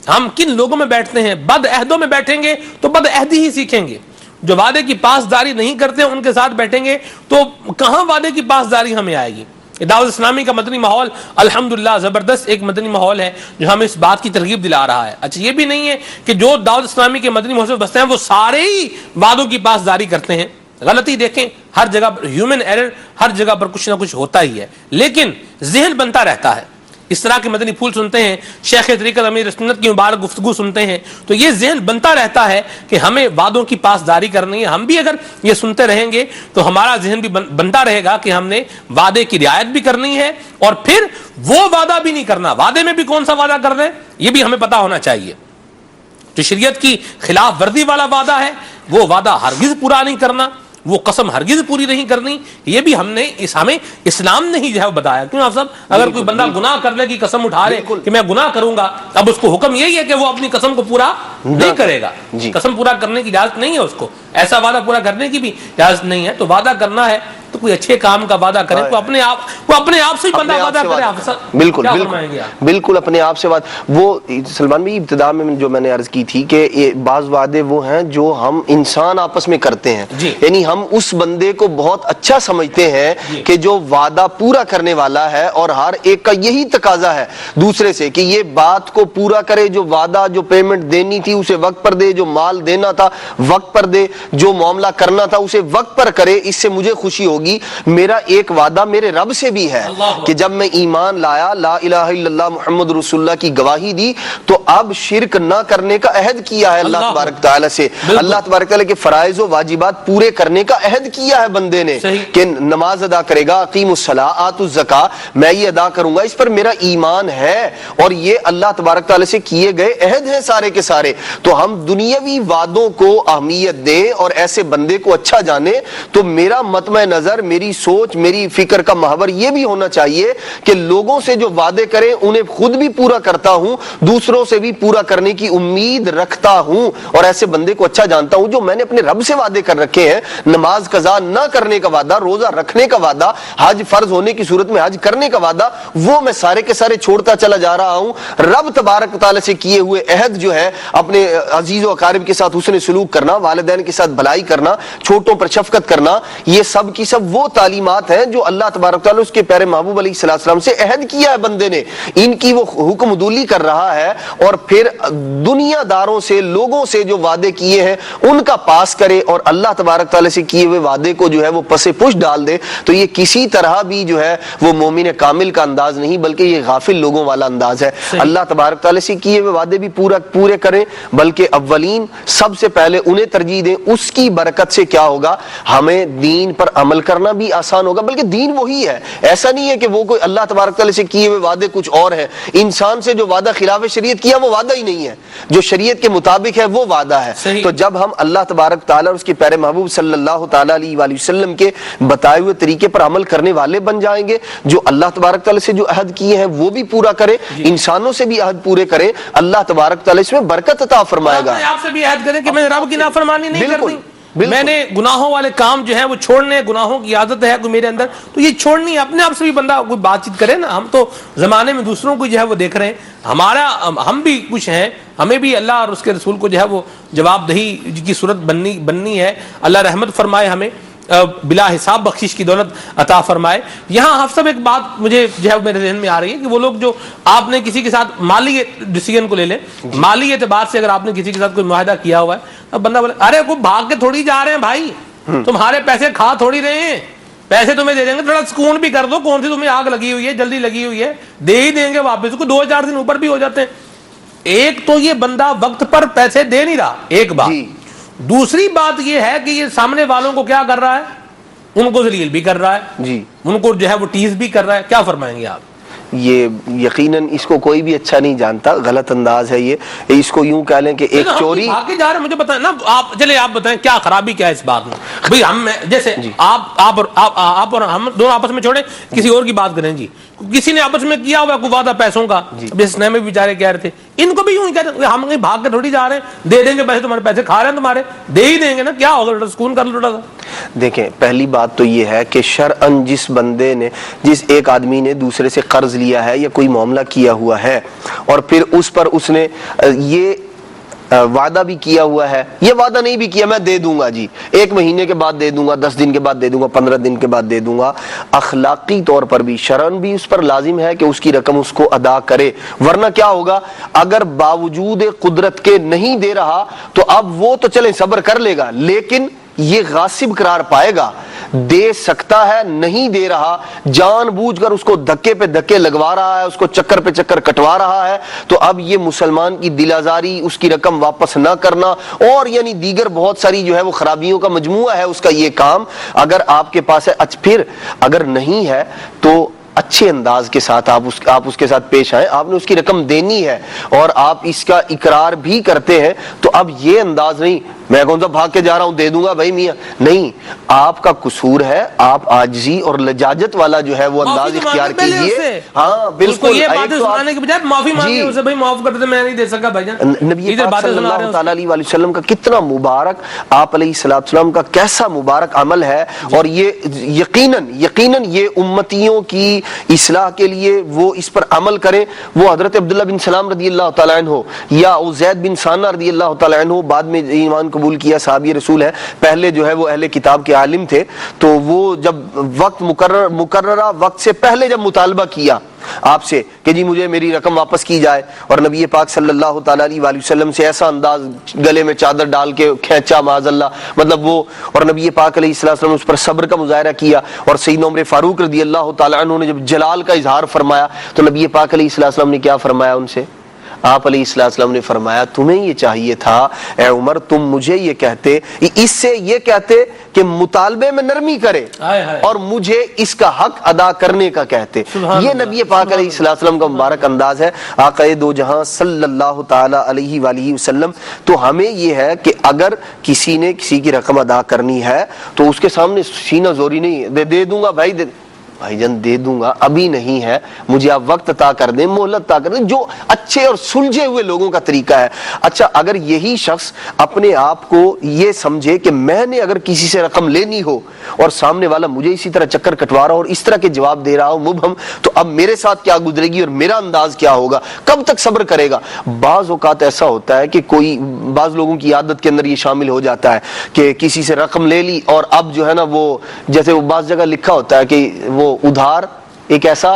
ہم کن لوگوں میں بیٹھتے ہیں؟ بد عہدوں میں بیٹھیں گے تو بد عہدی ہی سیکھیں گے. جو وعدے کی پاسداری نہیں کرتے ان کے ساتھ بیٹھیں گے تو کہاں وعدے کی پاسداری ہمیں آئے گی. دعوت اسلامی کا مدنی ماحول الحمدللہ زبردست ایک مدنی ماحول ہے جو ہمیں اس بات کی ترغیب دلا رہا ہے. اچھا یہ بھی نہیں ہے کہ جو دعوت اسلامی کے مدنی ماحول میں بستے ہیں وہ سارے ہی وعدوں کی پاسداری کرتے ہیں. غلطی دیکھیں، ہر جگہ پر ہیومن ایرر، ہر جگہ پر کچھ نہ کچھ ہوتا ہی ہے، لیکن ذہن بنتا رہتا ہے. اس طرح کے مدنی پھول سنتے ہیں، شیخ طریقت امیر سنت کی مبارک گفتگو سنتے ہیں تو یہ ذہن بنتا رہتا ہے کہ ہمیں وعدوں کی پاسداری کرنی ہے. ہم بھی اگر یہ سنتے رہیں گے تو ہمارا ذہن بھی بنتا رہے گا کہ ہم نے وعدے کی رعایت بھی کرنی ہے، اور پھر وہ وعدہ بھی نہیں کرنا. وعدے میں بھی کون سا وعدہ کر رہے ہیں یہ بھی ہمیں پتا ہونا چاہیے. جو شریعت کی خلاف ورزی والا وعدہ ہے وہ وعدہ ہرگز پورا نہیں کرنا، وہ قسم ہرگز پوری نہیں کرنی. یہ بھی ہمیں اسلام نے ہی جو ہے بتایا. کیوں آپ صاحب، اگر کوئی بندہ گناہ کرنے کی قسم اٹھا لے کہ میں گناہ کروں گا، اب اس کو حکم یہی ہے کہ وہ اپنی قسم کو پورا نہیں کرے گا. قسم پورا کرنے کی اجازت نہیں ہے اس کو، ایسا وعدہ پورا کرنے کی بھی اجازت نہیں ہے. تو وعدہ کرنا ہے تو کوئی اچھے کام کا وعدہ کرے، وہ اپنے آپ سے بندہ وعدہ کرے. بالکل بالکل اپنے آپ سے بات. وہ سلمان بھائی ابتدا میں جو میں نے عرض کی تھی کہ بعض وعدے وہ ہیں جو ہم انسان آپس میں کرتے ہیں، یعنی ہم اس بندے کو بہت اچھا سمجھتے ہیں کہ جو وعدہ پورا کرنے والا ہے، اور ہر ایک کا یہی تقاضا ہے دوسرے سے کہ یہ بات کو پورا کرے، جو وعدہ جو پیمنٹ دینی تھی اسے وقت پر دے، جو مال دینا تھا وقت پر دے، جو معاملہ کرنا تھا اسے وقت پر کرے. اس سے مجھے خوشی ہوگی. میرا ایک وعدہ میرے رب سے بھی ہے کہ جب میں ایمان لایا، لا الہ الا اللہ محمد رسول اللہ کی گواہی دی، تو اب شرک نہ کرنے کا عہد کیا ہے اللہ تبارک تعالیٰ سے. اللہ تبارک تعالیٰ کے فرائض و واجبات پورے کرنے کا عہد کیا ہے بندے نے کہ نماز ادا کرے گا، اقیم الصلاۃ آت الزکاۃ، میں یہ ادا کروں گا. اس پر میرا ایمان ہے اور یہ اللہ تبارک تعالیٰ سے کیے گئے عہد ہیں سارے کے سارے. تو ہم دنیاوی وعدوں کو اہمیت دیں اور ایسے بندے کو اچھا جانے. تو میرا مطمع نظر، میری سوچ، میری فکر کا محور یہ بھی ہونا چاہیے کہ لوگوں سے جو وعدے کریں انہیں خود بھی پورا کرتا ہوں، دوسروں سے بھی پورا کرنے کی امید رکھتا ہوں، اور ایسے بندے کو اچھا جانتا ہوں جو میں نے اپنے رب سے وعدے کر رکھے ہیں. نماز قضا نہ کرنے کا وعدہ، روزہ رکھنے کا وعدہ، حج فرض ہونے کی صورت میں حج کرنے کا وعدہ، وہ میں سارے کے سارے چھوڑتا چلا جا رہا ہوں. رب تبارک تعالیٰ سے کیے ہوئے عہد جو ہے، اپنے عزیز و اقارب کے ساتھ حسن سلوک کرنا، والدین کے ساتھ بھلائی کرنا، چھوٹوں پر شفقت کرنا، یہ سب کی سب وہ تعلیمات ہیں جو اللہ تبارک تعالیٰ اس کے پیارے محبوب علیہ السلام سے عہد کیا ہے بندے نے. ان کی وہ حکم عدولی کر رہا ہے، اور پھر دنیا داروں سے، لوگوں سے جو وعدے کیے ہیں ان کا پاس کرے اور اللہ تبارک تعالیٰ سے کیے ہوئے وعدے کو جو ہے وہ پس پش ڈال دے. تو یہ کسی طرح بھی جو ہے وہ مومن کامل کا انداز نہیں، بلکہ یہ غافل لوگوں والا انداز ہے. اللہ تبارک تعالیٰ سے کیے ہوئے وعدے بھی پورے کریں، بلکہ اولین سب سے پہلے انہیں ترجیح دیں. اس کی برکت سے کیا ہوگا، ہمیں دین پر عمل کرنا بھی آسان ہوگا، بلکہ دین وہی ہے، ایسا نہیں ہے کہ وہ کوئی اللہ تبارک تعالیٰ سے کیے ہوئے وعدے کچھ اور ہیں. انسان سے جو وعدہ خلاف شریعت کیا وہ وعدہ ہی نہیں ہے، جو شریعت کے مطابق ہے وہ وعدہ ہے. تو جب ہم اللہ تبارک تعالیٰ اور اس کے پیارے محبوب صلی اللہ تعالیٰ علیہ وآلہ وسلم کے بتائے ہوئے طریقے پر عمل کرنے والے بن جائیں گے، جو اللہ تبارک تعالیٰ سے جو عہد کیے ہیں وہ بھی پورا کرے، انسانوں سے بھی عہد پورے کرے، اللہ تبارک تعالیٰ اس میں برکت عطا فرمائے گا. آپ سے بھی عہد کریں کہ میں رب کی نافرمانی نہیں کرنی، میں نے گناہوں والے کام جو ہیں وہ چھوڑنے، گناہوں کی عادت ہے کوئی میرے اندر تو یہ چھوڑنی ہے. اپنے آپ سے بھی بندہ کوئی بات چیت کرے نا. ہم تو زمانے میں دوسروں کو جو ہے وہ دیکھ رہے ہیں، ہم بھی کچھ ہیں، ہمیں بھی اللہ اور اس کے رسول کو جو ہے وہ جواب دہی کی صورت بننی ہے. اللہ رحمت فرمائے، ہمیں بلا حساب بخشش کی دولت عطا فرمائے. یہاں حافظ صاحب ایک بات مجھے جو ہے میرے ذہن میں آ رہی ہے کہ وہ لوگ جو آپ نے کسی کے ساتھ مالی ڈیسیجن کو لے لیں، مالی اعتبار سے اگر آپ نے کسی کے ساتھ کوئی معاہدہ کیا ہوا ہے، اب بندہ بولے ارے کوئی بھاگ کے تھوڑی جا رہے ہیں بھائی، تمہارے پیسے کھا تھوڑی رہے ہیں، پیسے تمہیں دے دیں گے، تھوڑا سکون بھی کر دو، کون سی تمہیں آگ لگی ہوئی ہے، جلدی لگی ہوئی ہے، دے ہی دیں گے واپس، کو 2-4 دن اوپر بھی ہو جاتے ہیں. ایک تو یہ بندہ وقت پر پیسے دے نہیں رہا، ایک بات. دوسری بات یہ ہے کہ یہ سامنے والوں کو کیا کر رہا ہے، ان کو ذلیل بھی کر رہا ہے، ان کو جو ہے وہ ٹیز بھی کر رہا ہے. کیا فرمائیں گے آپ؟ یہ یقیناً اس کو کوئی بھی اچھا نہیں جانتا، غلط انداز ہے یہ. اس کو یوں کہہ لیں کہ ایک چوری آگے جا رہے، مجھے بتائیں نا آپ، چلے آپ بتائیں کیا خرابی کیا ہے اس بات میں. بھئی ہم جیسے آپ اور ہم دونوں آپس میں چھوڑیں، کسی اور کی بات کریں. جی کسی نے آپس میں کیا ہوا کوئی وعدہ پیسوں کا، جس نئے میں بھی بیچارے کہہ رہے تھے، ان کو بھی یوں ہی کہتے ہیں ہم کہیں بھاگ کے تھوڑی جا رہے ہیں، دے دیں گے پیسے، تمہارے پیسے کھا رہے ہیں تمہارے، دے ہی دیں گے نا، کیا ہوگا، سکون کر لو تھوڑا سا. دیکھیں پہلی بات تو یہ ہے کہ شرعاً جس بندے نے، جس ایک آدمی نے دوسرے سے قرض لیا ہے یا کوئی معاملہ کیا ہوا ہے اور پھر اس پر اس نے یہ وعدہ بھی کیا ہوا ہے، یہ وعدہ نہیں بھی کیا میں دے دوں گا جی، 1 مہینے کے بعد دے دوں گا، 10 دن کے بعد دے دوں گا، 15 دن کے بعد دے دوں گا، اخلاقی طور پر بھی شرعاً بھی اس پر لازم ہے کہ اس کی رقم اس کو ادا کرے. ورنہ کیا ہوگا، اگر باوجود قدرت کے نہیں دے رہا تو اب وہ تو چلیں صبر کر لے گا، لیکن یہ غاصب قرار پائے گا. دے سکتا ہے، نہیں دے رہا، جان بوجھ کر اس کو دھکے پہ دھکے لگوا رہا ہے، اس کو چکر پہ چکر کٹوا رہا ہے، تو اب یہ مسلمان کی دل آزاری، اس کی رقم واپس نہ کرنا اور یعنی دیگر بہت ساری جو ہے وہ خرابیوں کا مجموعہ ہے اس کا یہ کام. اگر آپ کے پاس ہے، پھر اگر نہیں ہے تو اچھے انداز کے ساتھ آپ اس کے ساتھ پیش آئیں. آپ نے اس کی رقم دینی ہے اور آپ اس کا اقرار بھی کرتے ہیں، تو اب یہ انداز نہیں میں کون سا بھاگ کے جا رہا ہوں دے دوں گا بھائی میاں، نہیں، آپ کا قصور ہے، آپ عاجزی اور لجاجت والا جو ہے وہ انداز اختیار کیجیے. ہاں بالکل، یہ باتیں سنانے کے بجائے معافی مانگے اسے، بھائی معاف کر دے، میں نہیں دے سکا بھائی جان. نبی پاک صلی اللہ تعالیٰ علیہ وسلم کا کتنا مبارک، آپ علیہ السلام کا کیسا مبارک عمل ہے، اور یہ یقیناً یہ امتیوں کی اصلاح کے لیے وہ اس پر عمل کریں. وہ حضرت عبداللہ بن سلام رضی اللہ تعالیٰ عنہ یا زید بن ثانہ رضی اللہ تعالیٰ عنہ، بعد میں ایمان قبول کیا، صحابی رسول ہے، پہلے جو ہے وہ اہل کتاب کے عالم تھے. تو وہ جب وقت مقررہ وقت سے پہلے جب مطالبہ کیا آپ سے کہ جی مجھے میری رقم واپس کی جائے، اور نبی پاک صلی اللہ تعالیٰ علیہ وآلہ وسلم سے ایسا انداز گلے میں چادر ڈال کے کھینچا معاذ اللہ، مطلب وہ، اور نبی پاک علیہ السلام اس پر صبر کا مظاہرہ کیا، اور سیدنا عمر فاروق رضی اللہ تعالیٰ عنہ نے جب جلال کا اظہار فرمایا تو نبی پاک علیہ السلام نے کیا فرمایا ان سے؟ آپ علیہ السلام نے فرمایا تمہیں یہ چاہیے تھا اے عمر، تم مجھے یہ کہتے، اس سے یہ کہتے کہ مطالبے میں نرمی کرے اور مجھے اس کا حق ادا کرنے کا کہتے. یہ نبی پاک علیہ السلام کا مبارک انداز ہے، آقا دو جہاں صلی اللہ تعالی علیہ وآلہ وسلم. تو ہمیں یہ ہے کہ اگر کسی نے کسی کی رقم ادا کرنی ہے تو اس کے سامنے سینہ زوری نہیں، دے دوں گا بھائی، بھائی جان دے دوں گا، ابھی نہیں ہے، مجھے آپ وقت عطا کر دیں، مہلت عطا کر دیں، جو اچھے اور سلجھے ہوئے لوگوں کا طریقہ ہے. اچھا اگر یہی شخص اپنے آپ کو یہ سمجھے کہ میں نے اگر کسی سے رقم لینی ہو اور سامنے والا مجھے اسی طرح چکر کٹوا رہا ہو اور اس طرح کے جواب دے رہا ہو مبہم، تو اب میرے ساتھ کیا گزرے گی اور میرا انداز کیا ہوگا، کب تک صبر کرے گا. بعض اوقات ایسا ہوتا ہے کہ بعض لوگوں کی عادت کے اندر یہ شامل ہو جاتا ہے کہ کسی سے رقم لے لی اور اب جو ہے نا وہ، جیسے وہ بعض جگہ لکھا ہوتا ہے کہ وہ ادھار ایک ایسا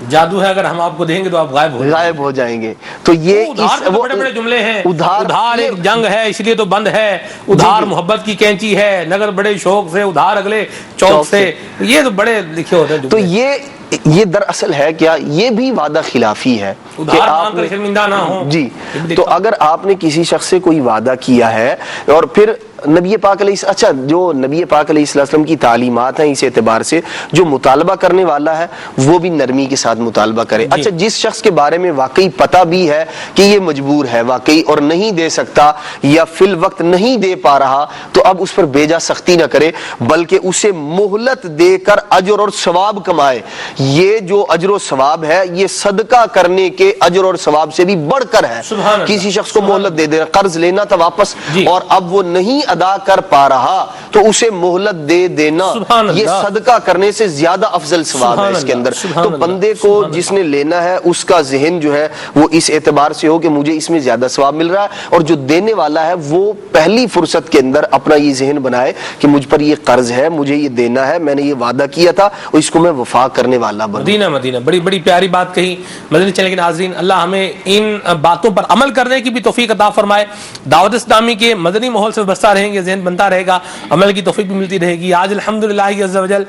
جادو ہے، اگر ہم آپ کو دیں گے تو آپ غائب ہو جائیں گے. تو یہ بڑے بڑے جملے ہیں، ادھار ایک جنگ ہے اس لیے تو بند ہے، ادھار محبت کی کینچی ہے، نگر بڑے شوق سے، ادھار اگلے چوک سے، یہ تو بڑے لکھے ہوتے ہیں. تو یہ دراصل ہے کیا، یہ بھی وعدہ خلافی ہے کہ آپ شرمندہ نہ ہو. جی تو اگر آپ نے کسی شخص سے کوئی وعدہ کیا ہے اور پھر نبی پاک علیہ اچھا جو نبی پاک علیہ السلام کی تعلیمات ہیں اس اعتبار سے جو مطالبہ کرنے والا ہے وہ بھی نرمی کے ساتھ مطالبہ کرے. اچھا جس شخص کے بارے میں واقعی پتہ بھی ہے کہ یہ مجبور ہے واقعی اور نہیں دے سکتا یا فی الوقت نہیں دے پا رہا تو اب اس پر بے جا سختی نہ کرے بلکہ اسے مہلت دے کر اجر اور ثواب کمائے. یہ جو اجر و ثواب ہے یہ صدقہ کرنے کے اجر اور ثواب سے بھی بڑھ کر ہے. کسی شخص کو مہلت دے دینا, قرض لینا تھا واپس اور اب وہ نہیں ادا کر پا رہا تو اسے مہلت دے دینا یہ صدقہ کرنے سے زیادہ افضل ثواب ہے اس کے اندر. تو بندے کو جس نے لینا ہے اس کا ذہن جو ہے وہ اس اعتبار سے ہو کہ مجھے اس میں زیادہ ثواب مل رہا ہے, اور جو دینے والا ہے وہ پہلی فرصت کے اندر اپنا یہ ذہن بنائے کہ مجھ پر یہ قرض ہے, مجھے یہ دینا ہے, میں نے یہ وعدہ کیا تھا اور اس کو میں وفا کرنے والا بنوں. مدینہ بڑی بڑی پیاری بات کہی مدنی چینل کے ناظرین. اللہ ہمیں ان باتوں پر عمل کرنے کی بھی توفیق عطا فرمائے. دعوت اسلامی کے مدنی ماحول سے بستا رہیں گے, ذہن بنتا رہے گا, عمل کی توفیق بھی ملتی رہے گی. آج الحمدللہ عز و جل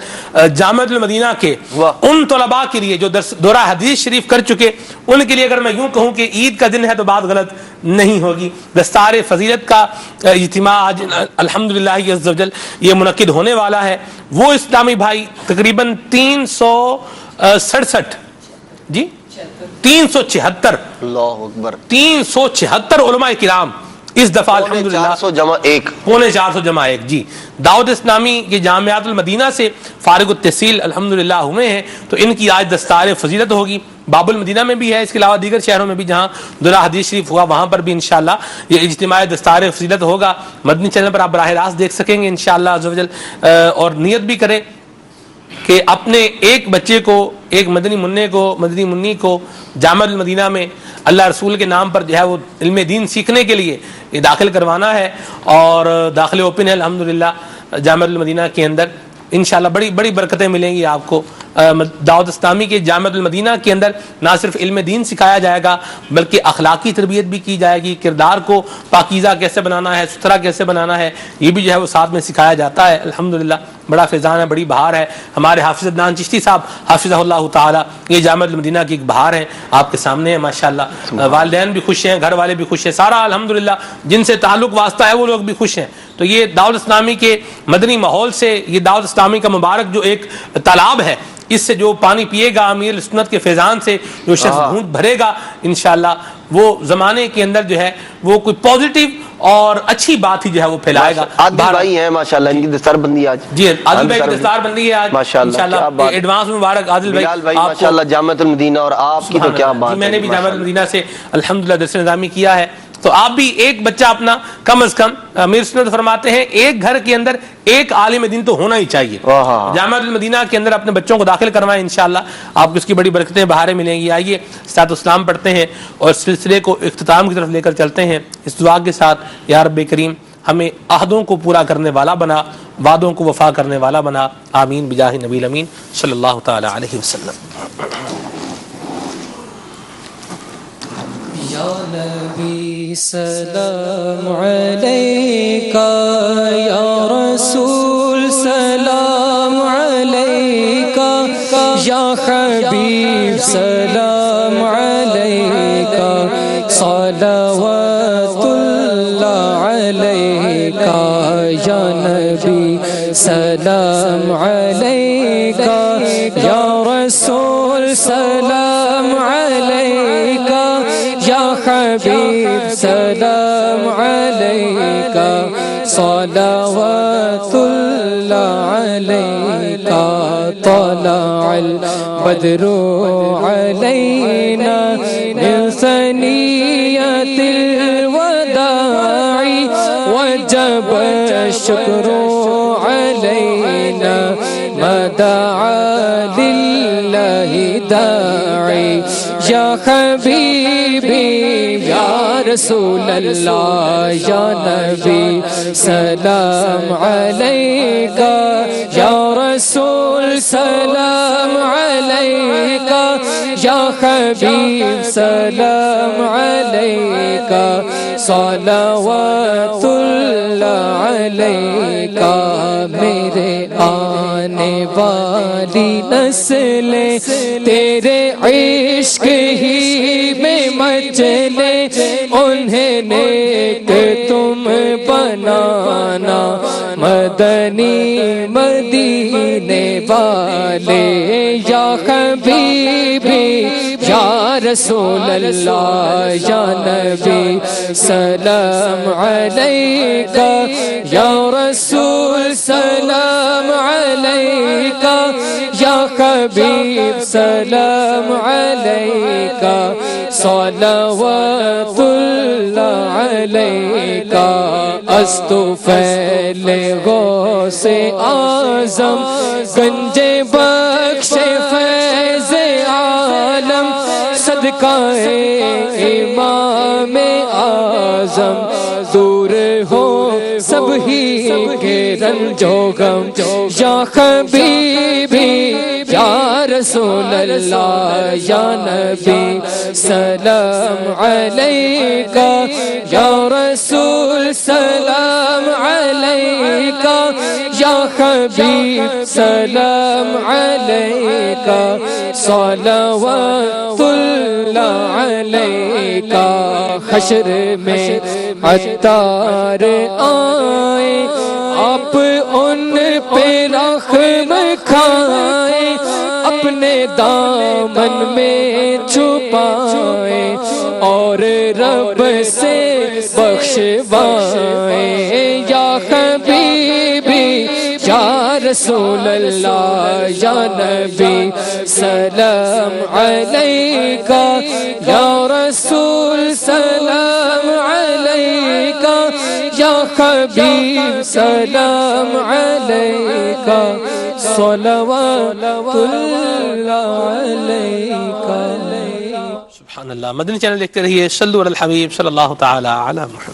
جامعۃ المدینہ کے ان طلباء کے لیے جو دورہ حدیث شریف کر چکے ان کے لیے اگر میں یوں کہوں کہ عید کا دن ہے تو بات غلط نہیں ہوگی. دستار فضیلت کا اجتماع آج الحمدللہ عز و جل یہ منعقد ہونے والا ہے. وہ اسلامی بھائی تقریباً 367 جی 376 اللہ اکبر 376 علماء کرام اس دفعہ الحمدللہ 400 جی دعوت اسلامی کے جامعات المدینہ سے فارغ التحصیل الحمدللہ ہوئے ہیں. تو ان کی آج دستار فضیلت ہوگی. باب المدینہ میں بھی ہے, اس کے علاوہ دیگر شہروں میں بھی جہاں دورہ حدیث شریف ہوا وہاں پر بھی انشاءاللہ یہ اجتماع دستار فضیلت ہوگا. مدنی چینل پر آپ براہ راست دیکھ سکیں گے انشاءاللہ عز و جل. اور نیت بھی کریں کہ اپنے ایک بچے کو, ایک مدنی منی کو جامعۃ المدینہ میں اللہ رسول کے نام پر جو ہے وہ علم دین سیکھنے کے لیے یہ داخل کروانا ہے. اور داخلے اوپن ہے الحمدللہ جامعۃ المدینہ کے اندر. انشاءاللہ بڑی بڑی برکتیں ملیں گی آپ کو. دعوت اسلامی کے جامعۃ المدینہ کے اندر نہ صرف علم دین سکھایا جائے گا بلکہ اخلاقی تربیت بھی کی جائے گی. کردار کو پاکیزہ کیسے بنانا ہے, ستھرا کیسے بنانا ہے, یہ بھی جو ہے وہ ساتھ میں سکھایا جاتا ہے. الحمدللہ بڑا فیضان ہے, بڑی بہار ہے. ہمارے حافظ عدنان چشتی صاحب حافظہ اللہ تعالی یہ جامعۃ المدینہ کی ایک بہار ہے, آپ کے سامنے ہے ماشاءاللہ. والدین بھی خوش ہیں, گھر والے بھی خوش ہیں, سارا الحمدللہ جن سے تعلق واسطہ ہے وہ لوگ بھی خوش ہیں. تو یہ دعوت اسلامی کے مدنی ماحول سے یہ دعوت اسلامی کا مبارک جو ایک تالاب ہے اس سے جو پانی پیے گا امیر سنت کے فیضان سے جو شخص گھونٹ بھرے گا انشاءاللہ وہ زمانے کے اندر جو ہے وہ کوئی پوزیٹیو اور اچھی بات ہی جو ہے وہ پھیلائے گا. عادل بھائی ہیں ماشاءاللہ, ان کی دستار بندی آج. جی عادل بھائی کی دستار بندی ہے آج ماشاءاللہ. ایڈوانس مبارک عادل بھائی ماشاءاللہ جامعۃ المدینہ. اور آپ کی تو کیا بات ہے, میں نے بھی جامعۃ المدینہ سے الحمدللہ درس نظامی کیا ہے. تو آپ بھی ایک بچہ اپنا کم از کم امیر سنت فرماتے ہیں ایک گھر کے اندر ایک عالم دین تو ہونا ہی چاہیے. جامعۃ المدینہ کے اندر اپنے بچوں کو داخل کروائیں انشاءاللہ آپ کو اس کی بڑی برکتیں بہاریں ملیں گی. آئیے صلاۃ السلام پڑھتے ہیں اور سلسلے کو اختتام کی طرف لے کر چلتے ہیں اس دعا کے ساتھ. یا رب کریم ہمیں عہدوں کو پورا کرنے والا بنا, وعدوں کو وفا کرنے والا بنا. آمین بجاہ نبی الامین صلی اللہ تعالی علیہ وسلم. یا نبی سلام علیکہ, یا رسول سلام علیکہ, یا حبیب سلام علیکہ, صلوات اللہ علیکہ. یا نبی سلام علیکہ, یا رسول سلام علیکہ, یا حبیب سلام علیکہ, صلوات اللہ علیکہ. طلع البدر علینا من ثنیۃ الوداع وجب الشکر علینا ما دعا للہ داعی. یا حبیبی یا رسول اللہ, یا نبی سلام علیکہ, یا رسول سلام علیکہ, یا حبیب سلام علیکہ, صلوات اللہ علیکہ. میرے آنے والی نسلیں تیرے عشق ہی میں مچلے, انہیں نیک تم بنانا مدنی مدینے والے یا حبیبی یا رسول اللہ یا نبی سلام علیکہ یا رسول سلام علیکہ یا حبیب سلام علیکہ صلوات اللہ علیکہ استفیل غوث اعظم گنج بخش فیض عالم صدقہ امام اعظم دور ہو سب ہی کے رنج و غم یا حبیبی یا رسول اللہ یا نبی سلام علیکہ یا رسول سلام علیکہ یا حبیب سلام علیکہ صلوات اللہ علیکہ حشر میں عطار آئے آپ ان پہ رحم کھائیں اپنے دامن میں چھپائیں اور رب سے بخشوائیں یا حبیبی یا رسول اللہ یا نبی سلام علیکہ یا رسول سلام علیکہ یا حبیب سلام علیکہ صلوات اللہ علیکہ. سبحان اللہ. مدنی چینل دیکھتے رہیے. صلو علی الحبیب صلی اللہ تعالی علی محمد.